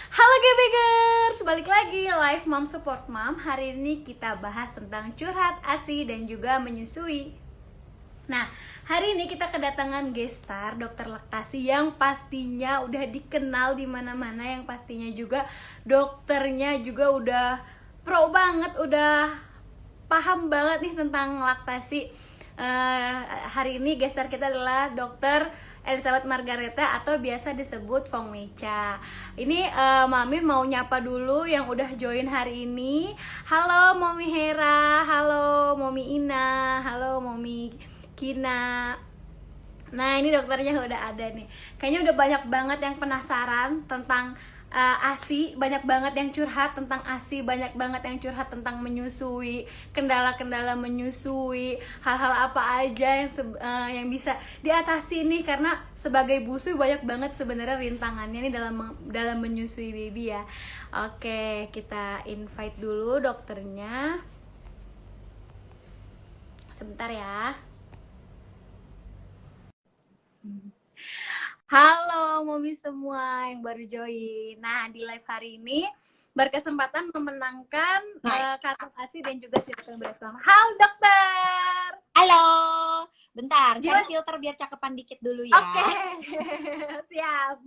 Halo Gbgers, balik lagi live Mom Support Mom. Hari ini kita bahas tentang curhat, ASI, dan juga menyusui. Nah, hari ini kita kedatangan gestar dokter laktasi yang pastinya udah dikenal di mana-mana, yang pastinya juga dokternya juga udah pro banget, udah paham banget nih tentang laktasi. Hari ini gestar kita adalah dokter Elizabeth Margareta atau biasa disebut Fong Mecha. Ini Mamin mau nyapa dulu yang udah join hari ini. Halo Momi Hera, halo Momi Ina, halo Momi Kina. Nah, ini dokternya udah ada nih. Kayaknya udah banyak banget yang penasaran tentang ASI, banyak banget yang curhat tentang ASI, banyak banget yang curhat tentang menyusui, kendala-kendala menyusui, hal-hal apa aja yang bisa diatasi nih, karena sebagai busui banyak banget sebenarnya rintangannya nih dalam menyusui baby ya. Oke, kita invite dulu dokternya. Sebentar ya. Halo Momi semua yang baru join. Nah, di live hari ini berkesempatan memenangkan kartu ASI dan juga silakan bersama. Halo dokter. Halo, bentar, cari Gimana? filter biar cakepan dikit dulu ya. Oke, siap.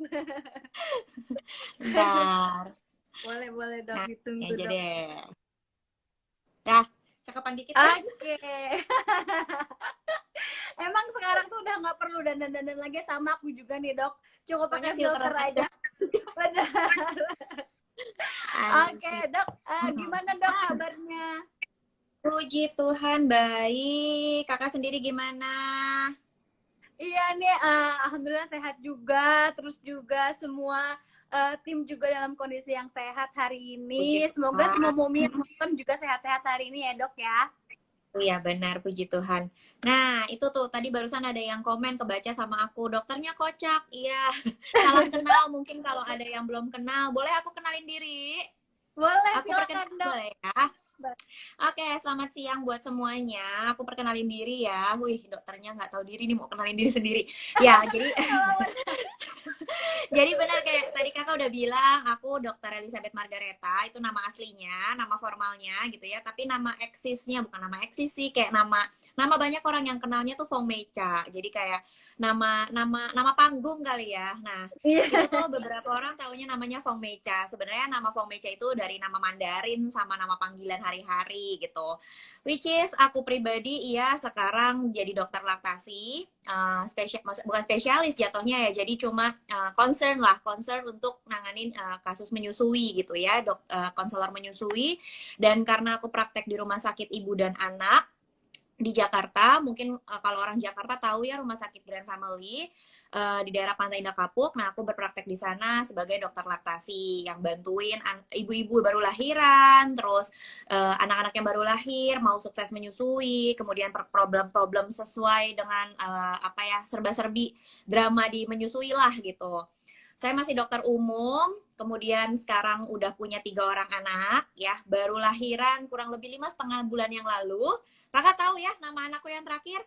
Bentar. Boleh dok, Nah, ditunggu aja dok. deh. Dah, cakepan dikit ya. Oke. Emang sekarang tuh udah nggak perlu dandan-dandan lagi, sama aku juga nih dok. Cukup pakai Pokoknya filter aja. Benar. Oke dok, gimana dok kabarnya? Puji Tuhan baik. Kakak sendiri gimana? Iya nih, alhamdulillah sehat juga. Terus juga semua tim juga dalam kondisi yang sehat hari Puji ini. Semoga Tuhan. semua momi nonton juga sehat-sehat hari ini ya dok ya. Iya benar, puji Tuhan. Nah, itu tuh tadi barusan ada yang komen kebaca sama aku. Dokternya kocak. Iya. Salam kenal mungkin kalau ada yang belum kenal. Boleh aku kenalin diri? Boleh, Aku silakan perkenalkan dok. boleh ya? Oke, selamat siang buat semuanya. Aku perkenalin diri ya. Wih, dokternya nggak tahu diri nih, mau kenalin diri sendiri. Ya, jadi jadi benar kayak tadi kakak udah bilang, aku dokter Elizabeth Margareta, itu nama aslinya, nama formalnya gitu ya. Tapi nama eksisnya bukan nama eksis sih, kayak nama banyak orang yang kenalnya tuh Fong Mecha. Jadi kayak nama panggung kali ya. Nah, itu tuh beberapa orang taunya namanya Fong Mecha. Sebenarnya nama Fong Mecha itu dari nama Mandarin sama nama panggilan hari-hari gitu. Which is aku pribadi iya sekarang jadi dokter laktasi, bukan spesialis jatuhnya ya, jadi cuma concern untuk nanganin kasus menyusui gitu ya, konselor menyusui. Dan karena aku praktek di rumah sakit ibu dan anak di Jakarta, mungkin kalau orang Jakarta tahu ya Rumah Sakit Grand Family di daerah Pantai Indah Kapuk. Nah, aku berpraktek di sana sebagai dokter laktasi yang bantuin ibu-ibu baru lahiran, terus anak-anak yang baru lahir mau sukses menyusui, kemudian problem-problem sesuai dengan apa ya, serba-serbi drama di menyusui lah gitu. Saya masih dokter umum, kemudian sekarang udah punya 3 orang anak ya, baru lahiran kurang lebih 5,5 bulan yang lalu. Kakak tahu ya nama anakku yang terakhir?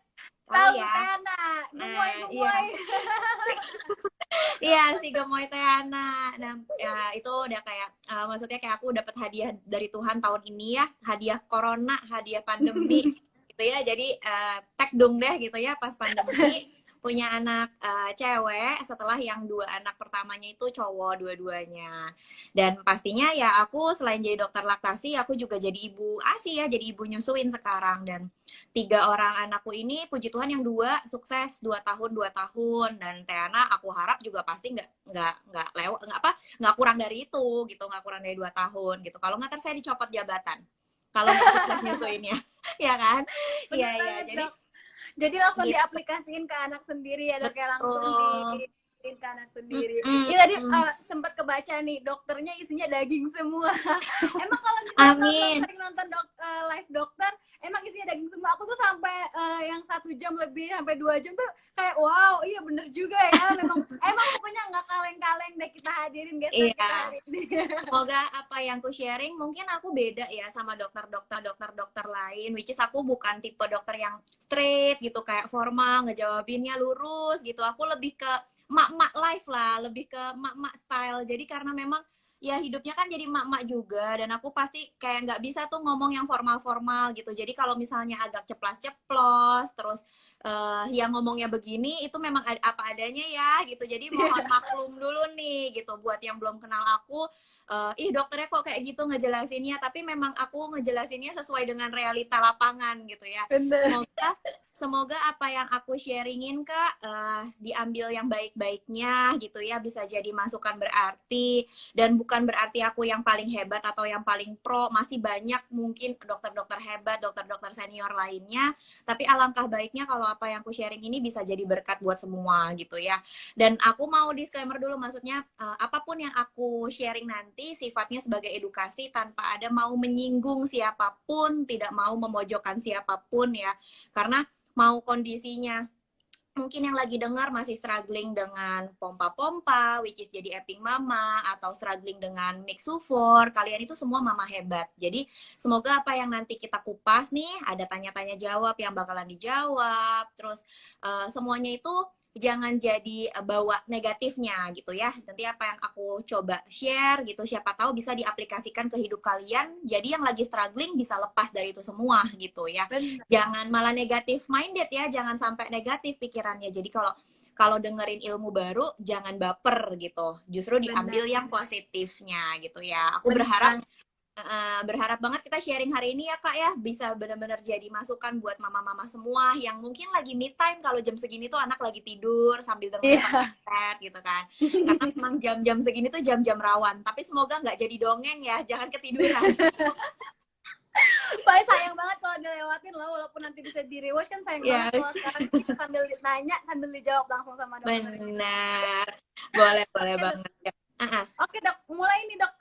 Tahu Tahu ya? Tena, Nah, gemoy-gemoy. iya. Iya, si Gemoy Teana. Nah, ya, itu udah kayak, maksudnya kayak aku dapat hadiah dari Tuhan tahun ini ya, hadiah corona, hadiah pandemi, gitu ya. Jadi, tek dong deh gitu ya, pas pandemi, punya anak cewek, setelah yang 2 anak pertamanya itu cowok dua-duanya. Dan pastinya ya aku selain jadi dokter laktasi, aku juga jadi ibu ASI ya, jadi ibu nyusuin sekarang. Dan 3 orang anakku ini puji Tuhan yang 2 sukses 2 tahun dan Teana aku harap juga pasti nggak lewat nggak kurang dari itu gitu, nggak kurang dari 2 tahun gitu. Kalau nggak saya dicopot jabatan kalau nggak sukses nyusuinnya. Ya kan? Bener Iya iya, banget jadi dok. Jadi langsung gitu. diaplikasiin ke anak sendiri ya dok ya, langsung Betul. di ke anak sendiri. Ini tadi Mm-mm. sempat kebaca nih, dokternya isinya daging semua. Emang kalau misalnya nonton Amin. sering nonton live dokter, emang isinya daging semua. Aku tuh sampai yang 1 jam lebih sampai 2 jam tuh kayak wow, iya bener juga ya. Emang pokoknya nggak kaleng-kaleng deh kita hadirin gestar kita Iya. hari ini. Semoga apa yang ku sharing mungkin aku beda ya sama dokter-dokter lain, which is aku bukan tipe dokter yang straight gitu kayak formal ngejawabinnya lurus gitu. Aku lebih ke mak-mak life lah, lebih ke mak-mak style. Jadi karena memang ya hidupnya kan jadi emak-emak juga, dan aku pasti kayak nggak bisa tuh ngomong yang formal-formal gitu. Jadi kalau misalnya agak ceplas-ceplos, terus yang ngomongnya begini itu memang apa adanya ya gitu. Jadi mohon maklum dulu nih gitu buat yang belum kenal aku. Ih dokternya kok kayak gitu ngejelasinnya, tapi memang aku ngejelasinnya sesuai dengan realita lapangan gitu ya. Bener. Semoga apa yang aku sharingin Kak diambil yang baik-baiknya gitu ya, bisa jadi masukan berarti, dan bukan berarti aku yang paling hebat atau yang paling pro, masih banyak mungkin dokter-dokter hebat, dokter-dokter senior lainnya, tapi alangkah baiknya kalau apa yang aku sharing ini bisa jadi berkat buat semua gitu ya. Dan aku mau disclaimer dulu, maksudnya apapun yang aku sharing nanti sifatnya sebagai edukasi tanpa ada mau menyinggung siapapun, tidak mau memojokkan siapapun ya, karena mau kondisinya mungkin yang lagi dengar masih struggling dengan pompa-pompa, which is jadi epping mama, atau struggling dengan mixufor, kalian itu semua mama hebat. Jadi semoga apa yang nanti kita kupas nih, ada tanya-tanya jawab yang bakalan dijawab, terus semuanya itu jangan jadi bawa negatifnya gitu ya. Nanti apa yang aku coba share gitu, siapa tahu bisa diaplikasikan ke hidup kalian. Jadi yang lagi struggling bisa lepas dari itu semua gitu ya. Bener. Jangan malah negatif minded ya, jangan sampai negatif pikirannya. Jadi kalau kalau dengerin ilmu baru jangan baper gitu. Justru diambil Bener. yang positifnya gitu ya. Aku Bener berharap banget. berharap banget kita sharing hari ini ya Kak ya, bisa benar-benar jadi masukan buat mama-mama semua yang mungkin lagi me time kalau jam segini tuh anak lagi tidur sambil dengerin Iya. podcast gitu kan. Karena memang jam-jam segini tuh jam-jam rawan. Tapi semoga nggak jadi dongeng ya, jangan ketiduran. Pak, sayang banget kalau dilewatin loh, walaupun nanti bisa di rewatch kan sayang banget Yes, kalau sekarang kita sambil ditanya sambil dijawab langsung sama dokter gitu. benar. Boleh Oke, banget ya. Oke dok, mulai nih dok,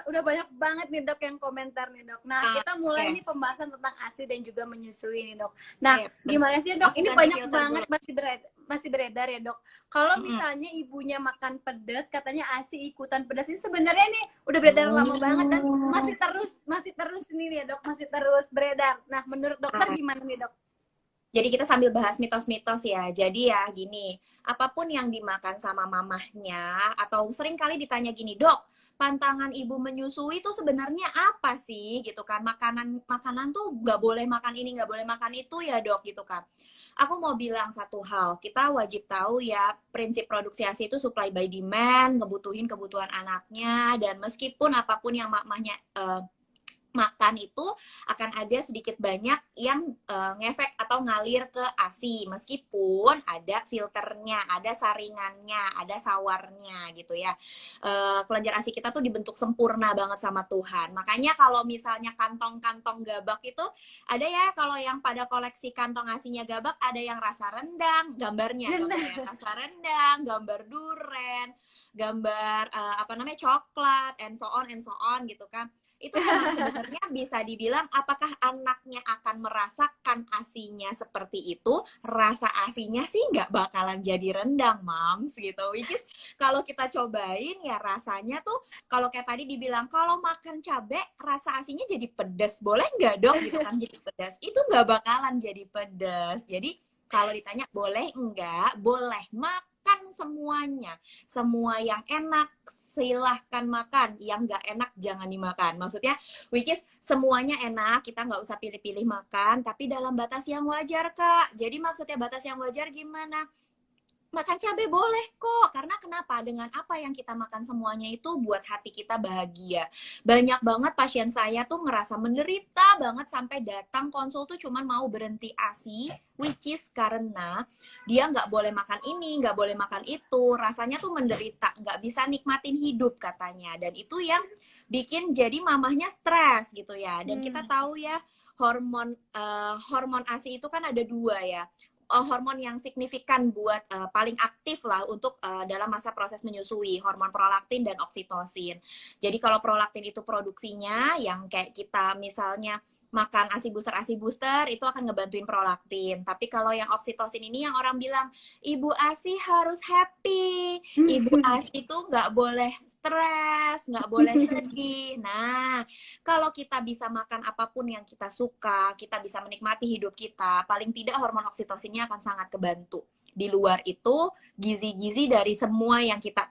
udah banyak banget nih dok yang komentar nih dok. Nah kita mulai Oke, nih pembahasan tentang ASI dan juga menyusui nih dok. Nah sip. gimana sih dok, Aku ini ganti banyak filter banget dulu. masih beredar ya dok. Kalau Mm-mm. misalnya ibunya makan pedas, katanya ASI ikutan pedas. Ini sebenarnya nih udah beredar lama banget dan masih terus ini ya dok, masih terus beredar. Nah menurut dokter gimana nih dok? Jadi kita sambil bahas mitos-mitos ya. Jadi ya gini, apapun yang dimakan sama mamahnya, atau sering kali ditanya gini, dok, pantangan ibu menyusui itu sebenarnya apa sih gitu kan? Makanan tuh nggak boleh makan ini, nggak boleh makan itu ya dok gitu kan. Aku mau bilang satu hal, kita wajib tahu ya prinsip produksi ASI itu supply by demand, ngebutuhin kebutuhan anaknya, dan meskipun apapun yang mamahnya makan itu akan ada sedikit banyak yang ngefek atau ngalir ke ASI, meskipun ada filternya, ada saringannya, ada sawarnya gitu ya. Kelenjar ASI kita tuh dibentuk sempurna banget sama Tuhan. Makanya kalau misalnya kantong-kantong gabak itu ada ya, kalau yang pada koleksi kantong ASINya gabak ada yang rasa rendang, gambarnya Bener. rasa rendang, gambar duren, gambar apa namanya coklat, and so on gitu kan. Itu memang sebenarnya bisa dibilang apakah anaknya akan merasakan ASINya seperti itu, rasa ASINya sih nggak bakalan jadi rendang, Mams, gitu. Which is kalau kita cobain ya rasanya tuh, kalau kayak tadi dibilang, kalau makan cabai rasa ASINnya jadi pedas, boleh nggak dok gitu kan jadi pedas? Itu nggak bakalan jadi pedas. Jadi kalau ditanya boleh enggak, boleh makan semuanya. Semua yang enak silahkan makan, yang nggak enak jangan dimakan. Maksudnya, which is semuanya enak, kita nggak usah pilih-pilih makan, tapi dalam batas yang wajar, Kak. Jadi maksudnya batas yang wajar gimana? Makan cabai boleh kok, karena kenapa? Dengan apa yang kita makan semuanya itu buat hati kita bahagia. Banyak banget pasien saya tuh ngerasa menderita banget sampai datang konsul tuh cuman mau berhenti ASI, which is karena dia nggak boleh makan ini, nggak boleh makan itu, rasanya tuh menderita, nggak bisa nikmatin hidup katanya. Dan itu yang bikin jadi mamahnya stres gitu ya. Dan kita tahu ya, hormon ASI itu kan ada dua ya. Hormon yang signifikan buat paling aktif lah untuk dalam masa proses menyusui, hormon prolaktin dan oksitosin. Jadi kalau prolaktin itu produksinya yang kayak kita misalnya makan ASI booster itu akan ngebantuin prolaktin. Tapi kalau yang oksitosin ini yang orang bilang ibu ASI harus happy, ibu ASI itu nggak boleh stres, nggak boleh sedih. Nah, kalau kita bisa makan apapun yang kita suka, kita bisa menikmati hidup kita, paling tidak hormon oksitosinnya akan sangat kebantu. Di luar itu, gizi-gizi dari semua yang kita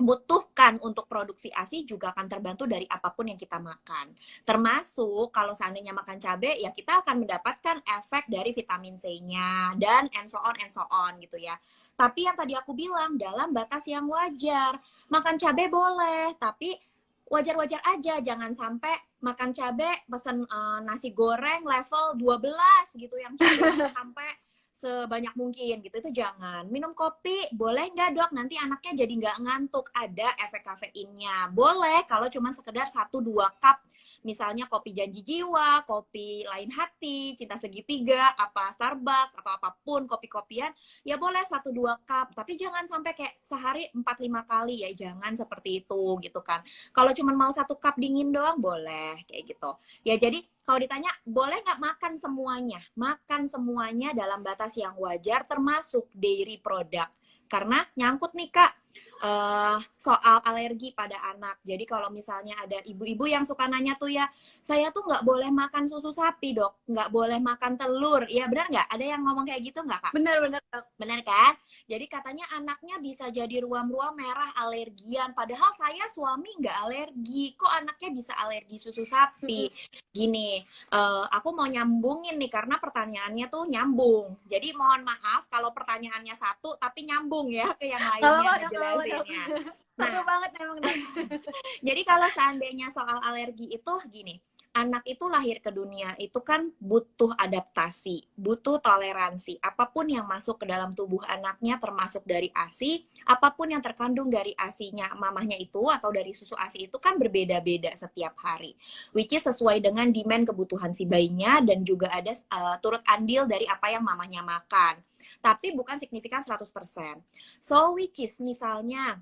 butuhkan untuk produksi ASI juga akan terbantu dari apapun yang kita makan. Termasuk kalau seandainya makan cabai, ya kita akan mendapatkan efek dari vitamin C-nya dan and so on gitu ya. Tapi yang tadi aku bilang dalam batas yang wajar. Makan cabai boleh, tapi wajar-wajar aja. Jangan sampai makan cabai pesen nasi goreng level 12 gitu yang cabainya sampai sebanyak mungkin gitu, itu jangan. Minum kopi boleh nggak dok, nanti anaknya jadi nggak ngantuk, ada efek kafeinnya. Boleh kalau cuma sekedar 1-2 cup, misalnya kopi janji jiwa, kopi lain hati, cinta segitiga, apa Starbucks atau apapun kopi-kopian, ya boleh 1-2 cup, tapi jangan sampai kayak sehari 4-5 kali, ya jangan seperti itu gitu kan. Kalau cuma mau 1 cup dingin doang boleh kayak gitu ya. Jadi kalau ditanya boleh nggak makan semuanya? Makan semuanya dalam batas yang wajar, termasuk dairy product. Karena nyangkut nih Kak, soal alergi pada anak. Jadi kalau misalnya ada ibu-ibu yang suka nanya tuh ya, saya tuh nggak boleh makan susu sapi dok, nggak boleh makan telur. Iya benar nggak? Ada yang ngomong kayak gitu nggak Kak? Benar-benar dok. Benar kan? Jadi katanya anaknya bisa jadi ruam-ruam merah alergian. Padahal saya suami nggak alergi. Kok anaknya bisa alergi susu sapi? Gini, aku mau nyambungin nih karena pertanyaannya tuh nyambung. Jadi mohon maaf kalau pertanyaannya satu tapi nyambung ya ke yang lainnya ngejelasinnya. Seru Nah, banget emang dok. jadi kalau seandainya soal alergi itu gini, anak itu lahir ke dunia itu kan butuh adaptasi, butuh toleransi. Apapun yang masuk ke dalam tubuh anaknya termasuk dari ASI, apapun yang terkandung dari ASI-nya mamahnya itu atau dari susu ASI itu kan berbeda-beda setiap hari. Which is sesuai dengan demand kebutuhan si bayinya dan juga ada turut andil dari apa yang mamahnya makan. Tapi bukan signifikan 100%. So which is misalnya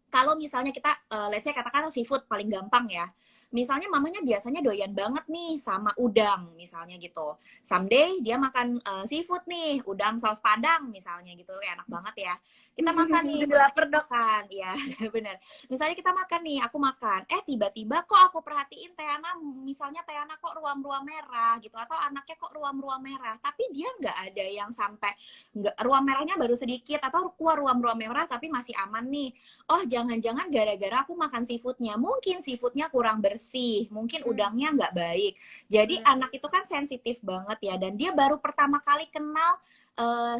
kalau misalnya kita, let's say katakan seafood paling gampang ya. Misalnya mamanya biasanya doyan banget nih sama udang misalnya gitu. Someday dia makan seafood nih, udang saus padang misalnya gitu, ya enak banget ya. Kita makan nih, Jadi lapar dok. makan, ya bener. Misalnya kita makan nih, aku makan, tiba-tiba kok aku perhatiin Teana, misalnya Teana kok ruam-ruam merah gitu, atau anaknya kok ruam-ruam merah, tapi dia nggak ada yang sampai, nggak, ruam merahnya baru sedikit, atau keluar ruam-ruam merah tapi masih aman nih. Oh jangan-jangan gara-gara aku makan seafoodnya, mungkin seafoodnya kurang bersih, mungkin udangnya nggak baik. Jadi anak itu kan sensitif banget ya, dan dia baru pertama kali kenal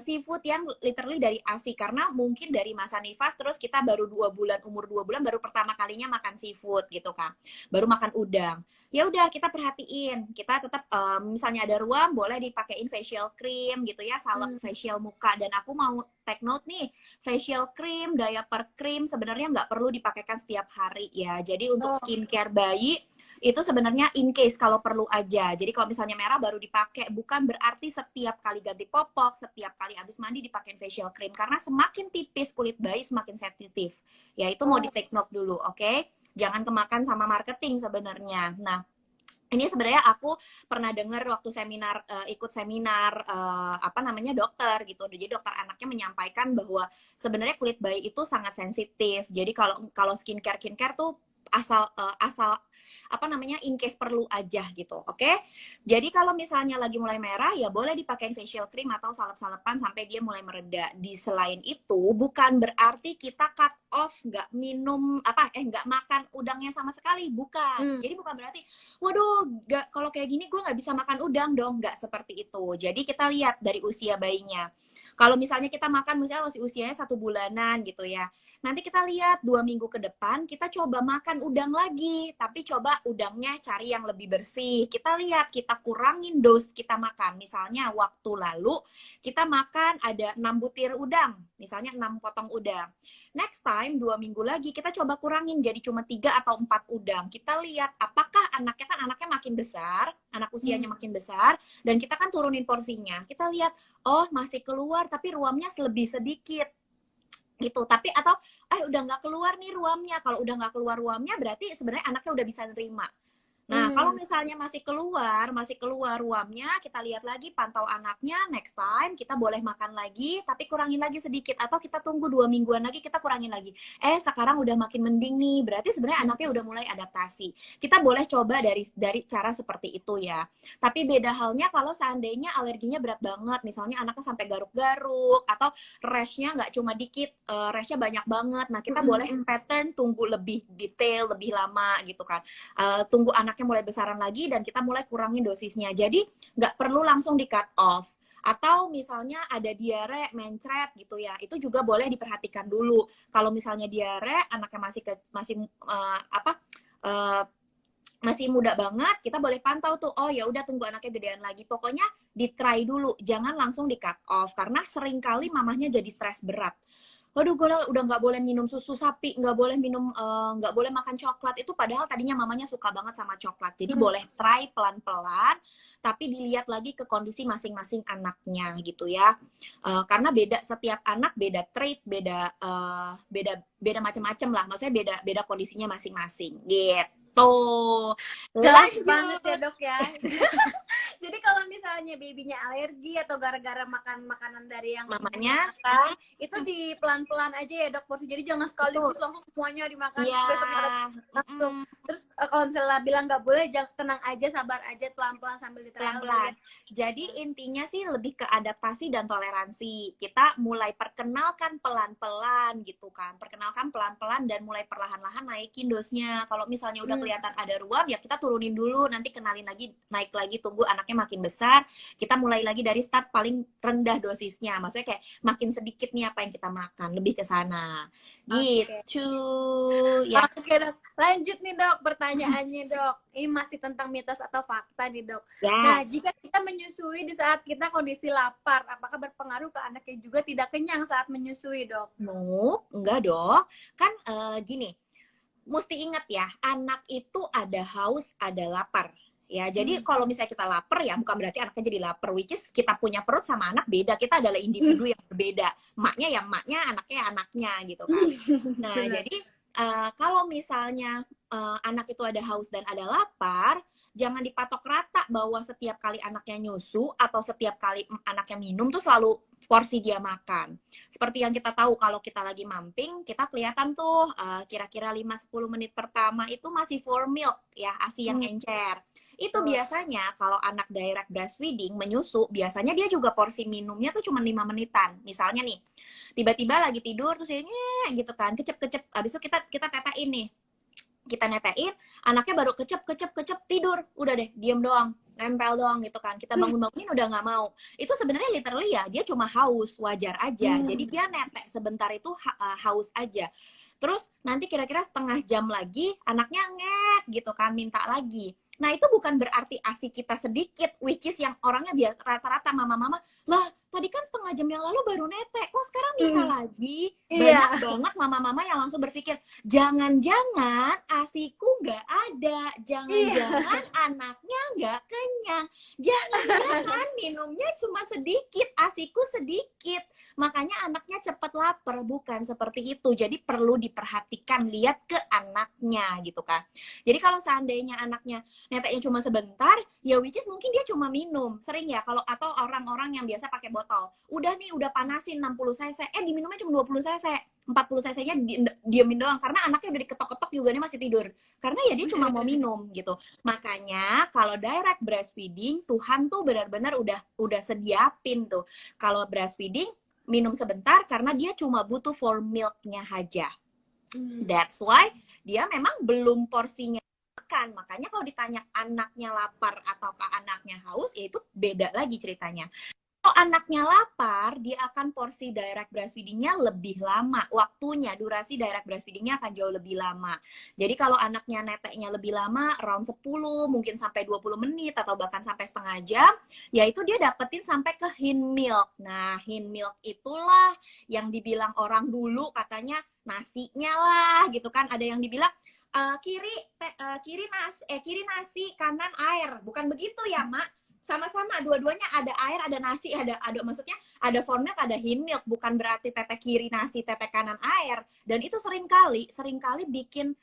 seafood yang literally dari ASI, karena mungkin dari masa nifas terus kita baru 2 bulan, umur 2 bulan baru pertama kalinya makan seafood gitu kan, baru makan udang. Ya udah kita perhatiin, kita tetap misalnya ada ruam boleh dipakein facial cream gitu ya, salep facial muka. Dan aku mau take note nih, facial cream, diaper cream sebenarnya nggak perlu dipakaikan setiap hari ya. Jadi untuk skincare bayi itu sebenarnya in case kalau perlu aja. Jadi kalau misalnya merah baru dipakai, bukan berarti setiap kali ganti popok, setiap kali habis mandi dipakai facial cream, karena semakin tipis kulit bayi semakin sensitif. Ya itu mau di take note dulu, oke? Jangan kemakan sama marketing sebenarnya. Nah, ini sebenarnya aku pernah dengar waktu seminar, ikut seminar apa namanya dokter gitu. Jadi dokter anaknya menyampaikan bahwa sebenarnya kulit bayi itu sangat sensitif. Jadi kalau skincare tuh asal apa namanya in case perlu aja gitu, oke? Jadi kalau misalnya lagi mulai merah ya boleh dipakai facial cream atau salep-salepan sampai dia mulai mereda. Di selain itu bukan berarti kita cut off, nggak minum nggak makan udangnya sama sekali, bukan. Jadi bukan berarti waduh kalau kayak gini gue nggak bisa makan udang dong, nggak seperti itu. Jadi kita lihat dari usia bayinya. Kalau misalnya kita makan misalnya masih usianya 1 bulanan gitu ya, nanti kita lihat 2 minggu ke depan kita coba makan udang lagi, tapi coba udangnya cari yang lebih bersih. Kita lihat, kita kurangin dose kita makan. Misalnya waktu lalu kita makan ada 6 butir udang, misalnya 6 potong udang. Next time 2 minggu lagi kita coba kurangin jadi cuma 3 atau 4 udang. Kita lihat apakah anaknya makin besar, anak usianya makin besar, dan kita kan turunin porsinya. Kita lihat, oh masih keluar tapi ruamnya lebih sedikit gitu. Tapi atau udah nggak keluar nih ruamnya. Kalau udah nggak keluar ruamnya berarti sebenarnya anaknya udah bisa nerima. Nah, kalau misalnya masih keluar ruamnya, kita lihat lagi, pantau anaknya, next time kita boleh makan lagi, tapi kurangin lagi sedikit. Atau kita tunggu 2 mingguan lagi, kita kurangin lagi. Sekarang udah makin mending nih, berarti sebenarnya anaknya udah mulai adaptasi. Kita boleh coba dari cara seperti itu ya. Tapi beda halnya kalau seandainya alerginya berat banget, misalnya anaknya sampai garuk-garuk, atau rashnya nggak cuma dikit, rashnya banyak banget. Nah, kita boleh pattern tunggu lebih detail, lebih lama gitu kan. Tunggu anaknya mulai besaran lagi dan kita mulai kurangin dosisnya. Jadi nggak perlu langsung di cut off. Atau misalnya ada diare, mencret gitu ya, itu juga boleh diperhatikan dulu. Kalau misalnya diare, anaknya masih muda banget, kita boleh pantau tuh. Oh ya udah, tunggu anaknya gedean lagi. Pokoknya di try dulu, jangan langsung di cut off karena seringkali mamahnya jadi stres berat. Waduh, gue udah nggak boleh minum susu sapi, nggak boleh makan coklat. Itu padahal tadinya mamanya suka banget sama coklat. Jadi boleh try pelan-pelan, tapi dilihat lagi ke kondisi masing-masing anaknya gitu ya. Karena setiap anak beda trait, beda macam-macam lah. Maksudnya beda kondisinya masing-masing gitu. Jelas Lanjut. banget ya dok ya. Jadi kalau misalnya babynya alergi atau gara-gara makan makanan dari yang Mamanya makan, itu di pelan-pelan aja ya dok porsi. Jadi jangan sekaligus langsung semuanya dimakan, iya. besoknya langsung. Terus kalau misalnya bilang nggak boleh, jangan, tenang aja, sabar aja, pelan-pelan sambil di trial. Pelan-pelan. Jadi intinya sih lebih ke adaptasi dan toleransi. Kita mulai perkenalkan pelan-pelan gitu kan. Perkenalkan pelan-pelan dan mulai perlahan-lahan naikin dosnya. Kalau misalnya udah kelihatan ada ruam, ya kita turunin dulu, nanti kenalin lagi, naik lagi, tunggu anaknya makin besar. Kita mulai lagi dari start paling rendah dosisnya. Maksudnya kayak makin sedikit nih apa yang kita makan, lebih ke sana. Gitu. Ya. Oke dok, lanjut nih dok pertanyaannya dok. Ini masih tentang mitos atau fakta nih dok. Yes. Nah, jika kita menyusui di saat kita kondisi lapar, apakah berpengaruh ke anaknya juga tidak kenyang saat menyusui dok? No, enggak dong. Kan gini, mesti ingat ya, anak itu ada haus, ada lapar. Ya, jadi kalau misalnya kita lapar ya bukan berarti anaknya jadi lapar, which is kita punya perut sama anak beda. Kita adalah individu yang berbeda. Emaknya ya emaknya, anaknya ya anaknya gitu kan. Nah, jadi kalau misalnya anak itu ada haus dan ada lapar, jangan dipatok rata bahwa setiap kali anaknya nyusu atau setiap kali anaknya minum tuh selalu porsi dia makan. Seperti yang kita tahu kalau kita lagi mamping, kita kelihatan tuh kira-kira 5-10 menit pertama itu masih for milk ya, ASI yang encer. Itu biasanya kalau anak direct breastfeeding menyusu, biasanya dia juga porsi minumnya tuh cuma 5 menitan. Misalnya nih, tiba-tiba lagi tidur terus ini gitu kan, kecep-kecep. Habis itu kita tetein nih. Kita netein, anaknya baru kecep tidur. Udah deh, diem doang, nempel doang gitu kan. Kita bangun-bangunin udah nggak mau. Itu sebenarnya literally ya, dia cuma haus, wajar aja. Jadi dia netek sebentar itu haus aja. Terus nanti kira-kira setengah jam lagi, anaknya ngek gitu kan, minta lagi. Nah, itu bukan berarti ASI kita sedikit, which is yang orangnya biasa rata-rata mama-mama, lah tadi kan setengah jam yang lalu baru netek, kok sekarang minta lagi? Banyak banget mama-mama yang langsung berpikir, jangan-jangan ASIku nggak ada, jangan-jangan anaknya nggak kenyang, jangan-jangan minumnya cuma sedikit, ASIku sedikit, makanya anaknya cepat lapar. Bukan seperti itu. Jadi perlu diperhatikan, lihat ke anaknya gitu kan. Jadi kalau seandainya anaknya neteknya cuma sebentar, ya which is mungkin dia cuma minum. Sering ya kalau atau orang-orang yang biasa pakai botol. Udah nih, udah panasin 60 cc, diminumnya cuma 20 cc. 40 cc-nya diemin doang karena anaknya udah diketok-ketok juga dia masih tidur. Karena ya dia cuma mau minum gitu. Makanya kalau direct breastfeeding, Tuhan tuh benar-benar udah sediapin tuh. Kalau breastfeeding minum sebentar karena dia cuma butuh for milk-nya aja. That's why dia memang belum porsinya makan. Makanya kalau ditanya anaknya lapar ataukah anaknya haus, ya itu beda lagi ceritanya. Kalau anaknya lapar, dia akan porsi direct breastfeeding-nya lebih lama. Waktunya, durasi direct breastfeeding-nya akan jauh lebih lama. Jadi kalau anaknya neteknya lebih lama, around 10, mungkin sampai 20 menit, atau bahkan sampai setengah jam, ya itu dia dapetin sampai ke hind milk. Nah, hind milk itulah yang dibilang orang dulu katanya nasinya lah, gitu kan. Ada yang dibilang, kiri nasi, kanan air. Bukan begitu ya, Mak? Sama-sama, dua-duanya ada air, ada nasi, ada maksudnya ada for milk, ada hind milk. Bukan berarti tetek kiri nasi, tetek kanan air. Dan itu seringkali bikin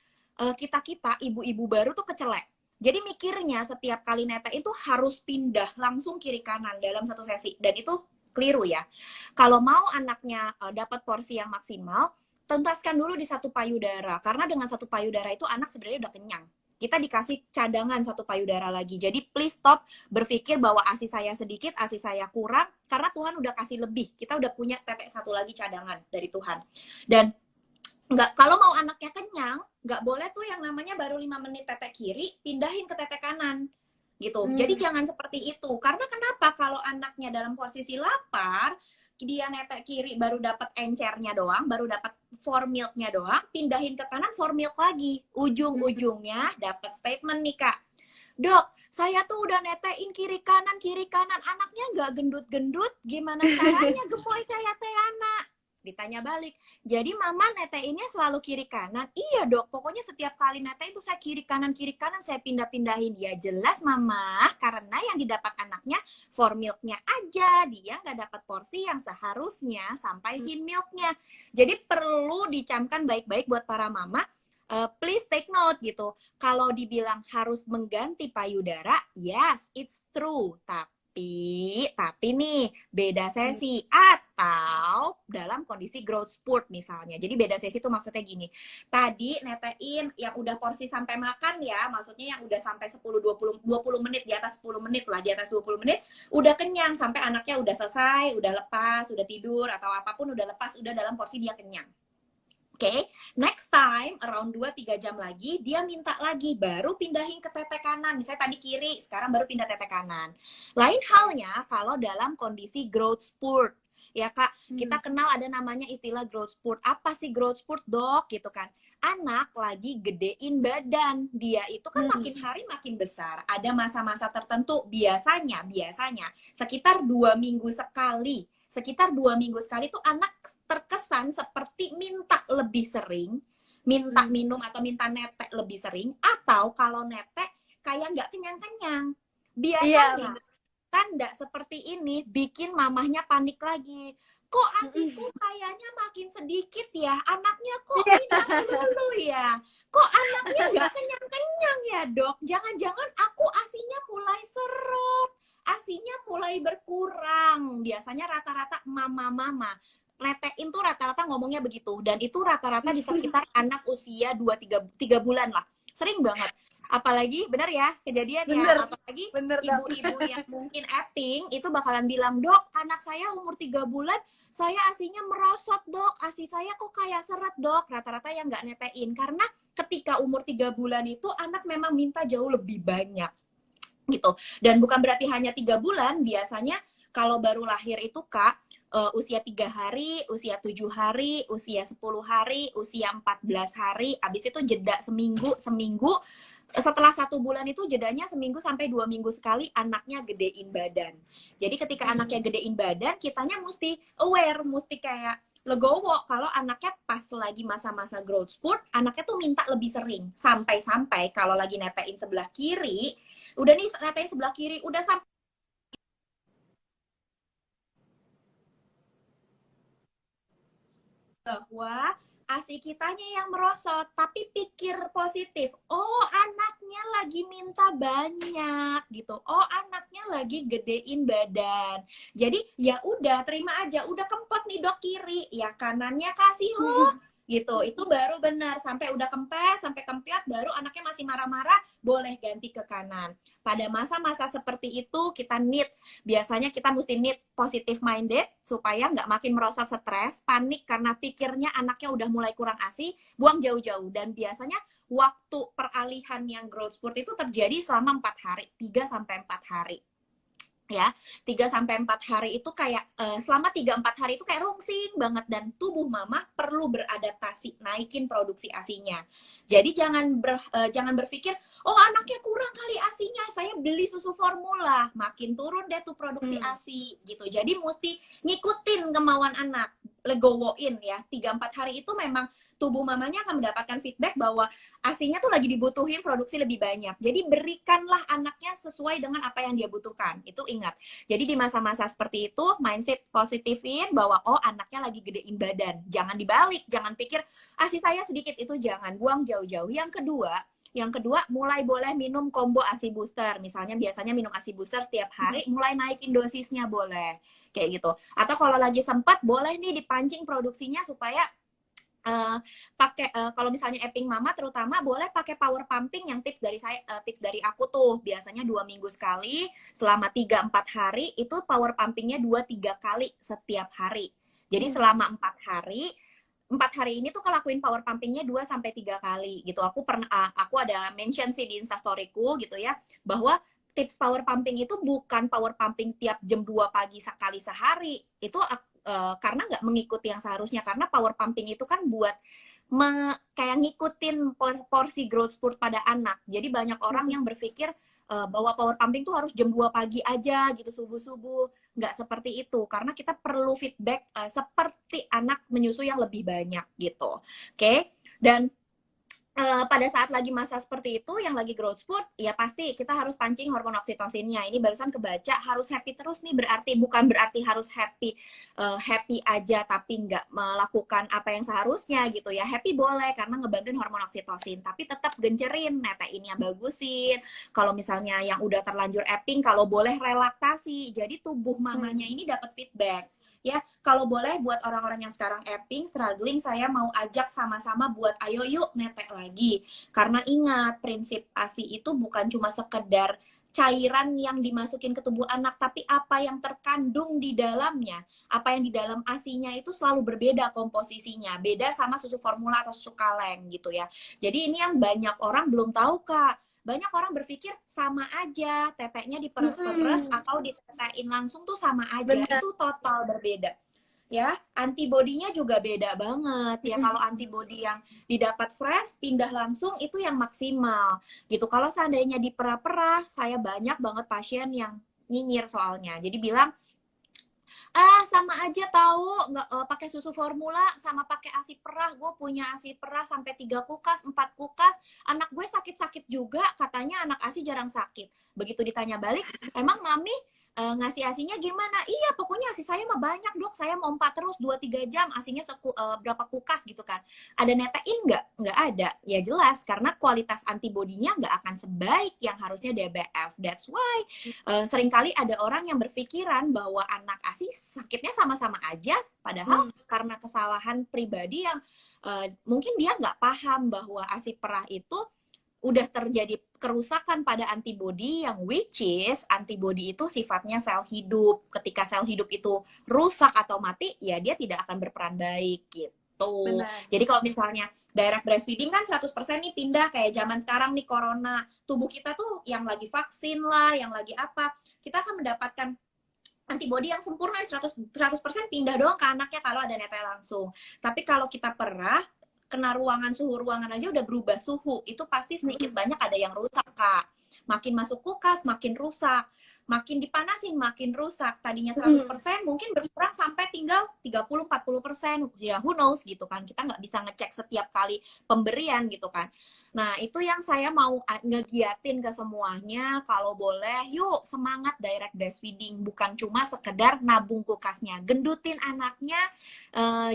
kita ibu-ibu baru tuh kecelek. Jadi mikirnya setiap kali nete itu harus pindah langsung kiri kanan dalam satu sesi. Dan itu keliru ya. Kalau mau anaknya dapat porsi yang maksimal, tuntaskan dulu di satu payudara. Karena dengan satu payudara itu anak sebenarnya udah kenyang. Kita dikasih cadangan satu payudara lagi. Jadi please stop berpikir bahwa ASI saya sedikit, ASI saya kurang. Karena Tuhan udah kasih lebih. Kita udah punya tetek satu lagi cadangan dari Tuhan. Dan nggak, kalau mau anaknya kenyang, nggak boleh tuh yang namanya baru 5 menit tetek kiri, pindahin ke tetek kanan. Gitu. Jadi jangan seperti itu. Karena kenapa? Kalau anaknya dalam posisi lapar, dia netek kiri baru dapat encernya doang, baru dapat for milk-nya doang, pindahin ke kanan for milk lagi. Ujung-ujungnya dapat statement nih, Kak. Dok, saya tuh udah netein kiri kanan, anaknya nggak gendut-gendut, gimana caranya gemoy kayak Teana? Ditanya balik, jadi mama neteinnya selalu kiri kanan? Iya dok, pokoknya setiap kali nete itu saya kiri kanan, saya pindah-pindahin. Ya jelas mama, karena yang didapat anaknya for milknya aja, dia nggak dapat porsi yang seharusnya sampai hin milknya. Jadi perlu dicamkan baik-baik buat para mama, please take note gitu. Kalau dibilang harus mengganti payudara, yes, it's true. Tapi nih beda sesi atau dalam kondisi growth spurt misalnya. Jadi beda sesi itu maksudnya gini. Tadi netein yang udah porsi sampai makan ya, maksudnya yang udah sampai 10 20 menit, di atas 10 menit lah, di atas 20 menit udah kenyang sampai anaknya udah selesai, udah lepas, udah tidur atau apapun udah lepas, udah dalam porsi dia kenyang. Oke, next time around 2-3 jam lagi dia minta lagi, baru pindahin ke tetek kanan. Misalnya tadi kiri, sekarang baru pindah tetek kanan. Lain halnya kalau dalam kondisi growth spurt. Ya Kak, kita kenal ada namanya istilah growth spurt. Apa sih growth spurt, Dok? Gitu kan. Anak lagi gedein badan. Dia itu kan makin hari makin besar. Ada masa-masa tertentu, biasanya sekitar 2 minggu sekali. Sekitar 2 minggu sekali tuh anak terkesan seperti minta lebih sering, minta minum atau minta netek lebih sering, atau kalau netek kayak nggak kenyang-kenyang. Biasanya tanda seperti ini bikin mamahnya panik lagi. Kok asiku kayaknya makin sedikit ya, anaknya kok minum dulu ya, kok anaknya nggak kenyang-kenyang ya dok, jangan-jangan aku asinya mulai seret, asinya mulai berkurang. Biasanya rata-rata mama-mama netein tuh rata-rata ngomongnya begitu. Dan itu rata-rata di sekitar anak usia 2-3 bulan lah. Sering banget. Apalagi, bener ya, kejadian ya. Apalagi ibu-ibu yang mungkin acting, itu bakalan bilang, dok, anak saya umur 3 bulan, saya asinya merosot dok, asi saya kok kayak seret dok. Rata-rata yang nggak netein. Karena ketika umur 3 bulan itu, anak memang minta jauh lebih banyak. Gitu. Dan bukan berarti hanya 3 bulan, biasanya kalau baru lahir itu Kak, usia 3 hari, usia 7 hari, usia 10 hari, usia 14 hari, habis itu jeda seminggu, setelah 1 bulan itu jedanya seminggu sampai 2 minggu sekali anaknya gedein badan. Jadi ketika anaknya gedein badan, kitanya mesti aware, mesti kayak legowo kalau anaknya pas lagi masa-masa growth spurt, anaknya tuh minta lebih sering. Sampai-sampai kalau lagi netein sebelah kiri, udah nih netein sebelah kiri, udah sampai bahwa ASI kitanya yang merosot, tapi pikir positif. Oh, anaknya lagi minta banyak gitu. Oh, anaknya lagi gedein badan. Jadi ya udah terima aja, udah kempot nih dok kiri, ya kanannya kasih loh. Gitu, itu baru benar. Sampai udah kempes, sampai kempiat, baru anaknya masih marah-marah, boleh ganti ke kanan. Pada masa-masa seperti itu kita need, biasanya kita mesti need positive minded supaya nggak makin merosot stres, panik karena pikirnya anaknya udah mulai kurang ASI, buang jauh-jauh. Dan biasanya waktu peralihan yang growth spurt itu terjadi selama 4 hari, 3-4 hari. Ya, 3-4 hari itu kayak selama 3-4 hari itu kayak rungsing banget, dan tubuh mama perlu beradaptasi naikin produksi ASINya. Jadi jangan berpikir, oh anaknya kurang kali ASINya, saya beli susu formula, makin turun deh tuh produksi ASI gitu. Jadi mesti ngikutin kemauan anak, legowoin ya. 3-4 hari itu memang tubuh mamanya akan mendapatkan feedback bahwa ASINya tuh lagi dibutuhin produksi lebih banyak. Jadi berikanlah anaknya sesuai dengan apa yang dia butuhkan. Itu ingat. Jadi di masa-masa seperti itu, mindset positifin bahwa oh anaknya lagi gedein badan. Jangan dibalik, jangan pikir ASI saya sedikit, itu jangan, buang jauh-jauh. Yang kedua, Yang kedua, mulai boleh minum combo ASI booster. Misalnya biasanya minum ASI booster setiap hari, mulai naikin dosisnya boleh. Kayak gitu. Atau kalau lagi sempat, boleh nih dipancing produksinya supaya pakai kalau misalnya Epping Mama terutama boleh pakai power pumping yang tips dari saya, tips dari aku tuh biasanya 2 minggu sekali selama 3-4 hari itu power pumpingnya 2-3 kali setiap hari. Jadi selama 4 hari ini tuh kelakuin power pumpingnya 2-3 kali gitu. Aku ada mention sih di Instastoryku gitu ya, bahwa tips power pumping itu bukan power pumping tiap jam 2 pagi sekali sehari. Itu karena nggak mengikuti yang seharusnya. Karena power pumping itu kan buat kayak ngikutin porsi growth spurt pada anak. Jadi banyak orang yang berpikir bahwa power pumping tuh harus jam 2 pagi aja gitu, subuh-subuh. Nggak seperti itu, karena kita perlu feedback seperti anak menyusui yang lebih banyak gitu. Oke? Dan pada saat lagi masa seperti itu, yang lagi growth spurt, ya pasti kita harus pancing hormon oksitosinnya. Ini barusan kebaca, harus happy terus nih, bukan berarti harus happy aja, tapi nggak melakukan apa yang seharusnya gitu ya. Happy boleh, karena ngebantuin hormon oksitosin, tapi tetap gencerin, neteinnya bagusin. Kalau misalnya yang udah terlanjur epping, kalau boleh relaksasi. Jadi tubuh mamanya ini dapat feedback. Ya, kalau boleh buat orang-orang yang sekarang epping, struggling, saya mau ajak sama-sama buat ayo yuk netek lagi. Karena ingat, prinsip ASI itu bukan cuma sekedar cairan yang dimasukin ke tubuh anak, tapi apa yang terkandung di dalamnya. Apa yang di dalam ASI-nya itu selalu berbeda komposisinya. Beda sama susu formula atau susu kaleng gitu ya. Jadi ini yang banyak orang belum tahu, Kak. Banyak orang berpikir sama aja, teteknya diperes-peres atau ditetein langsung tuh sama aja. Bener. Itu total berbeda. Ya, antibodinya juga beda banget. Ya, kalau antibodi yang didapat fresh, pindah langsung itu yang maksimal. Gitu. Kalau seandainya dipera-pera, saya banyak banget pasien yang nyinyir soalnya. Jadi bilang, sama aja tahu nggak pakai susu formula sama pakai ASI perah. Gue punya ASI perah sampai 3 kulkas, 4 kulkas. Anak gue sakit-sakit juga, katanya anak ASI jarang sakit. Begitu ditanya balik, emang mami ngasih asinya gimana? Iya, pokoknya asi saya mah banyak, Dok. Saya mompa terus 2-3 jam, asinya berapa kulkas gitu kan. Ada netein nggak? Nggak ada. Ya jelas, karena kualitas antibodinya nggak akan sebaik yang harusnya DBF. That's why seringkali ada orang yang berpikiran bahwa anak asi sakitnya sama-sama aja, padahal karena kesalahan pribadi yang mungkin dia nggak paham bahwa asi perah itu udah terjadi kerusakan pada antibodi yang which is antibodi itu sifatnya sel hidup. Ketika sel hidup itu rusak atau mati, ya dia tidak akan berperan baik gitu. Benar. Jadi kalau misalnya direct breastfeeding kan 100% nih pindah kayak zaman sekarang nih corona. Tubuh kita tuh yang lagi vaksin lah, yang lagi apa, kita akan mendapatkan antibodi yang sempurna 100% pindah doang ke anaknya kalau ada netel langsung. Tapi kalau kita perah, kena suhu ruangan aja udah berubah suhu, itu pasti sedikit banyak ada yang rusak, Kak. Makin masuk kulkas makin rusak, makin dipanasin makin rusak. Tadinya 100% mungkin berkurang sampai tinggal 30-40%. Ya who knows gitu kan, kita nggak bisa ngecek setiap kali pemberian gitu kan. Nah itu yang saya mau ngegiatin ke semuanya, kalau boleh yuk semangat direct breastfeeding, bukan cuma sekedar nabung kulkasnya, gendutin anaknya,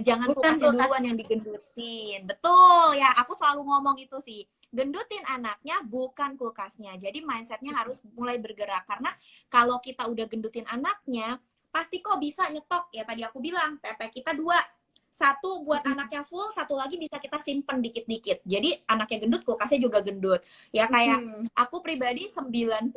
jangan kulkasnya duluan yang digendutin. Betul ya, aku selalu ngomong itu sih, gendutin anaknya bukan kulkasnya. Jadi mindsetnya harus mulai bergerak, karena kalau kita udah gendutin anaknya pasti kok bisa nyetok. Ya tadi aku bilang tete kita 2, satu buat anaknya full, satu lagi bisa kita simpen dikit-dikit. Jadi anaknya gendut, kulkasnya juga gendut. Ya kayak aku pribadi 95%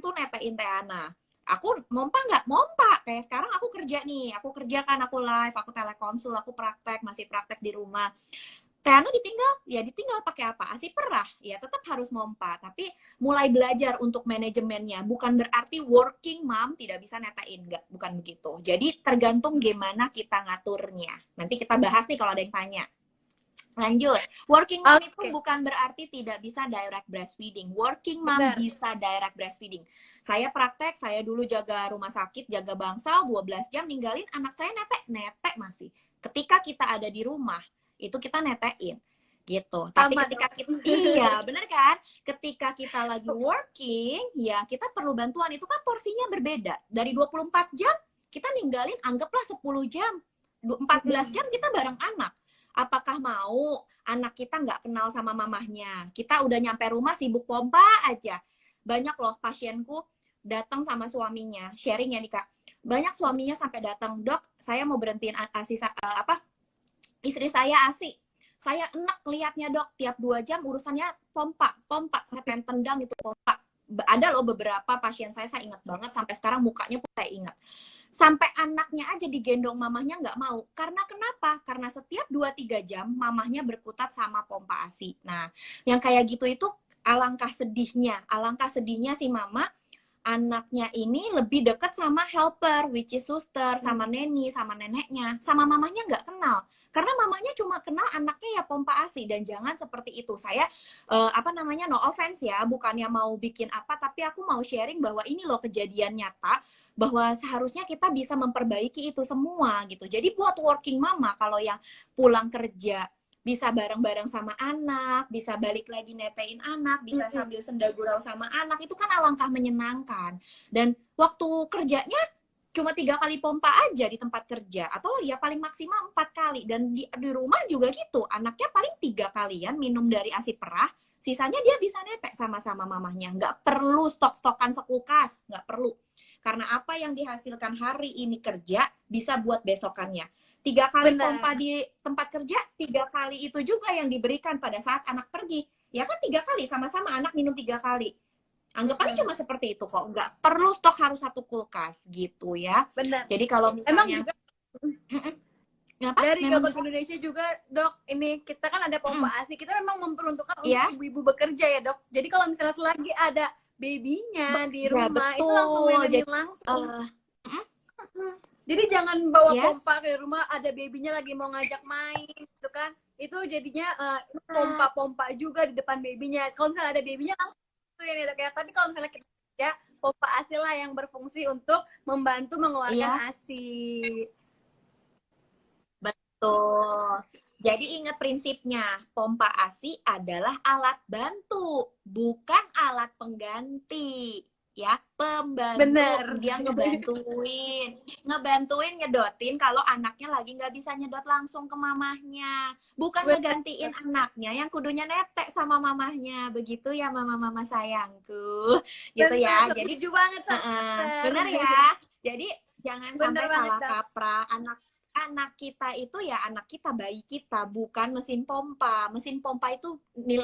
tuh netein Teana. Aku mompa nggak? Mompa. Kayak sekarang aku kerja nih, aku kerja kan, aku live, aku telekonsul, aku praktek, masih praktek di rumah. Teana ditinggal pakai apa? ASI perah, ya tetap harus mompa. Tapi mulai belajar untuk manajemennya. Bukan berarti working mom tidak bisa netain, nggak, bukan begitu. Jadi tergantung gimana kita ngaturnya. Nanti kita bahas nih kalau ada yang tanya. Lanjut, working mom itu bukan berarti tidak bisa direct breastfeeding. Working mom bisa direct breastfeeding. Saya praktek, saya dulu jaga rumah sakit, jaga bangsal 12 jam, ninggalin anak saya netek masih. Ketika kita ada di rumah, itu kita netein gitu. Tapi ketika kita, iya bener kan, ketika kita lagi working, ya kita perlu bantuan. Itu kan porsinya berbeda. Dari 24 jam kita ninggalin anggaplah 10 jam, 14 jam kita bareng anak. Apakah mau anak kita nggak kenal sama mamahnya? Kita udah nyampe rumah sibuk pompa aja. Banyak loh pasienku datang sama suaminya, sharing ya nih Kak. Banyak suaminya sampai datang, "Dok, saya mau berhentiin istri saya ASI. Saya enak liatnya dok, tiap 2 jam urusannya pompa, saya pengen tendang itu pompa." Ada loh beberapa pasien saya ingat banget, sampai sekarang mukanya pun saya ingat. Sampai anaknya aja digendong mamahnya nggak mau. Karena kenapa? Karena setiap 2-3 jam mamahnya berkutat sama pompa ASI. Nah, yang kayak gitu itu alangkah sedihnya si mama, anaknya ini lebih dekat sama helper, which is suster, sama neni, sama neneknya, sama mamanya nggak kenal. Karena mamanya cuma kenal anaknya ya pompa ASI. Dan jangan seperti itu. Saya, no offense ya, bukannya mau bikin apa, tapi aku mau sharing bahwa ini loh kejadian nyata, bahwa seharusnya kita bisa memperbaiki itu semua gitu. Jadi buat working mama, kalau yang pulang kerja, bisa bareng-bareng sama anak, bisa balik lagi netein anak, bisa sambil senda gurau sama anak, itu kan alangkah menyenangkan. Dan waktu kerjanya cuma 3 kali pompa aja di tempat kerja, atau ya paling maksimal 4 kali. Dan di rumah juga gitu, anaknya paling 3 kalian minum dari ASI perah, sisanya dia bisa netek sama-sama mamahnya. Nggak perlu stok-stokan sekulkas, nggak perlu. Karena apa yang dihasilkan hari ini kerja, bisa buat besokannya. 3 kali pompa di tempat kerja, 3 kali itu juga yang diberikan pada saat anak pergi. Ya kan 3 kali, sama-sama anak minum 3 kali. Anggapannya cuma seperti itu kok. Nggak perlu stok harus 1 kulkas gitu ya. Benar. Jadi kalau misalnya... Emang juga Kenapa? dari Gabak Indonesia juga dok, ini kita kan ada pompa ASI, kita memang memperuntukkan untuk ibu-ibu bekerja ya dok. Jadi kalau misalnya selagi ada babynya di rumah, itu langsung mainin langsung. Jadi jangan bawa pompa ke rumah, ada babynya lagi mau ngajak main gitu kan. Itu jadinya pompa-pompa juga di depan babynya. Kalau misalnya ada babynya langsung itu ya dok ya. Tapi kalau misalnya kita ya pompa ASI lah yang berfungsi untuk membantu mengeluarkan ASI. Betul. Jadi ingat prinsipnya, pompa ASI adalah alat bantu, bukan alat pengganti. Ya, pembantu. Bener. Dia ngebantuin nyedotin kalau anaknya lagi nggak bisa nyedot langsung ke mamahnya, bukan ngegantiin anaknya yang kudunya netek sama mamahnya. Begitu ya mama-mama sayangku, gitu ya. Jadi banget, bener ya. Jadi jangan sampai salah kaprah. Anak kita itu ya anak kita, bayi kita, bukan mesin pompa. Mesin pompa itu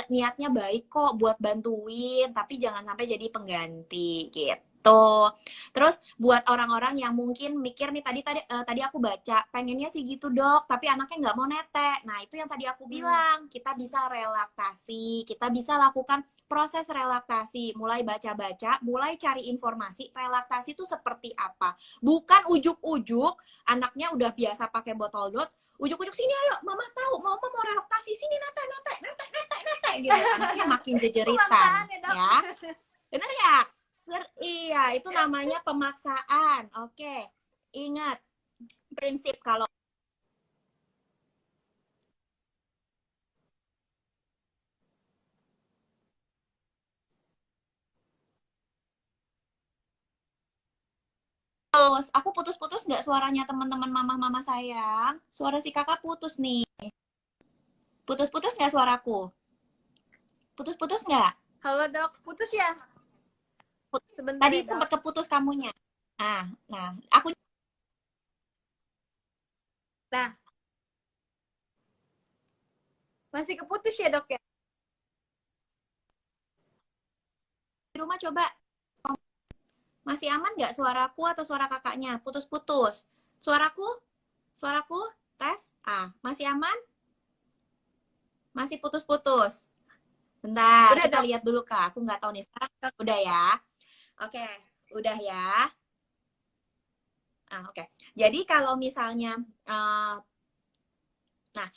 niatnya baik kok buat bantuin, tapi jangan sampai jadi pengganti gitu. Terus buat orang-orang yang mungkin mikir nih, tadi aku baca pengennya sih gitu dok, tapi anaknya nggak mau netek. Nah itu yang tadi aku bilang, kita bisa relaksasi, kita bisa lakukan proses relaksasi, mulai baca-baca, mulai cari informasi relaksasi itu seperti apa. Bukan ujuk-ujuk anaknya udah biasa pakai botol dot, ujuk-ujuk sini ayo mama tahu, mama mau relaksasi, sini netek gitu. Anaknya makin jejeritan ya. Bener ya? Iya, itu namanya pemaksaan. Oke. Ingat prinsip kalau aku putus-putus nggak suaranya teman-teman mama-mama sayang? Suara si kakak putus nih. Putus-putus nggak suaraku? Putus-putus nggak? Halo dok, putus ya? Sebentar Tadi ya, sempat keputus kamunya. Nah, aku masih keputus ya dok ya? di rumah coba. Masih aman nggak suaraku atau suara kakaknya? Putus-putus. Suaraku? Suaraku? Tes? Masih aman? Masih putus-putus. Bentar, kita lihat dulu Kak. Aku nggak tahu nih sekarang. Udah ya? Oke, udah ya. Oke. Jadi kalau misalnya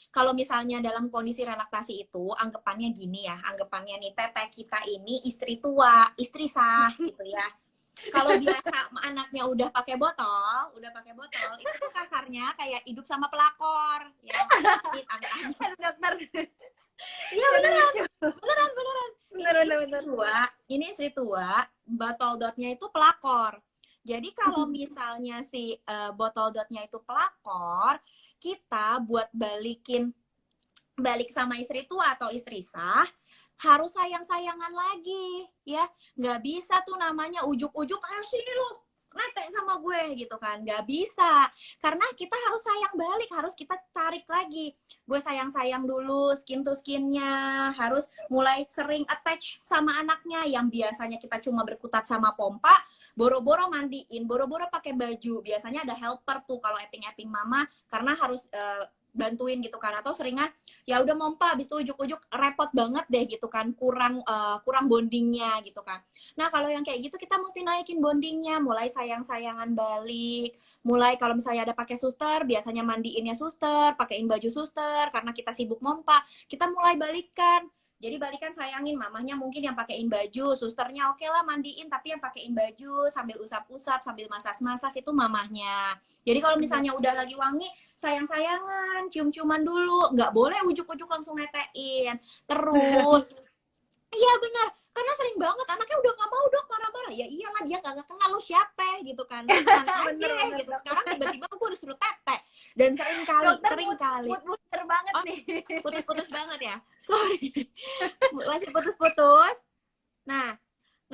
kalau misalnya dalam kondisi relaksasi itu, anggapannya gini ya, anggapannya nih teteh kita ini istri tua, istri sah gitu ya. Kalau biasa anaknya udah pakai botol, itu tuh kasarnya kayak hidup sama pelakor, ya. Dokter. Iya beneran. Ini istri tua, botol dotnya itu pelakor. Jadi kalau misalnya si botol dotnya itu pelakor, kita buat balikin balik sama istri tua atau istri sah, harus sayang-sayangan lagi, ya. Nggak bisa tuh namanya ujuk-ujuk, ayo sini lu, netek sama gue, gitu kan. Nggak bisa. Karena kita harus sayang balik, harus kita tarik lagi. Gue sayang-sayang dulu, skin to skinnya, harus mulai sering attach sama anaknya, yang biasanya kita cuma berkutat sama pompa, boro-boro mandiin, boro-boro pakai baju. Biasanya ada helper tuh kalau epping-epping mama, karena harus bantuin gitu kan, atau seringan ya udah mompa habis itu ujuk-ujuk repot banget deh gitu kan, kurang bondingnya gitu kan. Nah kalau yang kayak gitu kita mesti naikin bondingnya, mulai sayang-sayangan balik, mulai kalau misalnya ada pakai suster, biasanya mandiinnya suster, pakein baju suster karena kita sibuk mompa, kita mulai balikan. Jadi balikan, sayangin mamahnya, mungkin yang pakein baju, susternya oke lah mandiin, tapi yang pakein baju sambil usap-usap, sambil masas-masas itu mamahnya. Jadi kalau misalnya udah lagi wangi, sayang-sayangan, cium-ciuman dulu, nggak boleh ujuk-ujuk langsung netein. Terus, iya benar, karena sering banget anaknya udah nggak mau dong, marah-marah. Ya iyalah, dia nggak kenal lu siapa gitu kan. Sana aja gitu. Sekarang tiba-tiba gue disuruh tete. Dan sering kali. Muter banget Oh, nih. putus-putus banget ya. Sorry. Masih putus-putus. Nah,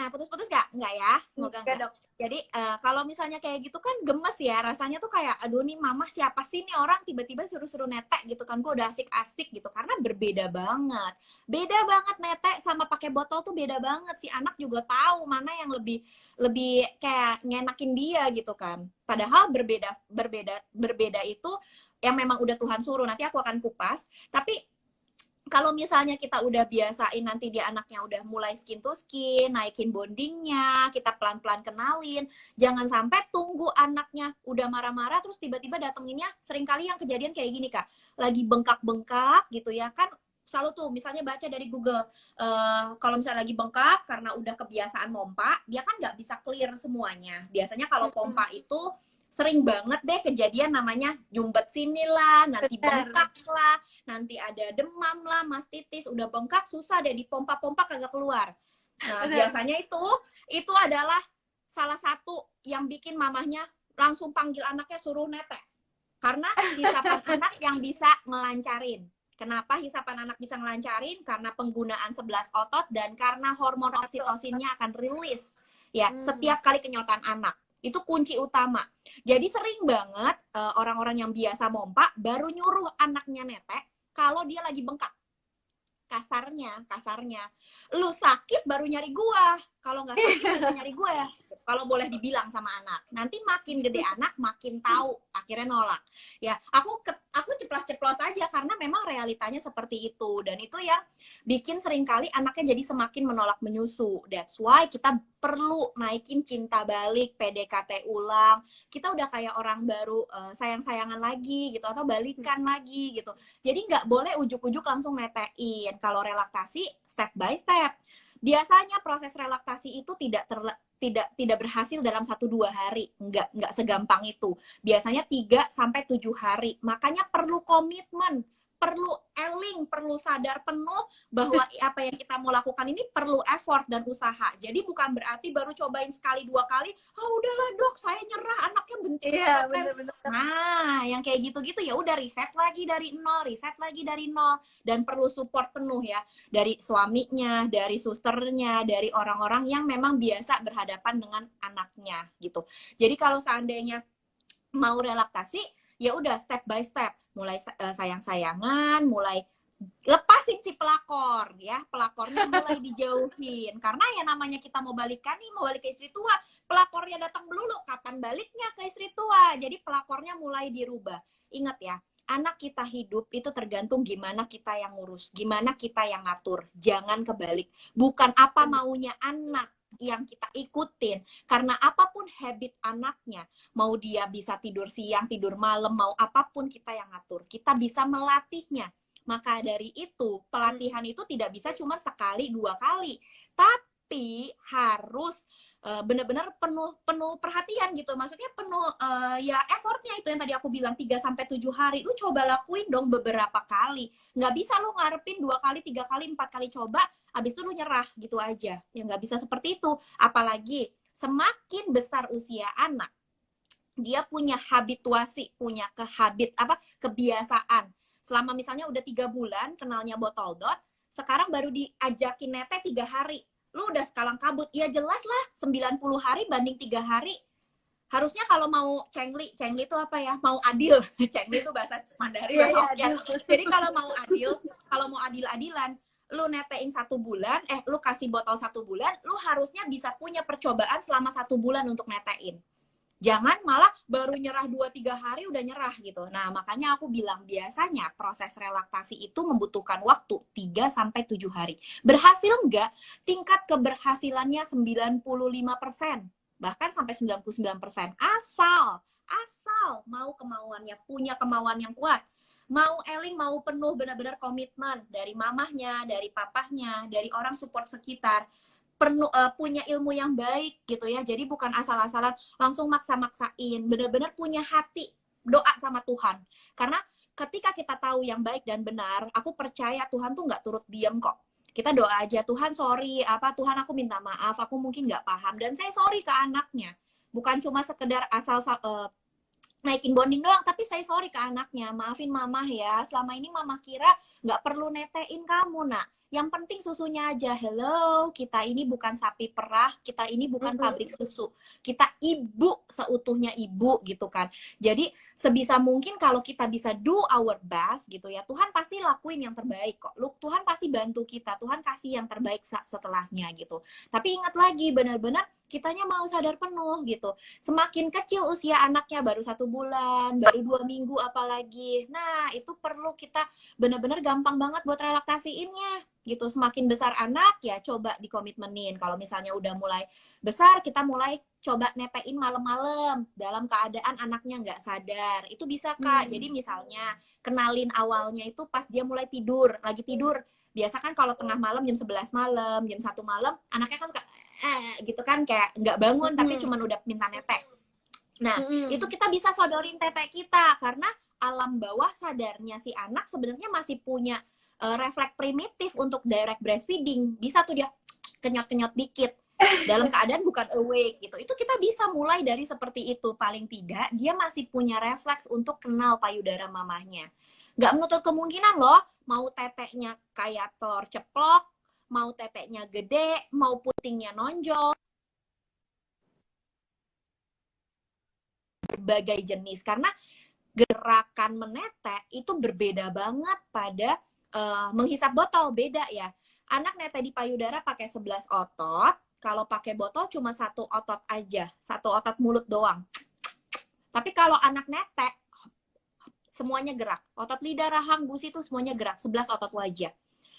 putus-putus nggak ya? Semoga Enggak, nggak. Dok. Jadi kalau misalnya kayak gitu kan gemes ya, rasanya tuh kayak aduh nih mama siapa sih nih orang tiba-tiba suruh-suruh netek gitu kan, gue udah asik-asik gitu, karena beda banget netek sama pakai botol tuh, beda banget. Si anak juga tahu mana yang lebih lebih kayak ngenakin dia gitu kan. Padahal berbeda itu yang memang udah Tuhan suruh. Nanti aku akan kupas, tapi kalau misalnya kita udah biasain, nanti dia anaknya udah mulai skin to skin, naikin bondingnya, kita pelan-pelan kenalin. Jangan sampai tunggu anaknya udah marah-marah, terus tiba-tiba datenginnya, seringkali yang kejadian kayak gini Kak, lagi bengkak-bengkak gitu ya kan, selalu tuh misalnya baca dari Google, kalau misalnya lagi bengkak karena udah kebiasaan mompa, dia kan nggak bisa clear semuanya. Biasanya kalau pompa itu sering banget deh kejadian namanya jumbet sini lah, nanti bengkak lah, nanti ada demam lah, mastitis, udah bengkak susah deh dipompa-pompa kagak keluar. Nah, biasanya itu adalah salah satu yang bikin mamahnya langsung panggil anaknya suruh netek. Karena hisapan anak yang bisa ngelancarin. Kenapa hisapan anak bisa ngelancarin? Karena penggunaan 11 otot dan karena hormon oksitosinnya akan rilis ya setiap kali kenyotan anak. Itu kunci utama. Jadi sering banget orang-orang yang biasa mompa baru nyuruh anaknya netek kalau dia lagi bengkak. Kasarnya, lu sakit baru nyari gua. Kalau nggak sakit baru nyari gue. Kalau boleh dibilang sama anak. Nanti makin gede anak, makin tahu. Akhirnya nolak. Ya, aku ceplos-ceplos aja karena memang realitanya seperti itu. Dan itu yang bikin seringkali anaknya jadi semakin menolak menyusu. That's why kita perlu naikin cinta balik, PDKT ulang. Kita udah kayak orang baru, sayang-sayangan lagi gitu, atau balikan lagi gitu. Jadi nggak boleh ujuk-ujuk langsung netein. Kalau relaksasi, step by step. Biasanya proses relaksasi itu tidak berhasil dalam 1-2 hari, nggak segampang itu. Biasanya 3-7 hari. Makanya perlu komitmen, perlu eling, perlu sadar penuh bahwa apa yang kita mau lakukan ini perlu effort dan usaha. Jadi bukan berarti baru cobain sekali 2 kali, udahlah dok, saya nyerah, anaknya bentuk. Iya, bener-bener. Nah, yang kayak gitu-gitu ya udah riset lagi dari nol, dan perlu support penuh ya dari suaminya, dari susternya, dari orang-orang yang memang biasa berhadapan dengan anaknya gitu. Jadi kalau seandainya mau relaksasi, ya udah step by step, mulai sayang-sayangan, mulai lepasin si pelakor ya, pelakornya mulai dijauhin, karena ya namanya kita mau balikan nih, mau balik ke istri tua, pelakornya datang melulu, kapan baliknya ke istri tua? Jadi pelakornya mulai dirubah. Ingat ya, anak kita hidup itu tergantung gimana kita yang ngurus, gimana kita yang ngatur, jangan kebalik. Bukan apa maunya anak yang kita ikutin, karena apapun habit anaknya, mau dia bisa tidur siang, tidur malam, mau apapun kita yang ngatur, kita bisa melatihnya. Maka dari itu pelatihan itu tidak bisa cuma sekali 2 kali, tapi harus benar-benar penuh perhatian gitu. Maksudnya penuh ya effortnya itu yang tadi aku bilang 3-7 hari. Lu coba lakuin dong beberapa kali. Nggak bisa lu ngarepin 2 kali, 3 kali, 4 kali coba, habis itu lu nyerah gitu aja. Ya nggak bisa seperti itu. Apalagi semakin besar usia anak, dia punya habituasi, punya kebiasaan. selama misalnya udah 3 bulan kenalnya botol dot, sekarang baru diajakin nete 3 hari, lu udah sekalang kabut. Ya jelas lah 90 hari banding 3 hari. Harusnya kalau mau cengli itu apa ya? Mau adil. Cengli itu bahasa Mandarin, Iya, bahasa iya, Hokkien. adil. Jadi kalau mau adil-adilan, lu netein 1 bulan, lu kasih botol 1 bulan, lu harusnya bisa punya percobaan selama 1 bulan untuk netein. Jangan malah baru nyerah 2-3 hari udah nyerah gitu. Nah, makanya aku bilang biasanya proses relaksasi itu membutuhkan waktu 3-7 hari. Berhasil enggak? Tingkat keberhasilannya 95%, bahkan sampai 99%. Asal mau kemauannya, punya kemauan yang kuat. Mau Eling mau penuh benar-benar komitmen dari mamahnya, dari papahnya, dari orang support sekitar, punya ilmu yang baik gitu ya. Jadi bukan asal-asalan langsung maksa-maksain, benar-benar punya hati doa sama Tuhan. Karena ketika kita tahu yang baik dan benar, aku percaya Tuhan tuh nggak turut diam kok. Kita doa aja, Tuhan sorry, Tuhan aku minta maaf, aku mungkin nggak paham, dan saya sorry ke anaknya. Bukan cuma sekedar asal naikin bonding doang, tapi saya sorry ke anaknya, maafin mamah ya, selama ini mamah kira nggak perlu netein kamu nak, yang penting susunya aja. Hello, kita ini bukan sapi perah, kita ini bukan pabrik susu, kita ibu seutuhnya ibu gitu kan. Jadi sebisa mungkin kalau kita bisa do our best gitu ya, Tuhan pasti lakuin yang terbaik kok. Tuhan pasti bantu kita, Tuhan kasih yang terbaik setelahnya gitu. Tapi ingat lagi, benar-benar kitanya mau sadar penuh gitu. Semakin kecil usia anaknya, baru 1 bulan, baru 2 minggu apalagi, nah itu perlu kita benar-benar gampang banget buat relaksasiinnya gitu. Semakin besar anak ya coba dikomitmenin. Kalau misalnya udah mulai besar, kita mulai coba netein malam-malam dalam keadaan anaknya nggak sadar. Itu bisa Kak. Jadi misalnya kenalin awalnya itu pas dia mulai tidur, lagi tidur. Biasa kan kalau tengah malam jam 11 malam, jam 1 malam, anaknya kan suka gitu kan, kayak nggak bangun tapi cuman udah minta netek. Nah, itu kita bisa sodorin tetek kita karena alam bawah sadarnya si anak sebenarnya masih punya refleks primitif untuk direct breastfeeding. Bisa tuh dia kenyot-kenyot dikit dalam keadaan bukan awake gitu. Itu kita bisa mulai dari seperti itu. Paling tidak dia masih punya refleks untuk kenal payudara mamahnya. Nggak menutup kemungkinan loh, mau teteknya kayak telur ceplok, mau teteknya gede, mau putingnya nonjol, berbagai jenis. Karena gerakan menetek itu berbeda banget pada menghisap botol, beda ya. Anak netek di payudara pakai 11 otot, kalau pakai botol cuma 1 otot aja, 1 otot mulut doang. Tapi kalau anak netek semuanya gerak, otot lidah, rahang, gusi itu semuanya gerak, 11 otot wajah.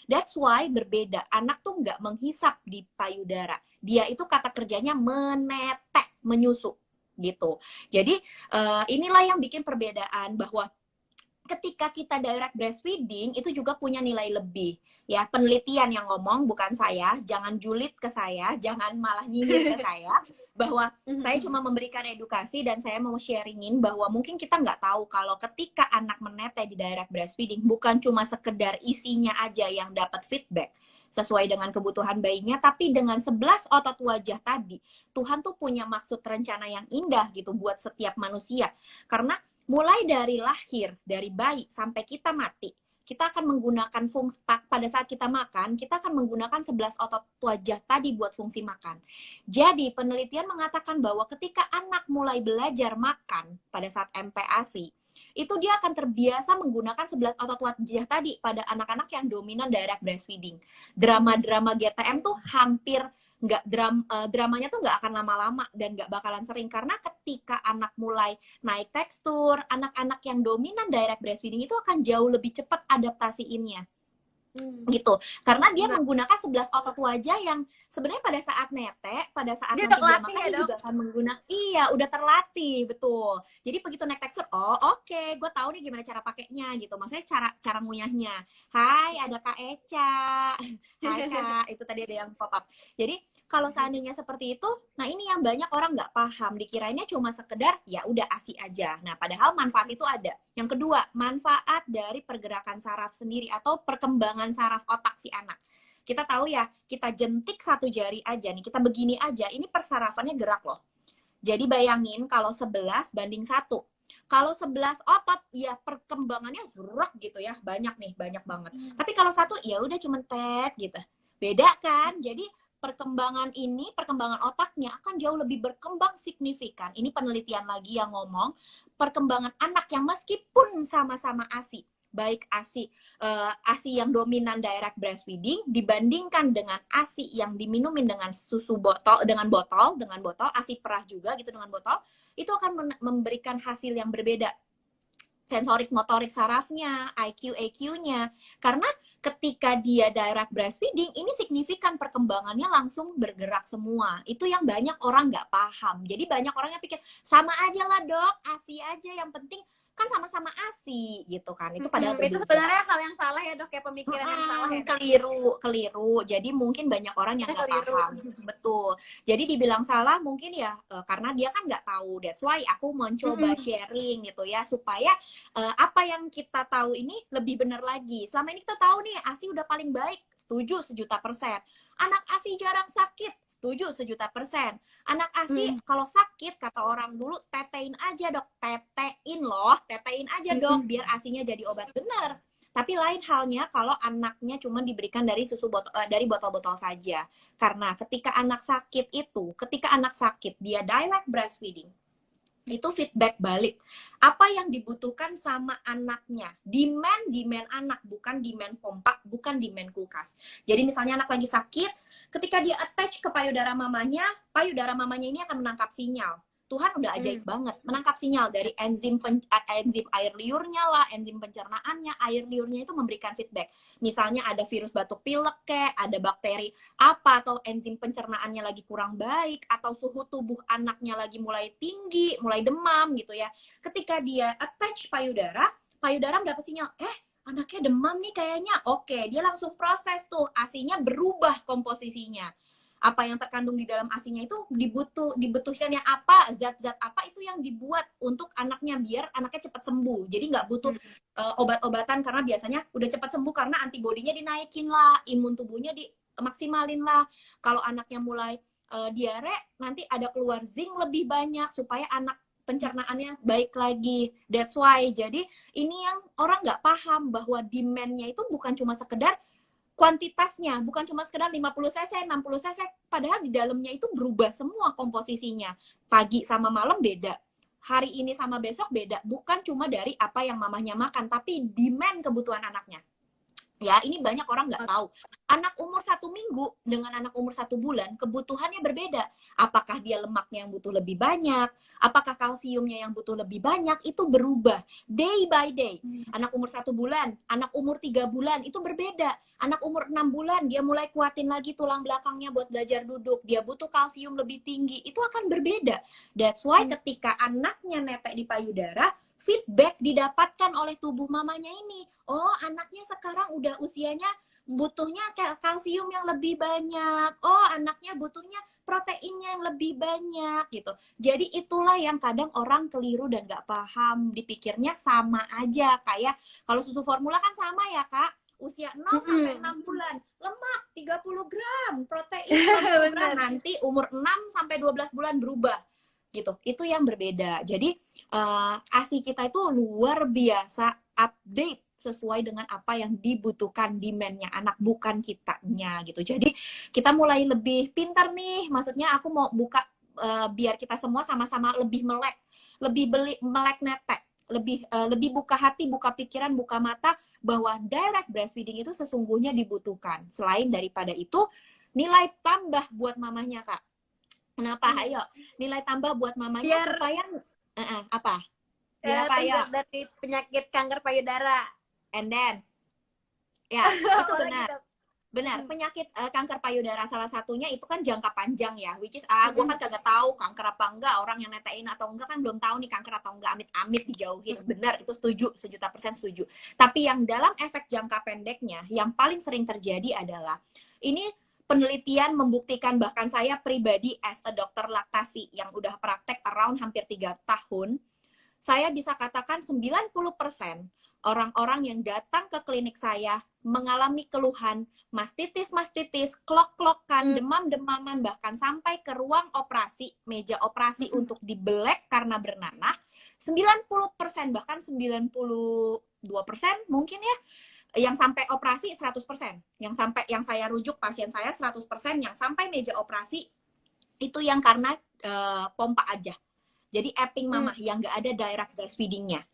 That's why berbeda. Anak tuh nggak menghisap di payudara, dia itu kata kerjanya menetek, menyusu gitu. Jadi inilah yang bikin perbedaan, bahwa ketika kita direct breastfeeding itu juga punya nilai lebih ya. Penelitian yang ngomong, bukan saya, jangan julid ke saya, jangan malah nyinyir ke saya, bahwa saya cuma memberikan edukasi dan saya mau sharingin bahwa mungkin kita nggak tahu kalau ketika anak menetes di direct breastfeeding bukan cuma sekedar isinya aja yang dapat feedback sesuai dengan kebutuhan bayinya, tapi dengan 11 otot wajah tadi, Tuhan tuh punya maksud rencana yang indah gitu buat setiap manusia. Karena mulai dari lahir, dari bayi sampai kita mati, kita akan menggunakan fungsi, pada saat kita makan, kita akan menggunakan 11 otot wajah tadi buat fungsi makan. Jadi penelitian mengatakan bahwa ketika anak mulai belajar makan pada saat MPASI, itu dia akan terbiasa menggunakan 11 otot wajah tadi pada anak-anak yang dominan direct breastfeeding. Drama-drama GTM tuh hampir nggak, dramanya tuh nggak akan lama-lama dan nggak bakalan sering, karena ketika anak mulai naik tekstur, anak-anak yang dominan direct breastfeeding itu akan jauh lebih cepat adaptasiinnya. Gitu. Karena dia menggunakan 11 otot wajah yang sebenarnya pada saat netek, pada saat dia nanti dia makan dia juga akan menggunakan, iya udah terlatih, betul. Jadi begitu naik tekstur, oh oke, gue tahu nih gimana cara pakainya gitu. Maksudnya cara ngunyahnya. Hai, ada Kak Eca. Hai Kak, itu tadi ada yang pop up. Jadi kalau seandainya seperti itu, nah ini yang banyak orang nggak paham, dikirainnya cuma sekedar ya udah ASI aja. Nah, padahal manfaat itu ada. Yang kedua, manfaat dari pergerakan saraf sendiri atau perkembangan saraf otak si anak. Kita tahu ya, kita jentik 1 jari aja nih, kita begini aja, ini persarafannya gerak loh. Jadi bayangin kalau 11 banding 1. Kalau 11 otot, ya perkembangannya zurek gitu ya, banyak nih, banyak banget. Tapi kalau satu, ya udah cuma tet gitu. Beda kan? Jadi perkembangan otaknya akan jauh lebih berkembang signifikan. Ini penelitian lagi yang ngomong, perkembangan anak yang meskipun sama-sama ASI, baik ASI yang dominan direct breastfeeding dibandingkan dengan ASI yang diminumin dengan susu botol, dengan botol, ASI perah juga gitu dengan botol, itu akan memberikan hasil yang berbeda. Sensorik motorik sarafnya, IQ, EQ-nya. Karena ketika dia direct breastfeeding, ini signifikan perkembangannya langsung bergerak semua. Itu yang banyak orang nggak paham. Jadi banyak orang yang pikir, sama aja lah dok, ASI aja, yang penting kan sama-sama ASI gitu kan. Itu padahal Itu berbeda. sebenarnya hal yang salah ya dok, ya pemikiran yang salah ya. Keliru. Jadi mungkin banyak orang yang nggak paham. Betul. Jadi dibilang salah mungkin ya karena dia kan nggak tahu. That's why aku mencoba sharing gitu ya, supaya apa yang kita tahu ini lebih benar lagi. Selama ini kita tahu nih ASI udah paling baik, setuju 1.000.000%. Anak ASI jarang sakit, setuju 1.000.000%. Anak ASI kalau sakit, kata orang dulu, tetein aja dok, tetein aja dok, biar ASInya jadi obat. Benar. Tapi lain halnya kalau anaknya cuma diberikan dari dari botol-botol saja. Karena ketika anak sakit dia direct breastfeeding, itu feedback balik. Apa yang dibutuhkan sama anaknya. Demand anak, bukan demand pompa, bukan demand kulkas. Jadi misalnya anak lagi sakit, ketika dia attach ke payudara mamanya ini akan menangkap sinyal. Tuhan udah ajaib banget, menangkap sinyal dari enzim air liurnya lah, enzim pencernaannya, air liurnya itu memberikan feedback. Misalnya ada virus batuk pilek ada bakteri apa, atau enzim pencernaannya lagi kurang baik, atau suhu tubuh anaknya lagi mulai tinggi, mulai demam gitu ya. Ketika dia attach payudara mendapat sinyal, anaknya demam nih kayaknya. Oke, dia langsung proses tuh, ASI-nya berubah komposisinya. Apa yang terkandung di dalam ASI-nya itu dibutuhkannya apa, zat-zat apa itu yang dibuat untuk anaknya biar anaknya cepat sembuh. Jadi nggak butuh obat-obatan, karena biasanya udah cepat sembuh karena antibodinya dinaikin lah, imun tubuhnya dimaksimalin lah. Kalau anaknya mulai diare, nanti ada keluar zinc lebih banyak supaya anak pencernaannya baik lagi. That's why. Jadi ini yang orang nggak paham, bahwa demand-nya itu bukan cuma sekedar kuantitasnya, bukan cuma sekedar 50 cc, 60 cc, padahal di dalamnya itu berubah semua komposisinya. Pagi sama malam beda. Hari ini sama besok beda. Bukan cuma dari apa yang mamahnya makan, tapi demand kebutuhan anaknya. Ya, ini banyak orang nggak tahu. Anak umur 1 minggu dengan anak umur 1 bulan, kebutuhannya berbeda. Apakah dia lemaknya yang butuh lebih banyak? Apakah kalsiumnya yang butuh lebih banyak? Itu berubah day by day. Anak umur 1 bulan, anak umur 3 bulan, itu berbeda. Anak umur 6 bulan, dia mulai kuatin lagi tulang belakangnya buat belajar duduk. Dia butuh kalsium lebih tinggi. Itu akan berbeda. That's why ketika anaknya netek di payudara, feedback didapatkan oleh tubuh mamanya ini. Oh, anaknya sekarang udah usianya butuhnya kalsium yang lebih banyak. Oh, anaknya butuhnya proteinnya yang lebih banyak gitu. Jadi itulah yang kadang orang keliru dan gak paham. Dipikirnya sama aja. Kayak kalau susu formula kan sama ya Kak. Usia 0 sampai 6 bulan. Lemak 30 gram, protein 30 gram. Nanti umur 6 sampai 12 bulan berubah. Gitu. Itu yang berbeda. Jadi ASI kita itu luar biasa update sesuai dengan apa yang dibutuhkan demand-nya anak, bukan kitanya gitu. Jadi kita mulai lebih pintar nih, maksudnya aku mau buka biar kita semua sama-sama lebih melek netek, lebih buka hati, buka pikiran, buka mata, bahwa direct breastfeeding itu sesungguhnya dibutuhkan. Selain daripada itu, nilai tambah buat mamahnya Kak. Kenapa? Ayo, nilai tambah buat mamanya biar, supaya apa? Biar apa ya? Dari penyakit kanker payudara. And then, ya itu benar. Benar, penyakit kanker payudara salah satunya itu kan jangka panjang ya, which is gue kan kagak tahu kanker apa enggak, orang yang netein atau enggak kan belum tahu nih kanker atau enggak, amit-amit dijauhin. Benar, itu setuju, 1.000.000% setuju. Tapi yang dalam efek jangka pendeknya, yang paling sering terjadi adalah ini penelitian membuktikan, bahkan saya pribadi as a dokter laktasi yang udah praktek around hampir 3 tahun, saya bisa katakan 90% orang-orang yang datang ke klinik saya mengalami keluhan mastitis, klok-klokan, Hmm. demam-demaman, bahkan sampai ke ruang operasi, meja operasi Mm-mm. untuk dibelek karena bernanah, 90%, bahkan 92% mungkin ya, yang sampai operasi 100%. Yang saya rujuk pasien saya 100%, yang sampai meja operasi itu yang karena pompa aja. Jadi epping mamah yang nggak ada direct breastfeedingnya.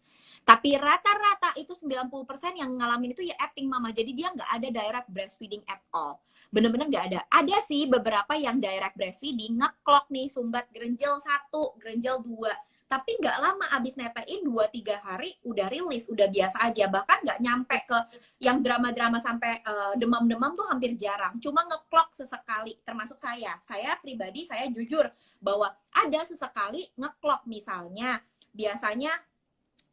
Tapi rata-rata itu 90% yang ngalamin itu ya epping mama. Jadi dia nggak ada direct breastfeeding at all. Bener-bener nggak ada. Ada sih beberapa yang direct breastfeeding, ngeklok nih, sumbat grenjel 1, grenjel 2. Tapi nggak lama abis netein 2-3 hari udah rilis, udah biasa aja. Bahkan nggak nyampe ke yang drama-drama sampai demam-demam tuh hampir jarang. Cuma ngeklok sesekali, termasuk saya. Saya pribadi, saya jujur bahwa ada sesekali ngeklok misalnya. Biasanya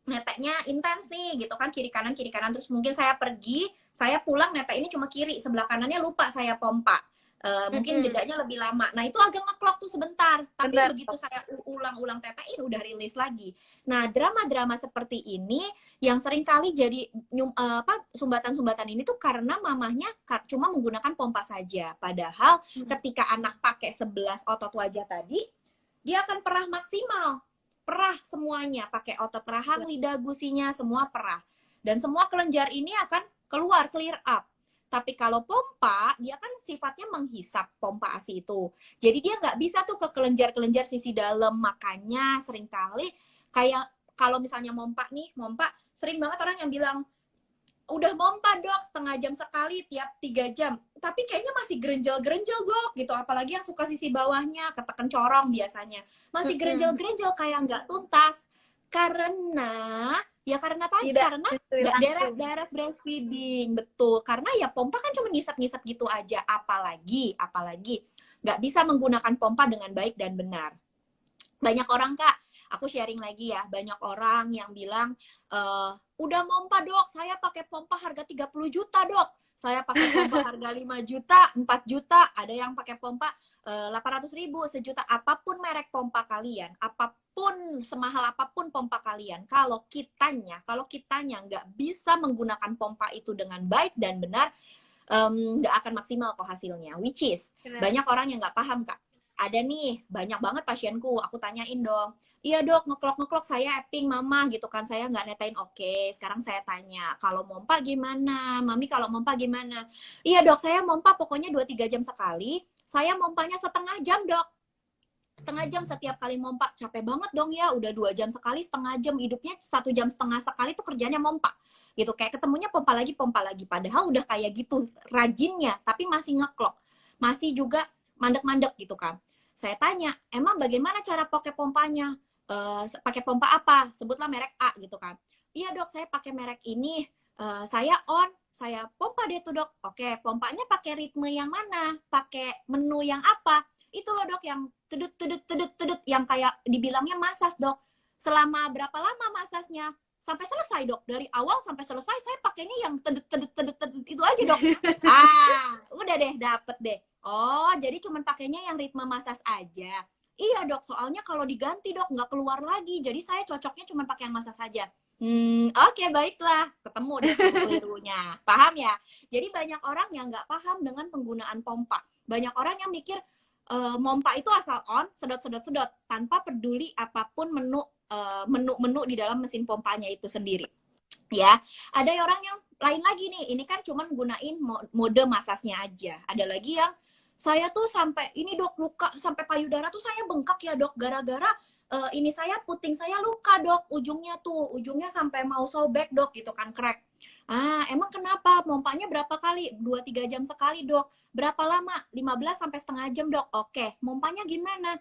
neteknya intens nih gitu kan, kiri kanan terus mungkin saya pergi, saya pulang netek ini cuma kiri, sebelah kanannya lupa saya pompa. Mungkin Mm-mm. jedanya lebih lama. Nah, itu agak ngeklok tuh sebentar. Tapi Bentar. begitu saya ulang-ulang tetein udah rilis lagi. Nah, drama-drama seperti ini yang sering kali jadi sumbatan-sumbatan ini tuh karena mamahnya cuma menggunakan pompa saja. Padahal ketika anak pakai 11 otot wajah tadi, dia akan perah maksimal. Perah semuanya, pakai otot rahang, lidah, gusinya, semua perah. Dan semua kelenjar ini akan keluar, clear up. Tapi kalau pompa, dia kan sifatnya menghisap pompa ASI itu. Jadi dia nggak bisa tuh ke kelenjar-kelenjar sisi dalam. Makanya seringkali kayak kalau misalnya mompa, sering banget orang yang bilang, udah mompa dok, setengah jam sekali tiap 3 jam. Tapi kayaknya masih gerenjel-gerenjel dok gitu. Apalagi yang suka sisi bawahnya, ketekan corong biasanya. Masih Mm-mm. gerenjel-gerenjel kayak nggak tuntas. Karena tadi, Tidak karena menyusui nggak langsung. direct breastfeeding. Betul, karena ya pompa kan cuma ngisap-ngisap gitu aja. Apalagi nggak bisa menggunakan pompa dengan baik dan benar. Banyak orang kak, aku sharing lagi ya, banyak orang yang bilang, udah pompa dok, saya pakai pompa harga 30 juta dok, saya pakai pompa harga 5 juta, 4 juta, ada yang pakai pompa 800 ribu, sejuta, apapun merek pompa kalian, apapun, semahal apapun pompa kalian, kalau kitanya nggak bisa menggunakan pompa itu dengan baik dan benar, nggak akan maksimal kok hasilnya. Which is Benar. banyak orang yang nggak paham kak. Ada nih banyak banget pasienku, aku tanyain dong, iya dok ngeklok saya epping mama gitu kan, saya nggak netain. Oke, sekarang saya tanya, kalau mompa gimana mami, kalau mompa gimana? Iya dok, saya mompa pokoknya 2-3 jam sekali, saya mompanya setengah jam dok, setengah jam setiap kali mompa. Capek banget dong ya, udah 2 jam sekali, setengah jam, hidupnya 1,5 jam sekali tuh kerjanya mompa gitu, kayak ketemunya pompa lagi, padahal udah kayak gitu rajinnya, tapi masih ngeklok, masih juga mandek-mandek gitu kan. Saya tanya, emang bagaimana cara pakai pompanya? Pakai pompa apa? Sebutlah merek A gitu kan. Iya dok, saya pakai merek ini. Saya saya pompa deh tuh dok. Oke, pompanya pakai ritme yang mana? Pakai menu yang apa? Itu loh dok, yang tedut, yang kayak dibilangnya masas dok. Selama berapa lama masasnya? Sampai selesai dok. Dari awal sampai selesai saya pakainya yang tedut itu aja dok. Udah deh, dapet deh. Oh, jadi cuma pakainya yang ritme masas aja. Iya dok, soalnya kalau diganti dok nggak keluar lagi. Jadi saya cocoknya cuma pakai yang masas saja. Oke, baiklah. Ketemu deh keliru-kelirunya. Paham ya? Jadi banyak orang yang nggak paham dengan penggunaan pompa. Banyak orang yang mikir mompa itu asal on, sedot tanpa peduli apapun menu di dalam mesin pompanya itu sendiri. Ya, ada orang yang lain lagi nih. Ini kan cuma gunain mode masasnya aja. Ada lagi yang saya tuh sampai ini dok luka, sampai payudara tuh saya bengkak ya dok, gara-gara ini saya puting saya luka dok, ujungnya sampai mau sobek dok gitu kan, crack. Emang kenapa? Pompanya berapa kali? 2-3 jam sekali dok. Berapa lama? 15 sampai setengah jam dok. Oke, pompanya gimana?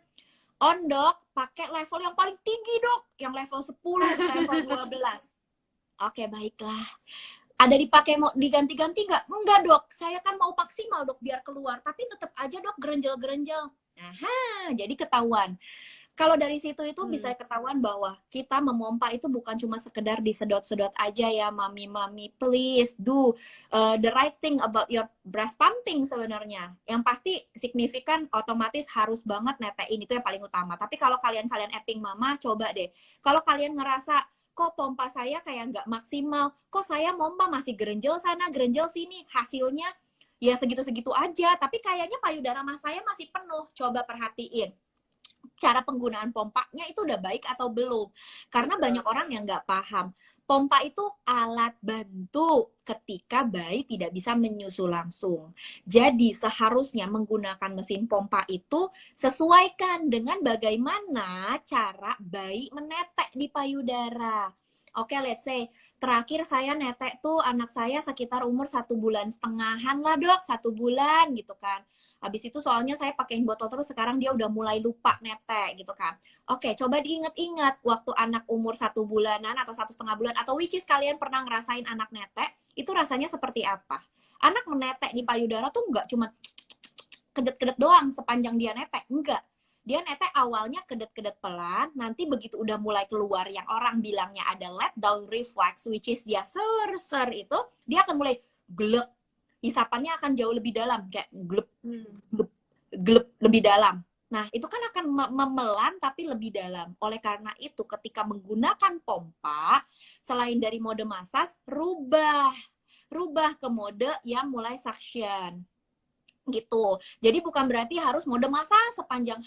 On dok, pakai level yang paling tinggi dok, yang level 10, level 12. Oke, baiklah. Ada dipakai mau diganti-ganti nggak? Enggak dok, saya kan mau maksimal dok biar keluar, tapi tetap aja dok gerenjel-gerenjel. Jadi ketahuan. Kalau dari situ itu bisa ketahuan bahwa kita memompa itu bukan cuma sekedar disedot-sedot aja ya, mami-mami, please do the right thing about your breast pumping sebenarnya. Yang pasti signifikan, otomatis harus banget netein, itu yang paling utama. Tapi kalau kalian epping mama, coba deh. Kalau kalian ngerasa kok pompa saya kayak nggak maksimal, kok saya pompa masih gerenjel sana, gerenjel sini, hasilnya ya segitu-segitu aja, tapi kayaknya payudara mas saya masih penuh. Coba perhatiin cara penggunaan pompanya itu udah baik atau belum. Karena Betul. banyak orang yang nggak paham. Pompa itu alat bantu ketika bayi tidak bisa menyusu langsung. Jadi seharusnya menggunakan mesin pompa itu sesuaikan dengan bagaimana cara bayi menetek di payudara. Oke, let's say terakhir saya netek tuh anak saya sekitar umur 1,5 bulan lah dok, 1 bulan gitu kan. Habis itu soalnya saya pakein botol terus, sekarang dia udah mulai lupa netek gitu kan. Oke, coba diinget-inget waktu anak umur 1 bulanan atau 1,5 bulan, atau which is kalian pernah ngerasain anak netek, itu rasanya seperti apa? Anak menetek di payudara tuh nggak cuma kedet-kedet doang sepanjang dia netek, enggak. Dia netek awalnya kedet-kedet pelan, nanti begitu udah mulai keluar yang orang bilangnya ada let down reflex, which is dia ser-ser itu, dia akan mulai glek. Hisapannya akan jauh lebih dalam, kayak glep, glep, glep, lebih dalam. Nah, itu kan akan memelan tapi lebih dalam. Oleh karena itu, ketika menggunakan pompa, selain dari mode massage, rubah ke mode yang mulai suction gitu. Jadi bukan berarti harus mode massage sepanjang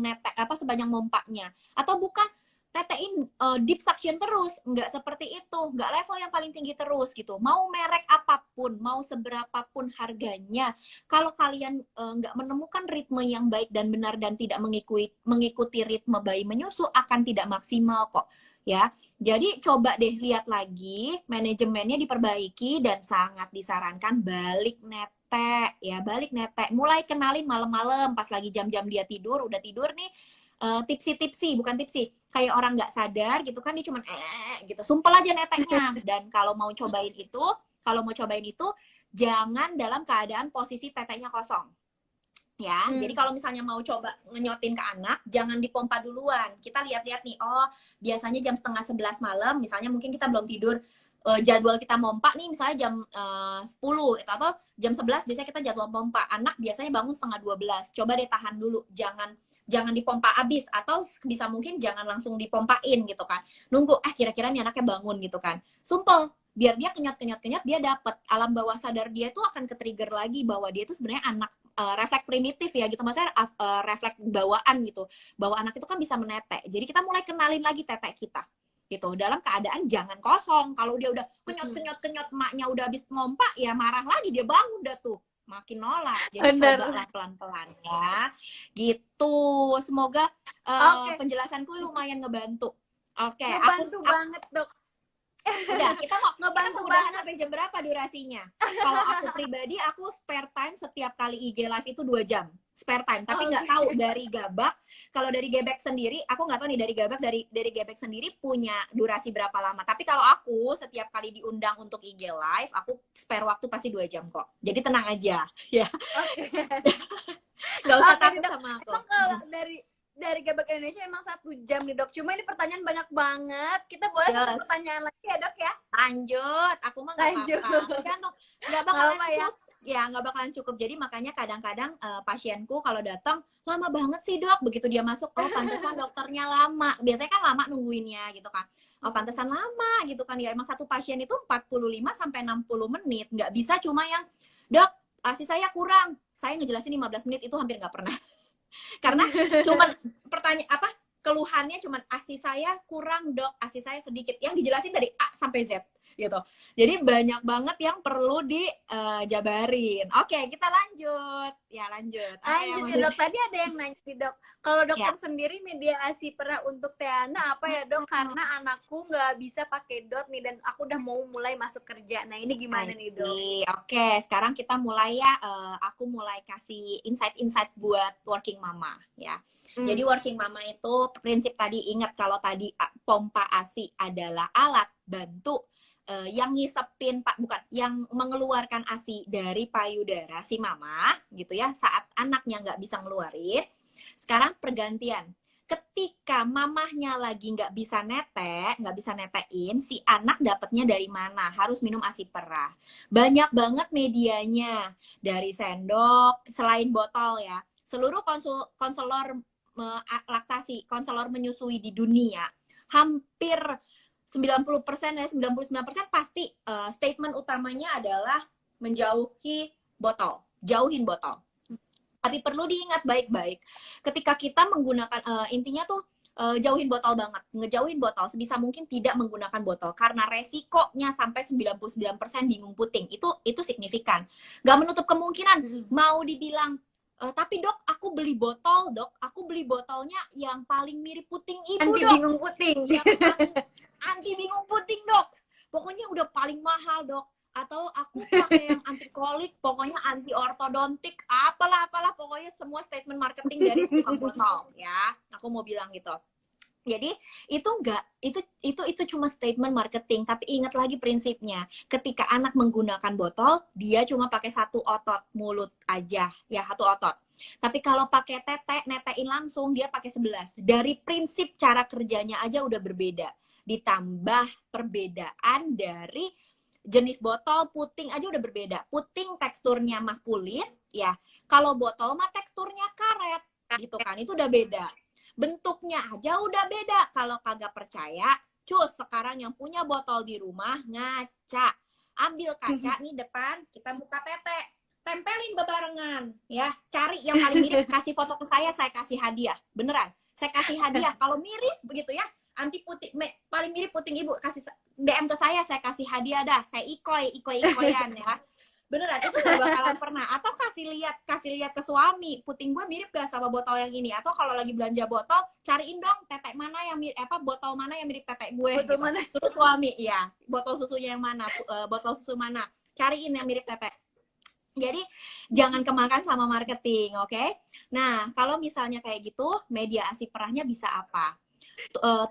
netek sepanjang mompanya, atau bukan netein deep suction terus, nggak seperti itu, nggak level yang paling tinggi terus gitu. Mau merek apapun, mau seberapapun harganya, kalau kalian nggak menemukan ritme yang baik dan benar dan tidak mengikuti ritme bayi menyusu, akan tidak maksimal kok ya. Jadi coba deh lihat lagi, manajemennya diperbaiki, dan sangat disarankan balik netek ya, balik netek. Mulai kenalin malam-malam pas lagi jam-jam dia tidur, udah tidur nih, tipsi-tipsi, bukan tipsi, kayak orang nggak sadar gitu kan, dia cuman gitu, sumpel aja neteknya. Dan kalau mau cobain itu, jangan dalam keadaan posisi teteknya kosong. Ya, jadi kalau misalnya mau coba ngenyotin ke anak, jangan dipompa duluan. Kita lihat-lihat nih, oh biasanya jam 10:30 malam, misalnya mungkin kita belum tidur, jadwal kita pompa nih misalnya jam 10 atau jam 11 biasanya kita jadwal pompa. Anak biasanya bangun 11:30. Coba deh tahan dulu, jangan dipompa abis, atau bisa mungkin jangan langsung dipompain gitu kan. Nunggu kira-kira nih anaknya bangun gitu kan. Sumpel, biar dia kenyot, dia dapet alam bawah sadar dia tuh akan ke-trigger lagi bahwa dia tuh sebenarnya anak refleks primitif ya gitu, maksudnya refleks bawaan gitu, bahwa anak itu kan bisa menetek. Jadi kita mulai kenalin lagi tetek kita gitu, dalam keadaan jangan kosong. Kalau dia udah kenyot, emaknya udah habis ngompa, ya marah lagi, dia bangun udah tuh makin nolak. Jadi cobalah pelan-pelan ya gitu. Semoga penjelasanku lumayan ngebantu. Ngebantu banget dok. Udah, kita ngebantu udahan banget. sampai jam berapa durasinya? Kalau aku pribadi, aku spare time setiap kali IG live itu 2 jam. Spare time, tapi nggak tahu dari Gabak. Kalau dari Gebek sendiri, aku nggak tahu nih dari Gabak, dari Gebek sendiri punya durasi berapa lama. Tapi kalau aku setiap kali diundang untuk IG live, aku spare waktu pasti 2 jam kok. Jadi tenang aja, ya. Oke. Nggak usah takut sama aku. Emang kalau dari Gebek Indonesia emang 1 jam nih dok. Cuma ini pertanyaan banyak banget. Kita boleh satu pertanyaan lagi ya dok ya? Lanjut, aku mah nggak apa-apa. Nggak bakalan ya? Ya nggak bakalan cukup. Jadi makanya kadang-kadang pasienku kalau datang, lama banget sih dok. Begitu dia masuk, oh pantesan dokternya lama. Biasanya kan lama nungguinnya gitu kan. Oh pantesan lama gitu kan. Ya emang satu pasien itu 45-60 menit. Nggak bisa cuma yang, dok ASI saya kurang, saya ngejelasin 15 menit, itu hampir nggak pernah. Karena cuman keluhannya cuman ASI saya kurang dok, ASI saya sedikit, yang dijelasin dari A sampai Z gitu. Jadi banyak banget yang perlu dijabarin. Oke, kita lanjut. Ya lanjut ya dok. Tadi ada yang nanya nih dok, kalau dokter sendiri media ASI perah untuk Teana apa ya dok? Karena anakku nggak bisa pakai dot nih, dan aku udah mau mulai masuk kerja. Nah ini gimana nih dok? Oke, sekarang kita mulai ya. Aku mulai kasih insight buat working mama ya. Jadi working mama itu prinsip tadi, ingat kalau tadi pompa ASI adalah alat bantu yang ngisepin yang mengeluarkan ASI dari payudara si mama gitu ya, saat anaknya nggak bisa ngeluarin. Sekarang pergantian, ketika mamahnya lagi nggak bisa netein, si anak dapatnya dari mana? Harus minum ASI perah. Banyak banget medianya, dari sendok, selain botol ya. Seluruh konselor laktasi, konselor menyusui di dunia hampir 90% ya 99% pasti statement utamanya adalah menjauhi botol, jauhin botol. Tapi perlu diingat baik-baik, ketika kita menggunakan intinya tuh jauhin botol banget, ngejauhin botol sebisa mungkin tidak menggunakan botol karena resikonya sampai 99% bingung puting. Itu signifikan. Gak menutup kemungkinan mau dibilang tapi dok, aku beli botol, dok. Aku beli botolnya yang paling mirip puting ibu, Anti dok. bingung puting. Anti bingung puting, dok. Pokoknya udah paling mahal, dok. Atau aku pakai yang anti kolik, pokoknya anti ortodontik, apalah, pokoknya semua statement marketing dari tukang botol, ya. Aku mau bilang gitu. Jadi itu cuma statement marketing, tapi ingat lagi prinsipnya. Ketika anak menggunakan botol, dia cuma pakai satu otot mulut aja, ya satu otot. Tapi kalau pakai tete, netein langsung, dia pakai 11. Dari prinsip cara kerjanya aja udah berbeda. Ditambah perbedaan dari jenis botol, puting aja udah berbeda. Puting teksturnya mah kulit, ya. Kalau botol mah teksturnya karet, gitu kan. Itu udah beda. Bentuknya aja udah beda. Kalau kagak percaya, cus sekarang yang punya botol di rumah ngaca. Ambil kaca nih depan, kita buka tete. Tempelin bebarengan, ya. Cari yang paling mirip, kasih foto ke saya kasih hadiah. Beneran. Saya kasih hadiah. Kalau mirip begitu ya, anti puting, paling mirip puting ibu, kasih DM ke saya kasih hadiah dah. Saya ikoyan ya. Beneran, itu gak bakalan pernah. Atau kasih lihat ke suami, puting gue mirip gak sama botol yang ini? Atau kalau lagi belanja botol, cariin dong tetek mana yang mirip, botol mana yang mirip tetek gue. Botol gitu. mana? Terus suami, ya, botol susunya yang mana? Botol susu mana? Cariin yang mirip tetek. Jadi jangan kemakan sama marketing, oke? Nah, kalau misalnya kayak gitu, media ASI perahnya bisa apa?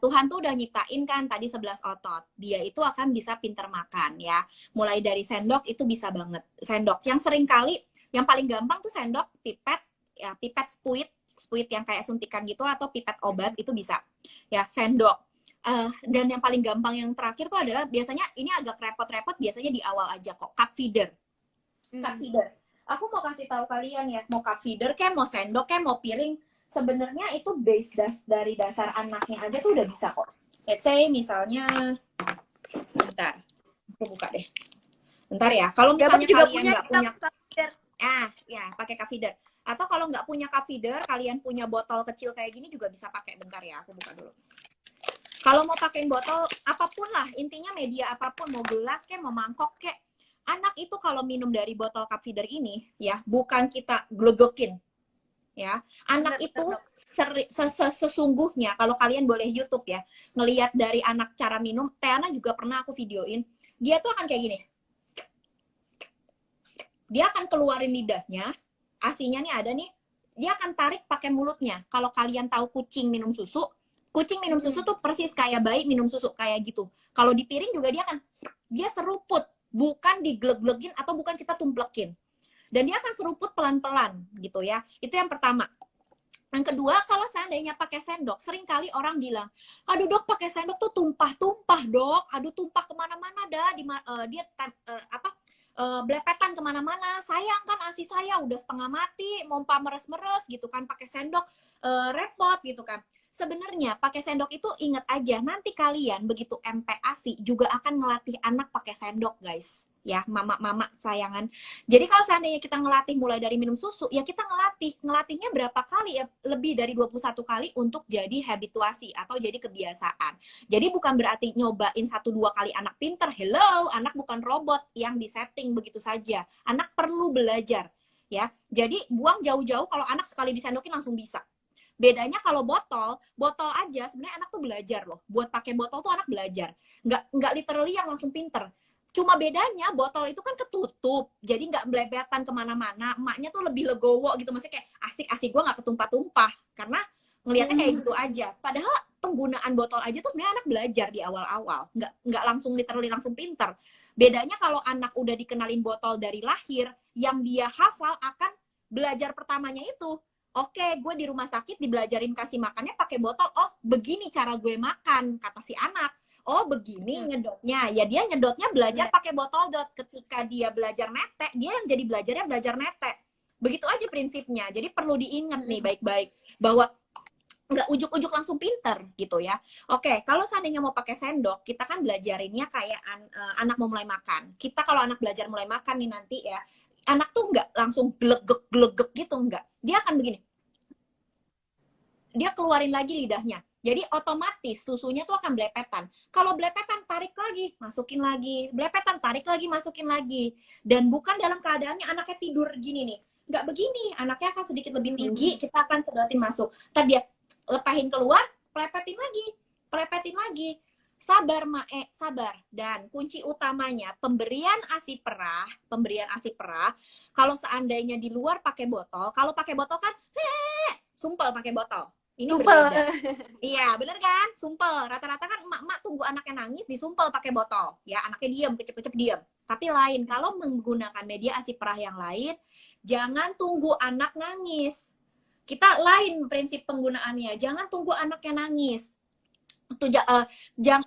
Tuhan tuh udah nyiptain kan tadi 11 otot. Dia itu akan bisa pinter makan ya. Mulai dari sendok itu bisa banget. Sendok yang sering kali, yang paling gampang tuh sendok, pipet, ya pipet spuit yang kayak suntikan gitu atau pipet obat itu bisa. Ya, sendok. Dan yang paling gampang yang terakhir tuh adalah biasanya ini agak repot-repot biasanya di awal aja kok, cup feeder. Cup feeder. Aku mau kasih tahu kalian ya, mau cup feeder kayak mau sendok kayak mau piring, sebenarnya itu base dari dasar anaknya aja tuh udah bisa kok. Let's say misalnya, bentar, aku buka deh. Bentar ya, kalau misalnya kalian nggak punya, ya pakai cup feeder. Atau kalau nggak punya cup feeder, kalian punya botol kecil kayak gini juga bisa pakai. Bentar ya, aku buka dulu. Kalau mau pakai botol apapun lah, intinya media apapun, mau gelas kayak mau mangkok kayak, anak itu kalau minum dari botol cup feeder ini, ya bukan kita glegokin. Ya, anak itu sesungguhnya kalau kalian boleh YouTube ya, ngelihat dari anak cara minum, Teana juga pernah aku videoin, dia tuh akan kayak gini. Dia akan keluarin lidahnya, asinya nih ada nih, dia akan tarik pakai mulutnya. Kalau kalian tahu kucing minum susu tuh persis kayak bayi minum susu kayak gitu. Kalau di piring juga dia seruput, bukan digleg-glegin atau bukan kita tumplekin. Dan dia akan seruput pelan-pelan gitu ya. Itu yang pertama. Yang kedua, kalau seandainya pakai sendok, sering kali orang bilang, aduh dok pakai sendok tuh tumpah-tumpah dok, aduh tumpah kemana-mana dah, dia belepetan kemana-mana, sayang kan ASI saya udah setengah mati, mompa meres-meres gitu kan, pakai sendok repot gitu kan. Sebenarnya pakai sendok itu ingat aja, nanti kalian begitu MP ASI juga akan ngelatih anak pakai sendok guys. Ya, mama sayangan. Jadi kalau seandainya kita ngelatih mulai dari minum susu, ya kita ngelatihnya berapa kali ya? Lebih dari 21 kali untuk jadi habituasi atau jadi kebiasaan. Jadi bukan berarti nyobain 1-2 kali anak pinter. Hello, anak bukan robot yang disetting begitu saja. Anak perlu belajar, ya. Jadi buang jauh-jauh kalau anak sekali disendokin langsung bisa. Bedanya kalau botol aja sebenarnya anak tuh belajar loh. Buat pakai botol tuh anak belajar. Nggak literally yang langsung pinter. Cuma bedanya botol itu kan ketutup, jadi nggak belebetan kemana-mana. Emaknya tuh lebih legowo gitu, maksudnya kayak asik-asik gue nggak ketumpah-tumpah, karena ngelihatnya kayak gitu aja. Padahal penggunaan botol aja tuh sebenarnya anak belajar di awal-awal, nggak langsung literally langsung pinter. Bedanya kalau anak udah dikenalin botol dari lahir, yang dia hafal akan belajar pertamanya itu. Oke, gue di rumah sakit dibelajarin kasih makannya pakai botol. Oh, begini cara gue makan, kata si anak. Oh begini nyedotnya, ya dia nyedotnya belajar pakai botol dot. Ketika dia belajar netek, dia yang jadi belajarnya belajar netek. Begitu aja prinsipnya. Jadi perlu diingat nih baik-baik bahwa nggak ujuk-ujuk langsung pinter gitu ya. Oke, kalau seandainya mau pakai sendok, kita kan belajarinnya kayak anak mau mulai makan. Kita kalau anak belajar mulai makan nih nanti ya, anak tuh nggak langsung glegek gitu, nggak. Dia akan begini, dia keluarin lagi lidahnya. Jadi otomatis susunya tuh akan belepetan. Kalau belepetan, tarik lagi, masukin lagi. Belepetan, tarik lagi, masukin lagi. Dan bukan dalam keadaannya anaknya tidur gini nih. Nggak begini, anaknya akan sedikit lebih tinggi, kita akan sedotin masuk. Ntar dia lepahin keluar, pelepetin lagi. Sabar, Mae, sabar. Dan kunci utamanya, pemberian ASI perah, kalau seandainya di luar pakai botol, kalau pakai botol kan, sumpel pakai botol. Ini Sumpel. berbeda. Iya, bener kan? Sumpel. Rata-rata kan emak-emak tunggu anaknya nangis, disumpel pakai botol. Ya, anaknya diam, kecep-kecep diam. Tapi lain, kalau menggunakan media ASI perah yang lain, jangan tunggu anak nangis. Kita lain prinsip penggunaannya. Jangan tunggu anaknya nangis.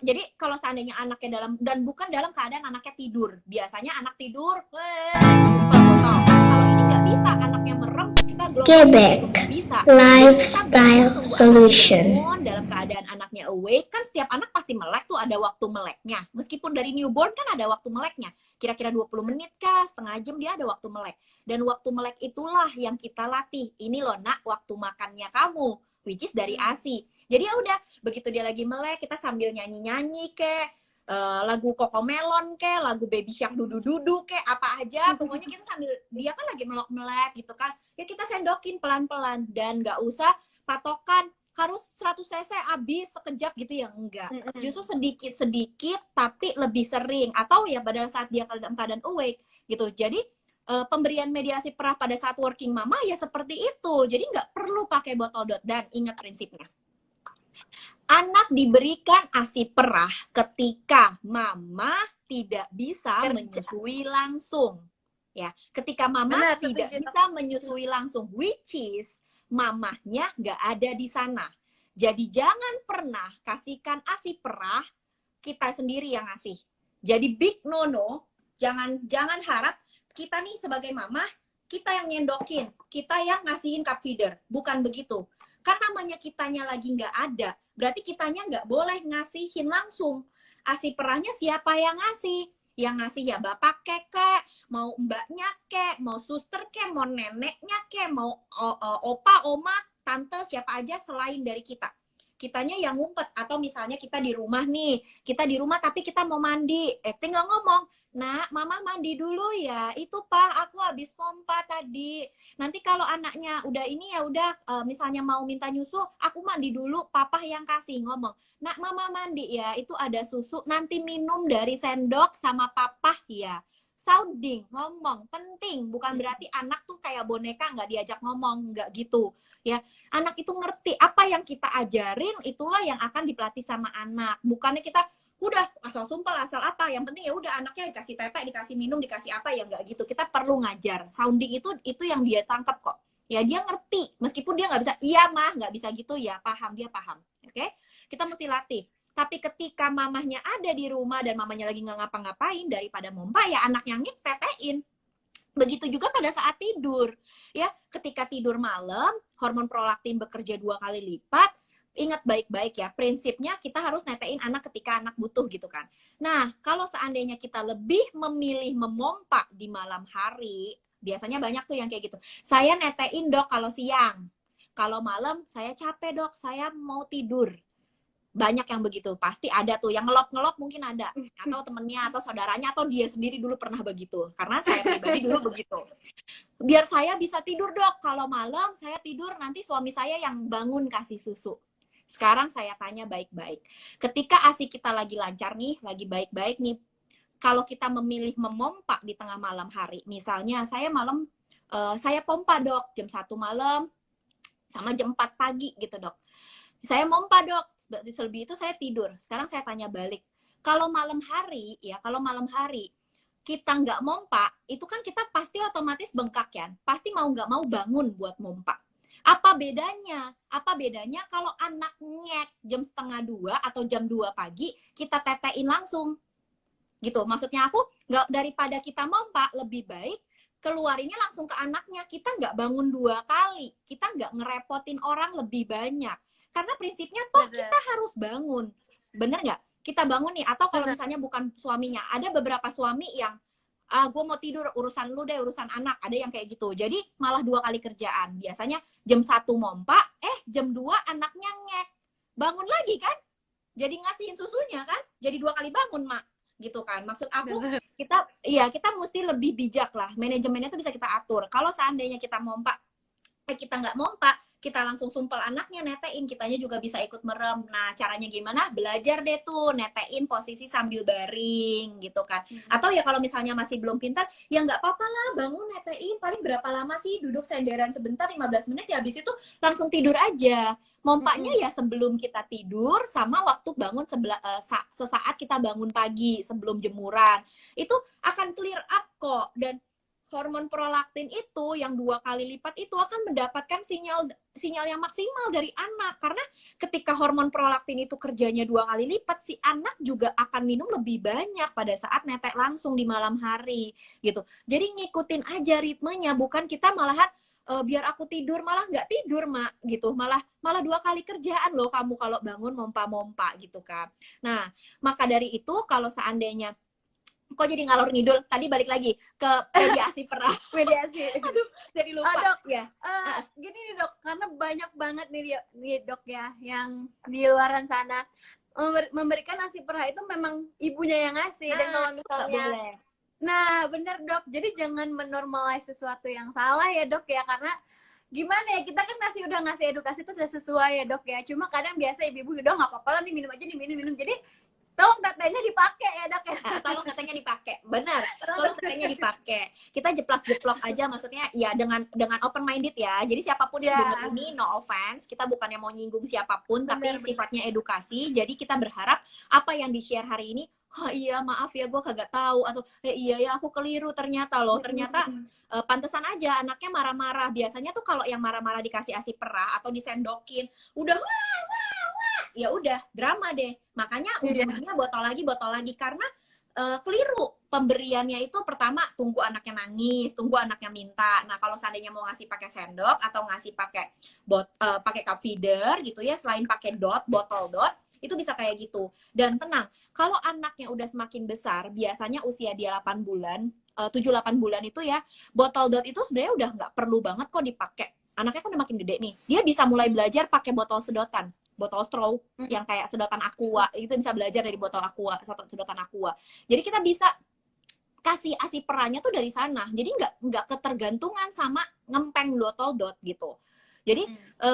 Jadi kalau seandainya anaknya dalam, dan bukan dalam keadaan anaknya tidur. Biasanya anak tidur, sumpel botol. Kalau ini nggak bisa, anaknya merem, kita Gebek bisa. Lifestyle Solution. Dalam keadaan anaknya awake, kan setiap anak pasti melek tuh, ada waktu meleknya. Meskipun dari newborn kan ada waktu meleknya. Kira-kira 20 menit kah, setengah jam dia ada waktu melek. Dan waktu melek itulah yang kita latih. Ini loh nak, waktu makannya kamu, which is dari ASI. Jadi ya udah, begitu dia lagi melek, kita sambil nyanyi-nyanyi kek, lagu Cocomelon kek, lagu Baby Shark dudu-dudu kek, apa aja. Pokoknya kita sambil, dia kan lagi melek-melek gitu kan. Ya kita sendokin pelan-pelan. Dan nggak usah patokan, harus 100 cc habis sekejap gitu ya, enggak. Justru sedikit-sedikit tapi lebih sering, atau ya pada saat dia dalam keadaan awake gitu. Jadi pemberian mediasi perah pada saat working mama ya seperti itu. Jadi nggak perlu pakai botol dot. Dan ingat prinsipnya, anak diberikan ASI perah ketika mama tidak bisa menyusui langsung. Ya, ketika mama tidak bisa menyusui langsung, which is mamahnya nggak ada di sana. Jadi jangan pernah kasihkan ASI perah kita sendiri yang ngasih. Jadi big no, jangan harap kita nih sebagai mama, kita yang nyendokin, kita yang ngasihin cup feeder. Bukan begitu. Kan namanya kitanya lagi nggak ada, berarti kitanya nggak boleh ngasihin langsung. ASI perahnya siapa yang ngasih? Yang ngasih ya bapak kek, mau mbaknya kek, mau suster kek, mau neneknya kek, mau opa, oma, tante, siapa aja selain dari kita. Kitanya yang ngumpet. Atau misalnya kita di rumah nih, kita di rumah tapi kita mau mandi, tinggal ngomong, nak, mama mandi dulu ya, itu pak, aku habis pompa tadi, nanti kalau anaknya udah ini ya udah, misalnya mau minta nyusu, aku mandi dulu, papa yang kasih. Ngomong, nak, mama mandi ya, itu ada susu, nanti minum dari sendok sama papa ya. Sounding, ngomong, penting. Bukan berarti anak tuh kayak boneka nggak diajak ngomong, nggak gitu ya. Anak itu ngerti apa yang kita ajarin, itulah yang akan dipelatih sama anak. Bukannya kita udah asal sumpel, asal apa, yang penting ya udah anaknya dikasih tetek, dikasih minum, dikasih apa, ya nggak gitu. Kita perlu ngajar. Sounding itu yang dia tangkap kok. Ya dia ngerti, meskipun dia nggak bisa, iya mah nggak bisa gitu ya, paham, dia paham. Oke, kita mesti latih. Tapi ketika mamahnya ada di rumah dan mamanya lagi nggak ngapa-ngapain, daripada mompa ya anaknya tetein. Begitu juga pada saat tidur. Ya, ketika tidur malam, hormon prolaktin bekerja 2 kali lipat. Ingat baik-baik ya, prinsipnya kita harus netein anak ketika anak butuh gitu kan. Nah, kalau seandainya kita lebih memilih memompa di malam hari, biasanya banyak tuh yang kayak gitu. Saya netein dok kalau siang. Kalau malam, saya capek dok, saya mau tidur. Banyak yang begitu, pasti ada tuh yang ngelop mungkin ada, atau temennya atau saudaranya atau dia sendiri dulu pernah begitu, karena saya pribadi dulu begitu. Biar saya bisa tidur dok, kalau malam saya tidur nanti suami saya yang bangun kasih susu. Sekarang saya tanya baik-baik, ketika ASI kita lagi lancar nih, lagi baik-baik nih, kalau kita memilih memompa di tengah malam hari, misalnya saya malam saya pompa dok jam 1 malam sama jam 4 pagi gitu dok, saya mompa dok, selebih itu saya tidur. Sekarang saya tanya balik, kalau malam hari ya, kalau malam hari kita nggak mompa, itu kan kita pasti otomatis bengkak ya, pasti mau nggak mau bangun buat mompa. Apa bedanya? Apa bedanya kalau anak ngek jam 1:30 atau jam 2 pagi kita tetein langsung gitu. Maksudnya aku nggak, daripada kita mompa, lebih baik keluarinnya langsung ke anaknya. Kita nggak bangun 2 kali, kita nggak ngerepotin orang lebih banyak. Karena prinsipnya toh Bener. kita harus bangun. Bener nggak? Kita bangun nih, atau kalau Bener. misalnya bukan suaminya, ada beberapa suami yang gue mau tidur, urusan lu deh, urusan anak. Ada yang kayak gitu. Jadi malah 2 kali kerjaan. Biasanya jam 1 mompa, jam 2 anaknya ngek. Bangun lagi kan? Jadi ngasihin susunya kan? Jadi 2 kali bangun, Mak. Gitu kan. Maksud aku, Bener. kita mesti lebih bijak lah. Manajemennya tuh bisa kita atur. Kalau seandainya kita mompa, kita nggak mompa, kita langsung sumpel anaknya, netein, kitanya juga bisa ikut merem. Nah, caranya gimana? Belajar deh tuh, netein posisi sambil baring, gitu kan. Atau ya kalau misalnya masih belum pintar, ya nggak apa-apa lah, bangun, netein, paling berapa lama sih, duduk senderan sebentar, 15 menit, ya habis itu langsung tidur aja. Mompanya ya sebelum kita tidur, sama waktu bangun sesaat kita bangun pagi, sebelum jemuran. Itu akan clear up kok, dan hormon prolaktin itu yang 2 kali lipat itu akan mendapatkan sinyal yang maksimal dari anak, karena ketika hormon prolaktin itu kerjanya 2 kali lipat, si anak juga akan minum lebih banyak pada saat netek langsung di malam hari gitu. Jadi ngikutin aja ritmenya, bukan kita malahan biar aku tidur malah nggak tidur, Mak, gitu, malah 2 kali kerjaan loh kamu kalau bangun mompa gitu kan. Nah, maka dari itu kalau seandainya kok jadi ngalor ngidul, tadi balik lagi ke mediasi perah. Mediasi. Aduh, jadi lupa. Dok, ya. Gini nih dok, karena banyak banget nih dok ya, yang di luaran sana memberikan nasi perah itu memang ibunya yang ngasih. Dan kalau misalnya, boleh. nah bener dok, jadi jangan menormalize sesuatu yang salah ya dok ya, karena gimana ya, kita kan udah ngasih edukasi itu udah sesuai ya dok ya, cuma kadang biasa ibu-ibu udah nggak apa-apa lah nih, minum aja nih, minum, jadi tolong tetenya dipakai ya dok ya. Tolong katanya dipakai, benar. Tolong katanya dipakai. Kita jeplak-jeplok aja, maksudnya ya dengan open minded ya. Jadi siapapun yang dengar ini, no offense, kita bukannya mau nyinggung siapapun, tapi sifatnya edukasi. Jadi kita berharap apa yang di-share hari ini, iya maaf ya gue kagak tahu, atau iya ya aku keliru ternyata loh, ternyata pantesan aja anaknya marah-marah. Biasanya tuh kalau yang marah-marah dikasih ASI perah atau disendokin, udah ya udah drama deh. Makanya ujungnya botol lagi karena keliru pemberiannya itu. Pertama, tunggu anaknya nangis, tunggu anaknya minta. Nah, kalau seandainya mau ngasih pakai sendok atau ngasih pakai pakai cup feeder gitu ya, selain pakai botol dot, itu bisa kayak gitu. Dan tenang, kalau anaknya udah semakin besar, biasanya usia dia 8 bulan, 7-8 bulan itu ya, botol dot itu sebenarnya udah nggak perlu banget kok dipakai. Anaknya kan udah makin gede nih, dia bisa mulai belajar pakai botol sedotan, botol straw yang kayak sedotan aqua, itu bisa belajar dari botol aqua, sedotan aqua. Jadi kita bisa kasih ASI perahnya tuh dari sana. Jadi nggak ketergantungan sama ngempeng botol dot gitu. Jadi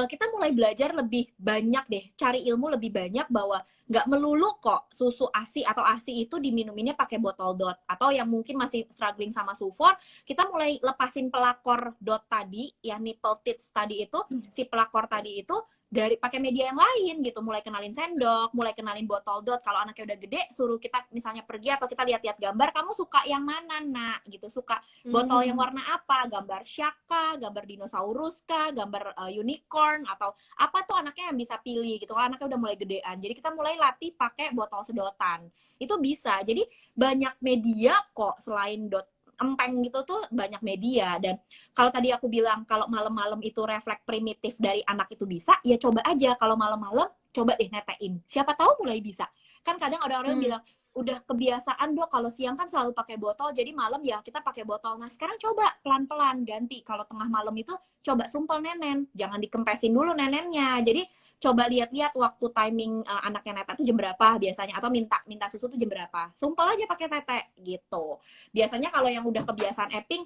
kita mulai belajar lebih banyak deh, cari ilmu lebih banyak bahwa nggak melulu kok susu ASI atau ASI itu diminuminnya pakai botol dot. Atau yang mungkin masih struggling sama sufor, kita mulai lepasin pelakor dot tadi, yang nipple tits tadi itu, si pelakor tadi itu, dari pakai media yang lain gitu, mulai kenalin sendok, mulai kenalin botol dot. Kalau anaknya udah gede, suruh kita misalnya pergi atau kita lihat-lihat gambar, kamu suka yang mana nak gitu, suka botol yang warna apa, gambar Shaka, gambar dinosaurus kah, gambar unicorn, atau apa tuh anaknya yang bisa pilih gitu. Kalau anaknya udah mulai gedean, jadi kita mulai latih pakai botol sedotan, itu bisa. Jadi banyak media kok selain dot empeng gitu tuh, banyak media. Dan kalau tadi aku bilang kalau malam-malam itu refleks primitif dari anak itu bisa, ya coba aja kalau malam-malam coba deh netein, siapa tahu mulai bisa. Kan kadang orang-orang bilang udah kebiasaan dok, kalau siang kan selalu pakai botol, jadi malam ya kita pakai botol. Nah sekarang coba pelan-pelan ganti, kalau tengah malam itu coba sumpel nenen, jangan dikempesin dulu nenennya. Jadi coba lihat-lihat waktu timing anaknya netek tuh jam berapa biasanya, atau minta susu tuh jam berapa, sumpel aja pakai tetek gitu. Biasanya kalau yang udah kebiasaan epping,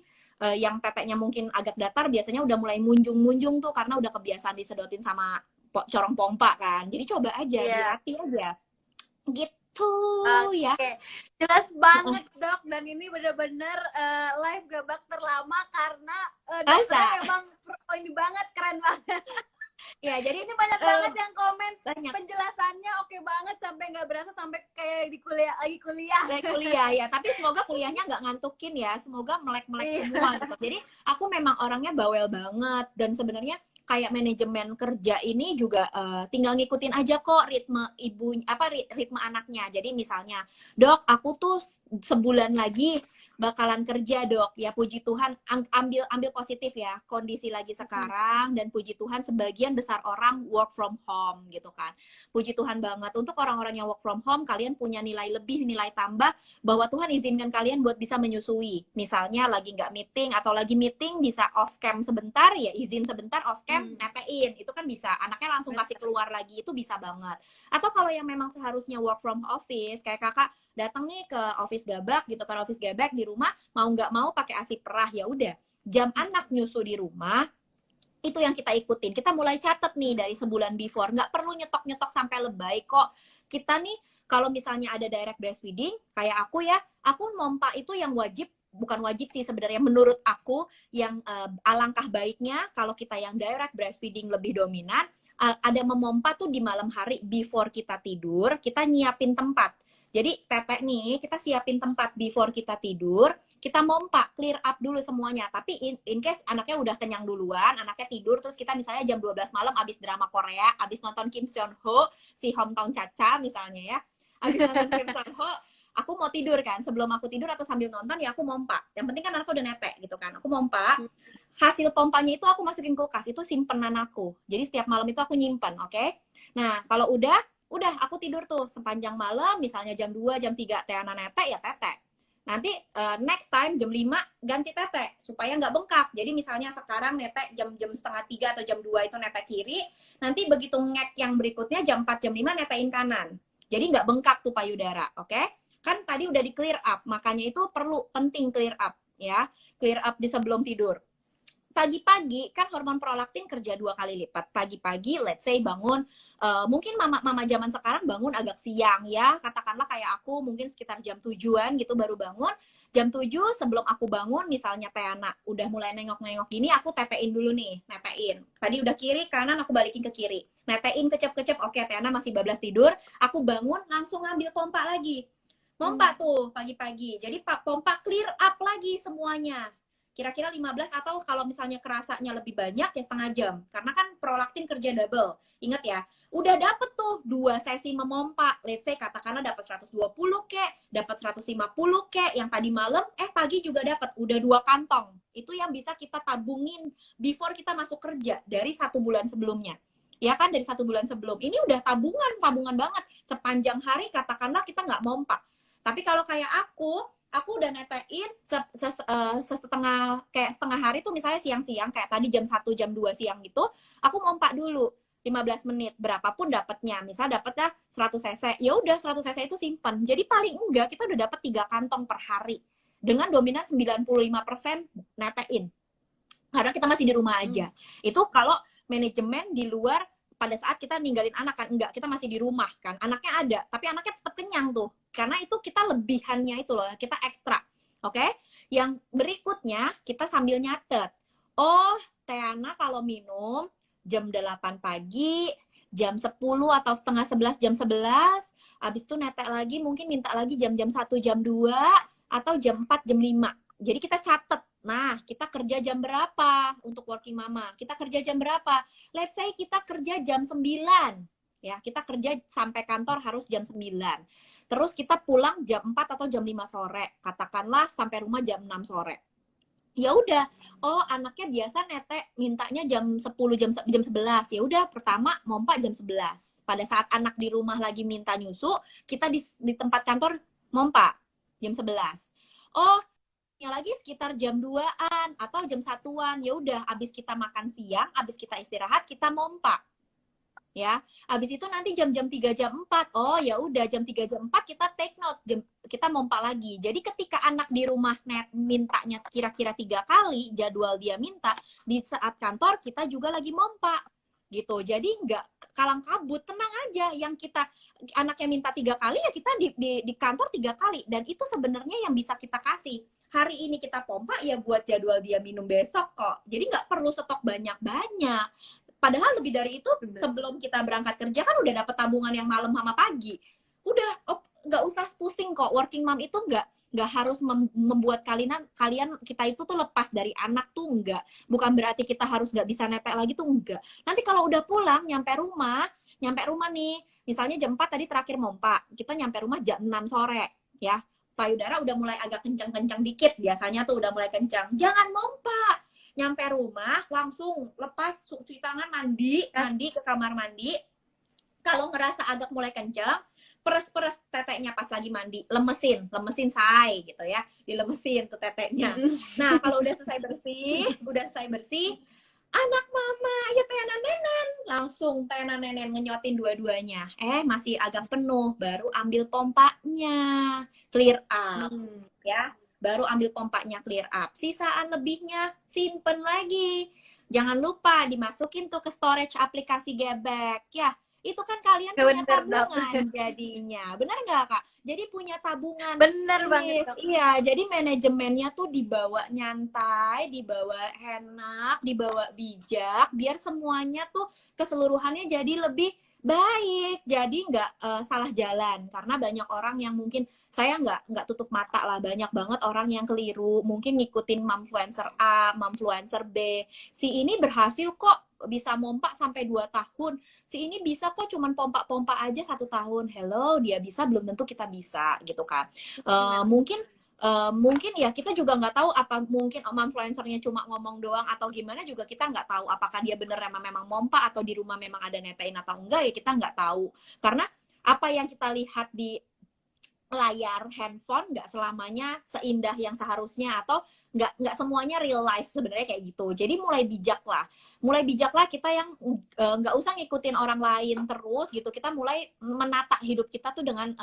yang teteknya mungkin agak datar, biasanya udah mulai munjung tuh, karena udah kebiasaan disedotin sama corong pompa kan. Jadi coba aja, dilatih aja gitu. Ya. Jelas banget dok, dan ini bener-bener live gabak terlama karena dokternya memang ini banget, keren banget. Ya, jadi ini banyak banget yang komen, banyak. Penjelasannya oke banget, sampai nggak berasa sampai kayak di kuliah. Kayak kuliah ya, tapi semoga kuliahnya nggak ngantukin ya, semoga melek-melek semua gitu. Jadi aku memang orangnya bawel banget, dan sebenarnya kayak manajemen kerja ini juga tinggal ngikutin aja kok ritme ritme anaknya. Jadi misalnya, dok aku tuh sebulan lagi bakalan kerja dok. Ya puji Tuhan, ambil positif ya kondisi lagi sekarang, dan puji Tuhan sebagian besar orang work from home gitu kan. Puji Tuhan banget untuk orang-orang yang work from home, kalian punya nilai lebih, nilai tambah, bahwa Tuhan izinkan kalian buat bisa menyusui. Misalnya lagi nggak meeting atau lagi meeting bisa off cam sebentar, ya izin sebentar off cam, netein, itu kan bisa. Anaknya langsung kasih keluar lagi, itu bisa banget. Atau kalau yang memang seharusnya work from office, kayak kakak datang nih ke office gabak gitu kan, office gabak di rumah, mau nggak mau pakai ASI perah, ya udah jam anak nyusu di rumah itu yang kita ikutin. Kita mulai catat nih dari sebulan before, nggak perlu nyetok sampai lebay kok. Kita nih kalau misalnya ada direct breastfeeding kayak aku ya, aku mompa itu yang wajib, bukan wajib sih sebenarnya, menurut aku yang alangkah baiknya kalau kita yang direct breastfeeding lebih dominan, ada memompa tuh di malam hari before kita tidur, kita nyiapin tempat. Jadi tetek nih, kita siapin tempat before kita tidur, kita mompa, clear up dulu semuanya. Tapi in case anaknya udah kenyang duluan, anaknya tidur, terus kita misalnya jam 12 malam abis drama Korea, abis nonton Kim Seon Ho, si Hometown Cha-Cha misalnya ya, abis nonton Kim Seon Ho, aku mau tidur kan, sebelum aku tidur atau sambil nonton ya aku mompa. Yang penting kan anakku udah netek gitu kan, aku mompa. Hasil pompanya itu aku masukin kulkas, itu simpenan aku. Jadi setiap malam itu aku nyimpen, oke? Nah, kalau udah aku tidur tuh sepanjang malam, misalnya jam 2, jam 3 Teana netek, ya tetek. Nanti next time jam 5 ganti tetek supaya nggak bengkak. Jadi misalnya sekarang netek jam setengah 3 atau jam 2 itu netek kiri, nanti begitu ngek yang berikutnya jam 4, jam 5 netein kanan. Jadi nggak bengkak tuh payudara, oke? Kan tadi udah di clear up, makanya itu penting clear up ya. Clear up di sebelum tidur. Pagi-pagi kan hormon prolaktin kerja 2 kali lipat. Pagi-pagi let's say bangun, mungkin mama zaman sekarang bangun agak siang ya, katakanlah kayak aku mungkin sekitar jam 7-an gitu baru bangun. Jam 7 sebelum aku bangun, misalnya Teana udah mulai nengok-nengok gini, aku tetein dulu nih, netein. Tadi udah kiri, kanan aku balikin ke kiri. Netein kecep-kecep, oke Teana masih bablas tidur, aku bangun langsung ngambil pompa lagi. Pompa tuh pagi-pagi. Jadi pompa clear up lagi semuanya. Kira-kira 15, atau kalau misalnya kerasanya lebih banyak ya setengah jam. Karena kan prolaktin kerja double. Ingat ya, udah dapet tuh 2 sesi memompa. Let's say katakanlah dapat 120 kek, dapat 150 kek, yang tadi malam, pagi juga dapat. Udah 2 kantong. Itu yang bisa kita tabungin before kita masuk kerja dari 1 bulan sebelumnya. Ya kan, dari 1 bulan sebelum. Ini udah tabungan banget. Sepanjang hari katakanlah kita nggak mompa. Tapi kalau kayak aku udah netein setengah hari tuh, misalnya siang-siang kayak tadi jam 1, jam 2 siang gitu, aku mompa dulu 15 menit, berapapun dapatnya. Misal dapatnya 100 cc, ya udah 100 cc itu simpan. Jadi paling enggak kita udah dapat 3 kantong per hari dengan dominan 95% netein. Karena kita masih di rumah aja. Itu kalau manajemen di luar pada saat kita ninggalin anak kan, enggak, kita masih di rumah kan, anaknya ada, tapi anaknya tetap kenyang tuh, karena itu kita lebihannya itu loh, kita ekstra, oke? Yang berikutnya, kita sambil nyatet, oh, Teana kalau minum jam 8 pagi, jam 10 atau setengah 11, jam 11, abis itu netek lagi, mungkin minta lagi jam 1, jam 2, atau jam 4, jam 5, jadi kita catet. Nah, kita kerja jam berapa untuk working mama? Kita kerja jam berapa? Let's say kita kerja jam 9. Ya, kita kerja sampai kantor harus jam 9. Terus kita pulang jam 4 atau jam 5 sore. Katakanlah sampai rumah jam 6 sore. Ya udah, oh anaknya biasa netek mintanya jam 10, jam 11. Ya udah, pertama mompa jam 11. Pada saat anak di rumah lagi minta nyusu, kita di tempat kantor mompa jam 11. Oh, yang lagi sekitar jam 2-an atau jam 1-an, ya udah abis kita makan siang, abis kita istirahat, kita mompa. Ya, abis itu nanti jam-jam 3, jam 4, oh ya udah jam 3, jam 4 kita take note, kita mompa lagi. Jadi ketika anak di rumah mintanya kira-kira 3 kali, jadwal dia minta, di saat kantor kita juga lagi mompa. Gitu, jadi nggak kalang kabut, tenang aja. Yang kita anaknya minta 3 kali ya kita di kantor 3 kali, dan itu sebenarnya yang bisa kita kasih. Hari ini kita pompa ya buat jadwal dia minum besok kok. Jadi nggak perlu stok banyak-banyak. Padahal lebih dari itu sebelum kita berangkat kerja kan udah dapet tabungan yang malam sama pagi. Udah, nggak usah pusing kok. Working mom itu nggak harus membuat kalian kita itu tuh lepas dari anak tuh, enggak. Bukan berarti kita harus nggak bisa netek lagi tuh, enggak. Nanti kalau udah pulang nyampe rumah nih, misalnya jam 4 tadi terakhir mompa, kita nyampe rumah jam 6 sore ya. payudara udah mulai agak kencang-kencang dikit, biasanya tuh udah mulai kencang, jangan mompa. Nyampe rumah langsung lepas cuci tangan, mandi ke kamar mandi. Kalau ngerasa agak mulai kencang, peres-peres teteknya pas lagi mandi, lemesin say gitu ya, dilemesin tuh teteknya. Nah, kalau udah selesai bersih, anak mama, ayo tenan nenen, langsung tenan nenen ngenyotin dua-duanya. Masih agak penuh, baru ambil pompanya, clear up, ya. Baru ambil pompanya, clear up. Sisaan lebihnya simpen lagi. Jangan lupa dimasukin tuh ke storage aplikasi Gebek, ya. Itu kan kalian punya tabungan jadinya. Bener nggak, Kak? Jadi punya tabungan. Bener banget, Kak. Iya, jadi manajemennya tuh dibawa nyantai, dibawa enak, dibawa bijak, biar semuanya tuh keseluruhannya jadi lebih baik, jadi nggak salah jalan. Karena banyak orang yang mungkin, saya nggak tutup mata lah, banyak banget orang yang keliru, mungkin ngikutin momfluencer A, momfluencer B. Si ini berhasil kok bisa mompa sampai 2 tahun, si ini bisa kok cuman pompa-pompa aja 1 tahun. Hello, dia bisa, belum tentu kita bisa gitu kan. Mungkin ya kita juga nggak tahu, apa mungkin influencernya cuma ngomong doang atau gimana, juga kita nggak tahu apakah dia bener memang mompa atau di rumah memang ada netein atau enggak, ya kita nggak tahu. Karena apa yang kita lihat di layar handphone nggak selamanya seindah yang seharusnya, atau nggak semuanya real life sebenarnya kayak gitu. Jadi mulai bijaklah kita yang nggak usah ngikutin orang lain terus gitu. Kita mulai menata hidup kita tuh dengan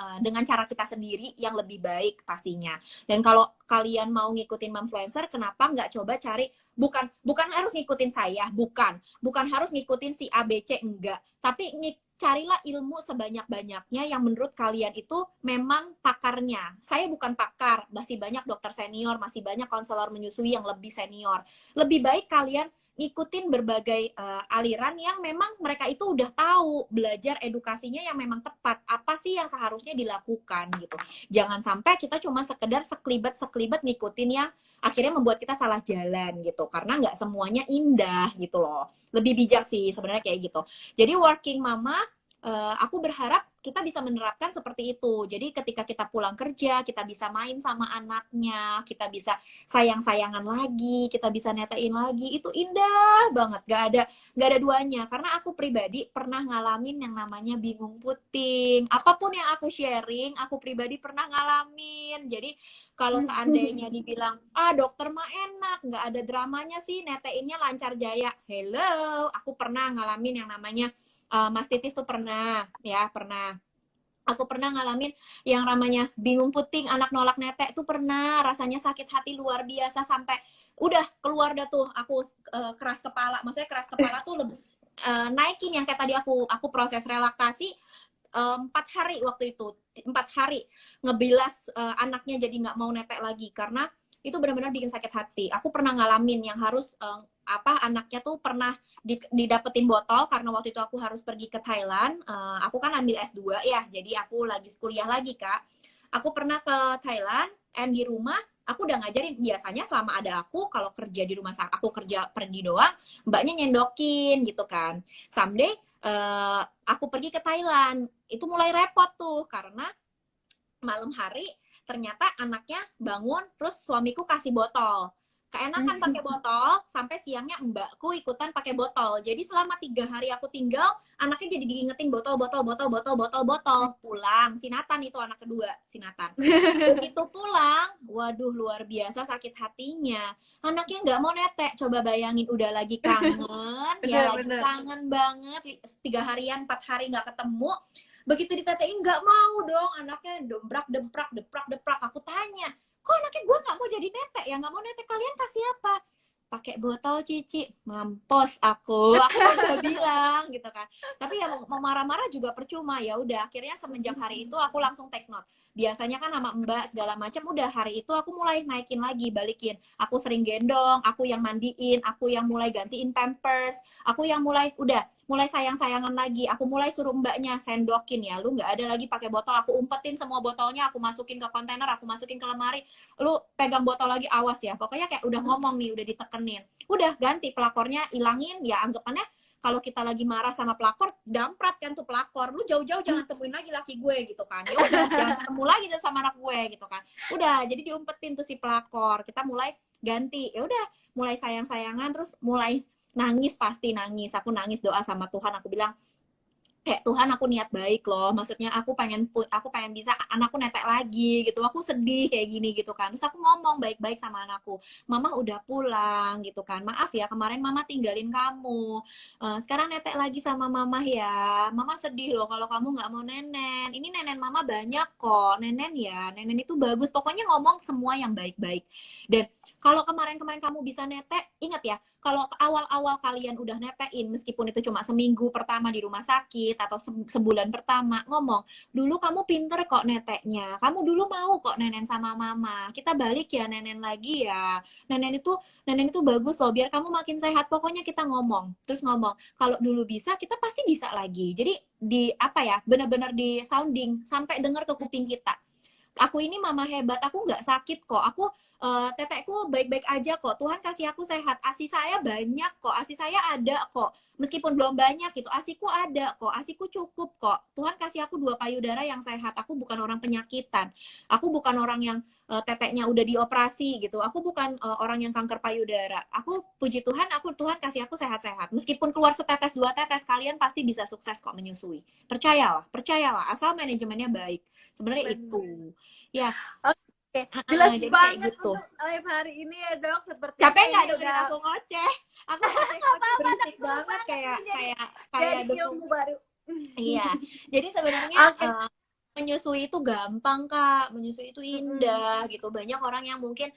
cara kita sendiri yang lebih baik pastinya. Dan kalau kalian mau ngikutin influencer, kenapa nggak coba cari, bukan harus ngikutin saya, bukan harus ngikutin si ABC, enggak, tapi carilah ilmu sebanyak-banyaknya yang menurut kalian itu memang pakarnya. Saya bukan pakar, masih banyak dokter senior, masih banyak konselor menyusui yang lebih senior. Lebih baik kalian ngikutin berbagai aliran yang memang mereka itu udah tahu, belajar edukasinya yang memang tepat, apa sih yang seharusnya dilakukan gitu. Jangan sampai kita cuma sekedar sekelibet ngikutin yang akhirnya membuat kita salah jalan gitu, karena nggak semuanya indah gitu loh. Lebih bijak sih sebenarnya kayak gitu. Jadi working mama, aku berharap kita bisa menerapkan seperti itu. Jadi ketika kita pulang kerja, kita bisa main sama anaknya, kita bisa sayang-sayangan lagi, kita bisa netein lagi. Itu indah banget, gak ada duanya. Karena aku pribadi pernah ngalamin yang namanya bingung puting. Apapun yang aku sharing, aku pribadi pernah ngalamin. Jadi kalau seandainya dibilang, dokter mah enak, gak ada dramanya sih, neteinnya lancar jaya. Hello, aku pernah ngalamin yang namanya mastitis tuh pernah. Aku pernah ngalamin yang namanya bingung puting, anak nolak netek tuh pernah. Rasanya sakit hati luar biasa, sampai udah keluar dah tuh aku keras kepala. Maksudnya keras kepala tuh lebih naikin yang kayak tadi aku proses relaksasi 4 hari waktu itu. 4 hari ngebilas anaknya jadi nggak mau netek lagi, karena itu benar-benar bikin sakit hati. Aku pernah ngalamin yang harus anaknya tuh pernah didapetin botol, karena waktu itu aku harus pergi ke Thailand. Aku kan ambil S2 ya, jadi aku lagi kuliah lagi, Kak. Aku pernah ke Thailand, and di rumah aku udah ngajarin. Biasanya selama ada aku, kalau kerja di rumah, aku kerja pergi doang, mbaknya nyendokin gitu kan. Someday aku pergi ke Thailand, itu mulai repot tuh, karena malam hari ternyata anaknya bangun, terus suamiku kasih botol. Keenakan pakai botol, sampai siangnya mbakku ikutan pakai botol. Jadi selama 3 hari aku tinggal, anaknya jadi diingetin botol. Pulang, si Nathan itu anak kedua, si Nathan. Begitu pulang, waduh luar biasa sakit hatinya. Anaknya nggak mau netek, coba bayangin, udah lagi kangen, kangen banget. 3 harian, 4 hari nggak ketemu. Begitu ditetein nggak mau dong, anaknya demprak. Aku tanya, kok anaknya gue nggak mau jadi netek ya? Nggak mau netek, kalian kasih apa? Pakai botol, Cici. Mampus aku udah bilang gitu kan. Tapi ya mau marah-marah juga percuma. Ya udah, akhirnya semenjak hari itu aku langsung take note. Biasanya kan sama mbak segala macam, udah hari itu aku mulai naikin lagi, balikin. Aku sering gendong, aku yang mandiin, aku yang mulai gantiin pampers, aku yang mulai sayang-sayangan lagi. Aku mulai suruh mbaknya sendokin, ya lu nggak ada lagi pakai botol. Aku umpetin semua botolnya, aku masukin ke kontainer, aku masukin ke lemari. Lu pegang botol lagi, awas ya. Pokoknya kayak udah ngomong nih, udah ditekenin. Udah ganti pelakornya, ilangin, ya anggapannya kalau kita lagi marah sama pelakor, damprat kan tuh pelakor, lu jauh-jauh jangan temuin lagi laki gue gitu kan. Ya udah, jangan ketemu lagi tuh sama anak gue gitu kan. Udah, jadi diumpetin tuh si pelakor. Kita mulai ganti. Ya udah, mulai sayang-sayangan, terus mulai nangis, pasti nangis. Aku nangis doa sama Tuhan, aku bilang kayak Tuhan, aku niat baik loh, maksudnya aku pengen bisa anakku netek lagi gitu, aku sedih kayak gini gitu kan. Terus aku ngomong baik-baik sama anakku, mama udah pulang gitu kan, maaf ya kemarin mama tinggalin kamu, sekarang netek lagi sama mama ya, mama sedih loh kalau kamu nggak mau nenen, ini nenen mama banyak kok, nenen ya, nenen itu bagus, pokoknya ngomong semua yang baik-baik. Dan kalau kemarin-kemarin kamu bisa netek, ingat ya, kalau awal-awal kalian udah netein, meskipun itu cuma seminggu pertama di rumah sakit atau sebulan pertama, ngomong, dulu kamu pinter kok neteknya, kamu dulu mau kok nenen sama mama, kita balik ya nenen lagi ya, nenen itu bagus loh, biar kamu makin sehat, pokoknya kita ngomong, terus ngomong, kalau dulu bisa, kita pasti bisa lagi. Jadi di apa ya, benar-benar di sounding sampai dengar ke kuping kita. Aku ini mama hebat, aku nggak sakit kok, aku tetekku baik-baik aja kok, Tuhan kasih aku sehat, asi saya banyak kok, asi saya ada kok, meskipun belum banyak gitu, asiku ada kok, asiku cukup kok, Tuhan kasih aku 2 payudara yang sehat, aku bukan orang penyakitan, aku bukan orang yang teteknya udah dioperasi gitu, aku bukan orang yang kanker payudara, aku puji Tuhan, Tuhan kasih aku sehat-sehat, meskipun keluar setetes 2 tetes, kalian pasti bisa sukses kok menyusui, percayalah, asal manajemennya baik, sebenarnya itu. Ya, Oke, jelas jadi kayak banget gitu. untuk live hari ini ya dok. Sepertinya Capek nggak ini dengerin udah aku ngoceh? Aku ngoceh berisik banget kayak jadi dukung. ilmu baru. Iya, jadi sebenarnya Oke. menyusui itu gampang Kak, menyusui itu indah gitu. Banyak orang yang mungkin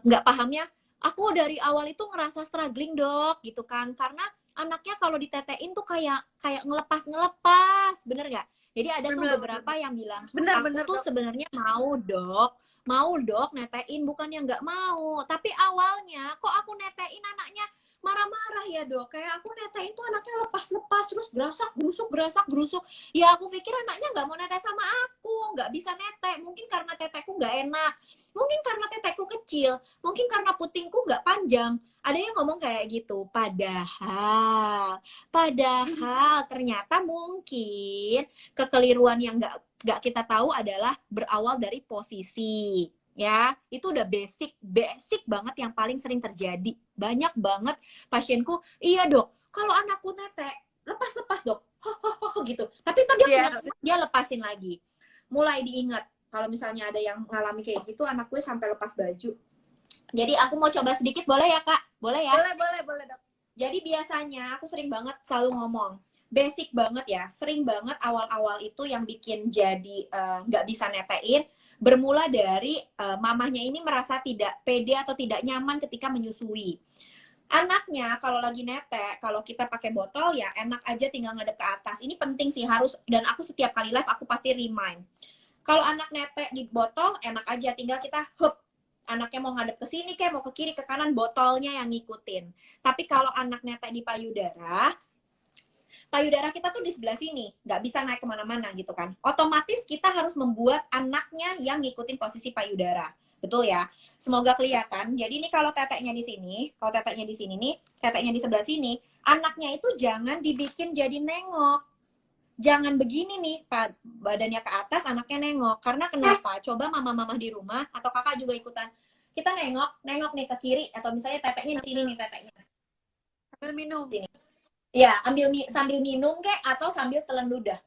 nggak pahamnya. Aku dari awal itu ngerasa struggling dok, gitu kan, karena anaknya kalau ditetein tuh kayak ngelepas, bener nggak? Jadi ada tuh Bener, beberapa yang bilang, aku bener tuh dok. sebenarnya mau dok netein, bukannya nggak mau. Tapi awalnya kok aku netein anaknya marah-marah ya dok, kayak aku netein tuh anaknya lepas-lepas terus gerasak gerusuk. Ya aku pikir anaknya nggak mau netek sama aku, nggak bisa netek, mungkin karena tetekku nggak enak, mungkin karena tetekku kecil, mungkin karena putingku nggak panjang. Ada yang ngomong kayak gitu, padahal ternyata mungkin kekeliruan yang nggak kita tahu adalah berawal dari posisi. Ya, itu udah basic banget yang paling sering terjadi. Banyak banget pasienku, iya dok, kalau anakku netek, lepas dok, gitu. Tapi ntar dia lepasin lagi. Mulai diingat, kalau misalnya ada yang ngalami kayak gitu, anak gue sampai lepas baju. Jadi aku mau coba sedikit, boleh ya kak? Boleh ya? Boleh dok. Jadi biasanya aku sering banget selalu ngomong, basic banget ya, sering banget awal-awal itu yang bikin jadi nggak bisa netein, bermula dari mamahnya ini merasa tidak pede atau tidak nyaman ketika menyusui. Anaknya kalau lagi netek, kalau kita pakai botol ya enak aja tinggal ngadep ke atas. Ini penting sih, harus, dan aku setiap kali live aku pasti remind. Kalau anak netek di botol enak aja tinggal kita anaknya mau ngadep ke sini kayak mau ke kiri ke kanan, botolnya yang ngikutin. Tapi kalau anak netek di payudara kita tuh di sebelah sini, nggak bisa naik kemana-mana gitu kan. Otomatis kita harus membuat anaknya yang ngikutin posisi payudara. Betul ya? Semoga kelihatan. Jadi ini kalau teteknya di sini nih, teteknya di sebelah sini, anaknya itu jangan dibikin jadi nengok. Jangan begini nih, badannya ke atas, anaknya nengok. Karena kenapa? Coba mama-mama di rumah atau kakak juga ikutan. Kita nengok nih ke kiri, atau misalnya teteknya di sini nih teteknya. Sambil minum. Sini. Ya, sambil minum kek atau sambil telan ludah.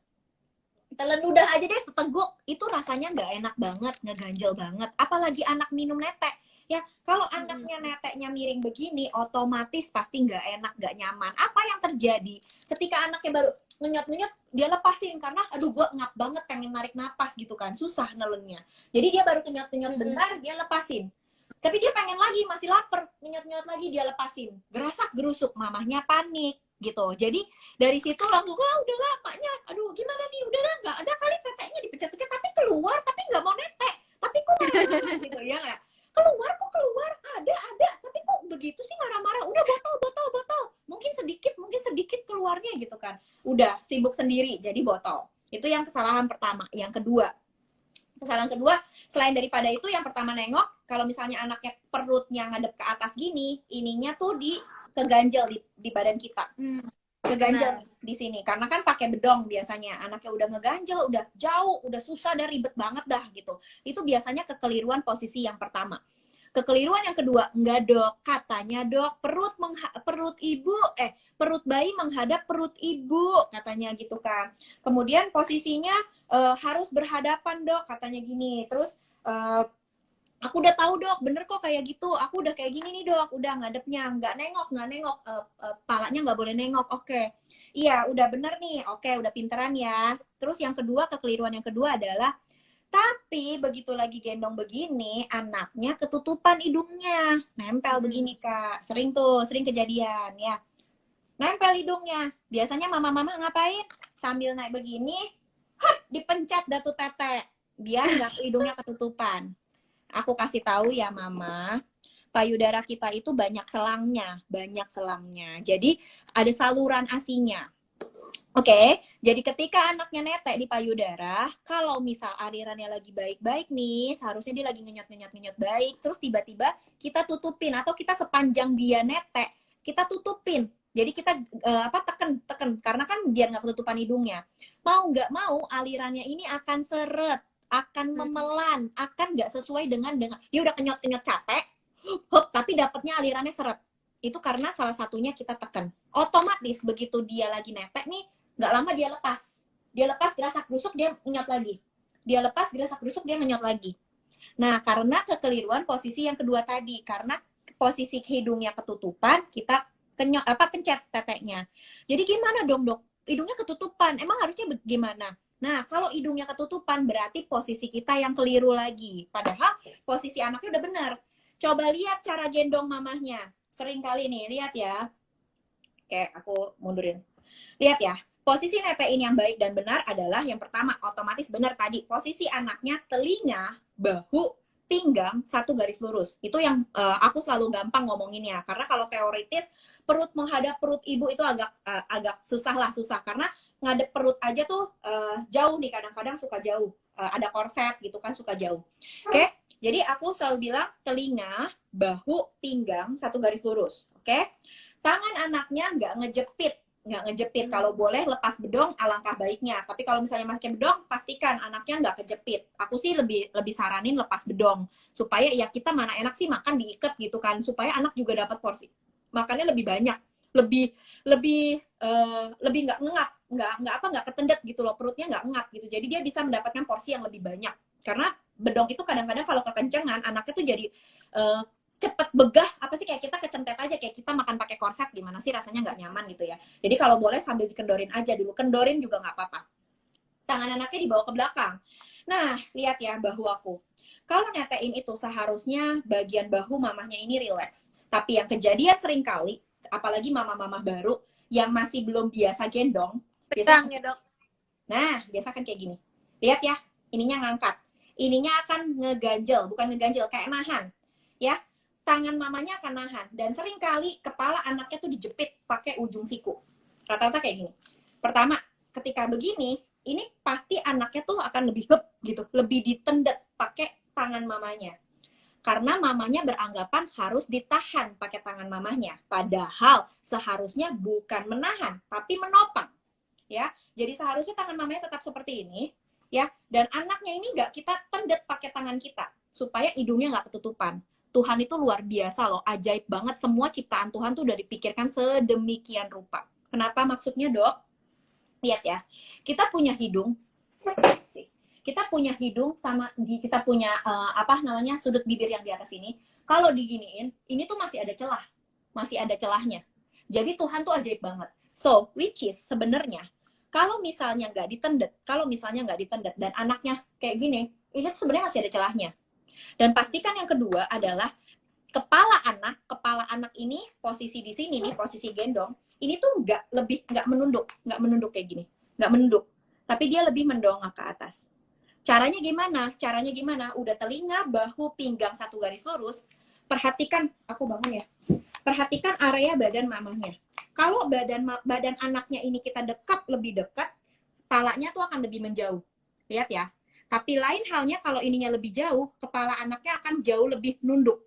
Telan ludah aja deh seteguk, itu rasanya nggak enak banget, ngeganjel banget. Apalagi anak minum netek. Ya, kalau anaknya neteknya miring begini, otomatis pasti nggak enak, nggak nyaman. Apa yang terjadi? Ketika anaknya baru ngenyot-ngenyot, dia lepasin karena aduh gue ngap banget pengen narik napas gitu kan, susah nelennya. Jadi dia baru kenyot-kenyot bentar, dia lepasin. Tapi dia pengen lagi, masih lapar, ngenyot-ngenyot lagi, dia lepasin. Gerasak gerusuk, mamahnya panik gitu. Jadi dari situ langsung, wah udahlah maknya, aduh gimana nih, udahlah nggak ada kali teteknya dipecet-pecet, tapi keluar, tapi nggak mau netek, tapi kok marah-marah gitu ya nggak? Keluar, ada, tapi kok begitu sih marah-marah, udah botol, mungkin sedikit keluarnya gitu kan, udah sibuk sendiri jadi botol. Itu yang kesalahan pertama. Kesalahan kedua, selain daripada itu, yang pertama nengok, kalau misalnya anaknya perutnya ngadep ke atas gini, ininya tuh keganjel di badan kita. Keganjel di sini karena kan pakai bedong biasanya. Anaknya udah ngeganjel, udah jauh, udah susah dan ribet banget dah gitu. Itu biasanya kekeliruan posisi yang pertama. Kekeliruan yang kedua, enggak dok, katanya dok perut bayi menghadap perut ibu, katanya gitu kan. Kemudian posisinya harus berhadapan dok, katanya gini. Terus aku udah tahu dok, bener kok kayak gitu. Aku udah kayak gini nih dok, udah ngadepnya, nggak nengok, palanya nggak boleh nengok. Oke, iya udah bener nih. Oke, udah pinteran ya. Terus yang kedua, kekeliruan yang kedua adalah, tapi begitu lagi gendong begini, anaknya ketutupan hidungnya, nempel begini kak. Sering kejadian ya. Nempel hidungnya. Biasanya mama-mama ngapain? Sambil naik begini, dipencet datu tete, biar nggak hidungnya ketutupan. Aku kasih tahu ya mama, payudara kita itu banyak selangnya. Jadi ada saluran asinya. Oke, jadi ketika anaknya netek di payudara, kalau misal alirannya lagi baik-baik nih, seharusnya dia lagi ngenyot baik, terus tiba-tiba kita tutupin atau kita sepanjang dia netek, kita tutupin. Jadi kita tekan karena kan biar nggak ketutupan hidungnya. Mau nggak mau alirannya ini akan seret, akan memelan, akan nggak sesuai dengan dia udah kenyot capek, tapi dapatnya alirannya seret. Itu karena salah satunya kita tekan. Otomatis begitu dia lagi netek nih, nggak lama dia lepas gerasak gerusuk dia ngenyot lagi, dia lepas gerasak gerusuk dia ngenyot lagi. Nah karena kekeliruan posisi yang kedua tadi, karena posisi hidungnya ketutupan, kita pencet teteknya. Jadi gimana dong dok, hidungnya ketutupan, emang harusnya gimana? Nah kalau hidungnya ketutupan berarti posisi kita yang keliru lagi, padahal posisi anaknya udah benar. Coba lihat cara gendong mamahnya, sering kali nih, lihat ya. Oke, aku mundurin. Lihat ya, posisi netein yang baik dan benar adalah yang pertama, otomatis benar tadi. Posisi anaknya telinga, bahu, pinggang, satu garis lurus. Itu yang aku selalu gampang ngomonginnya. Karena kalau teoritis, perut menghadap perut ibu itu agak susah. Karena ngadep perut aja tuh jauh nih, kadang-kadang suka jauh. Ada korset gitu kan, suka jauh. Oke, jadi aku selalu bilang telinga, bahu, pinggang, satu garis lurus. Oke, tangan anaknya nggak ngejepit. Kalau boleh lepas bedong alangkah baiknya, tapi kalau misalnya pakai bedong pastikan anaknya nggak kejepit. Aku sih lebih saranin lepas bedong supaya ya kita mana enak sih makan diikat gitu kan, supaya anak juga dapat porsi makannya lebih banyak, lebih nggak ngengap, nggak ketendet gitu loh, perutnya nggak ngap gitu, jadi dia bisa mendapatkan porsi yang lebih banyak. Karena bedong itu kadang-kadang kalau kekencangan anaknya tuh jadi cepet begah, apa sih, kayak kita kecentet aja, kayak kita makan pakai korset, gimana sih rasanya, nggak nyaman gitu ya. Jadi kalau boleh sambil dikendorin aja dulu, kendorin juga nggak apa-apa. Tangan anaknya dibawa ke belakang. Nah, lihat ya bahu aku. Kalau netein itu seharusnya bagian bahu mamahnya ini rileks. Tapi yang kejadian sering kali, apalagi mama-mama baru yang masih belum biasa gendong, Tegang ya dok. nah, biasa kan kayak gini. Lihat ya, ininya ngangkat. Ininya akan ngeganjel, bukan ngeganjel, kayak nahan. Ya, tangan mamanya akan nahan. Dan sering kali kepala anaknya tuh dijepit pakai ujung siku. Rata-rata kayak gini. Pertama, ketika begini, ini pasti anaknya tuh akan lebih gitu, lebih ditendet pakai tangan mamanya. Karena mamanya beranggapan harus ditahan pakai tangan mamanya. Padahal seharusnya bukan menahan, tapi menopang. Ya, jadi seharusnya tangan mamanya tetap seperti ini, ya. Dan anaknya ini nggak kita tendet pakai tangan kita supaya hidungnya nggak ketutupan. Tuhan itu luar biasa loh, ajaib banget. Semua ciptaan Tuhan tuh udah dipikirkan sedemikian rupa. Kenapa maksudnya dok? Lihat ya, kita punya hidung, kita punya hidung sama kita punya sudut bibir yang di atas ini. Kalau diginiin, ini tuh masih ada celahnya. Jadi Tuhan tuh ajaib banget. So, which is sebenarnya kalau misalnya nggak ditendet dan anaknya kayak gini, ini sebenarnya masih ada celahnya. Dan pastikan yang kedua adalah kepala anak ini posisi di sini nih, posisi gendong, ini tuh nggak menunduk kayak gini, nggak menunduk, tapi dia lebih mendongak ke atas. Caranya gimana? Udah telinga, bahu, pinggang satu garis lurus. Perhatikan, aku bangun ya. Perhatikan area badan mamahnya. Kalau badan anaknya ini kita lebih dekat, kepalanya tuh akan lebih menjauh. Lihat ya. Tapi lain halnya kalau ininya lebih jauh, kepala anaknya akan jauh lebih nunduk.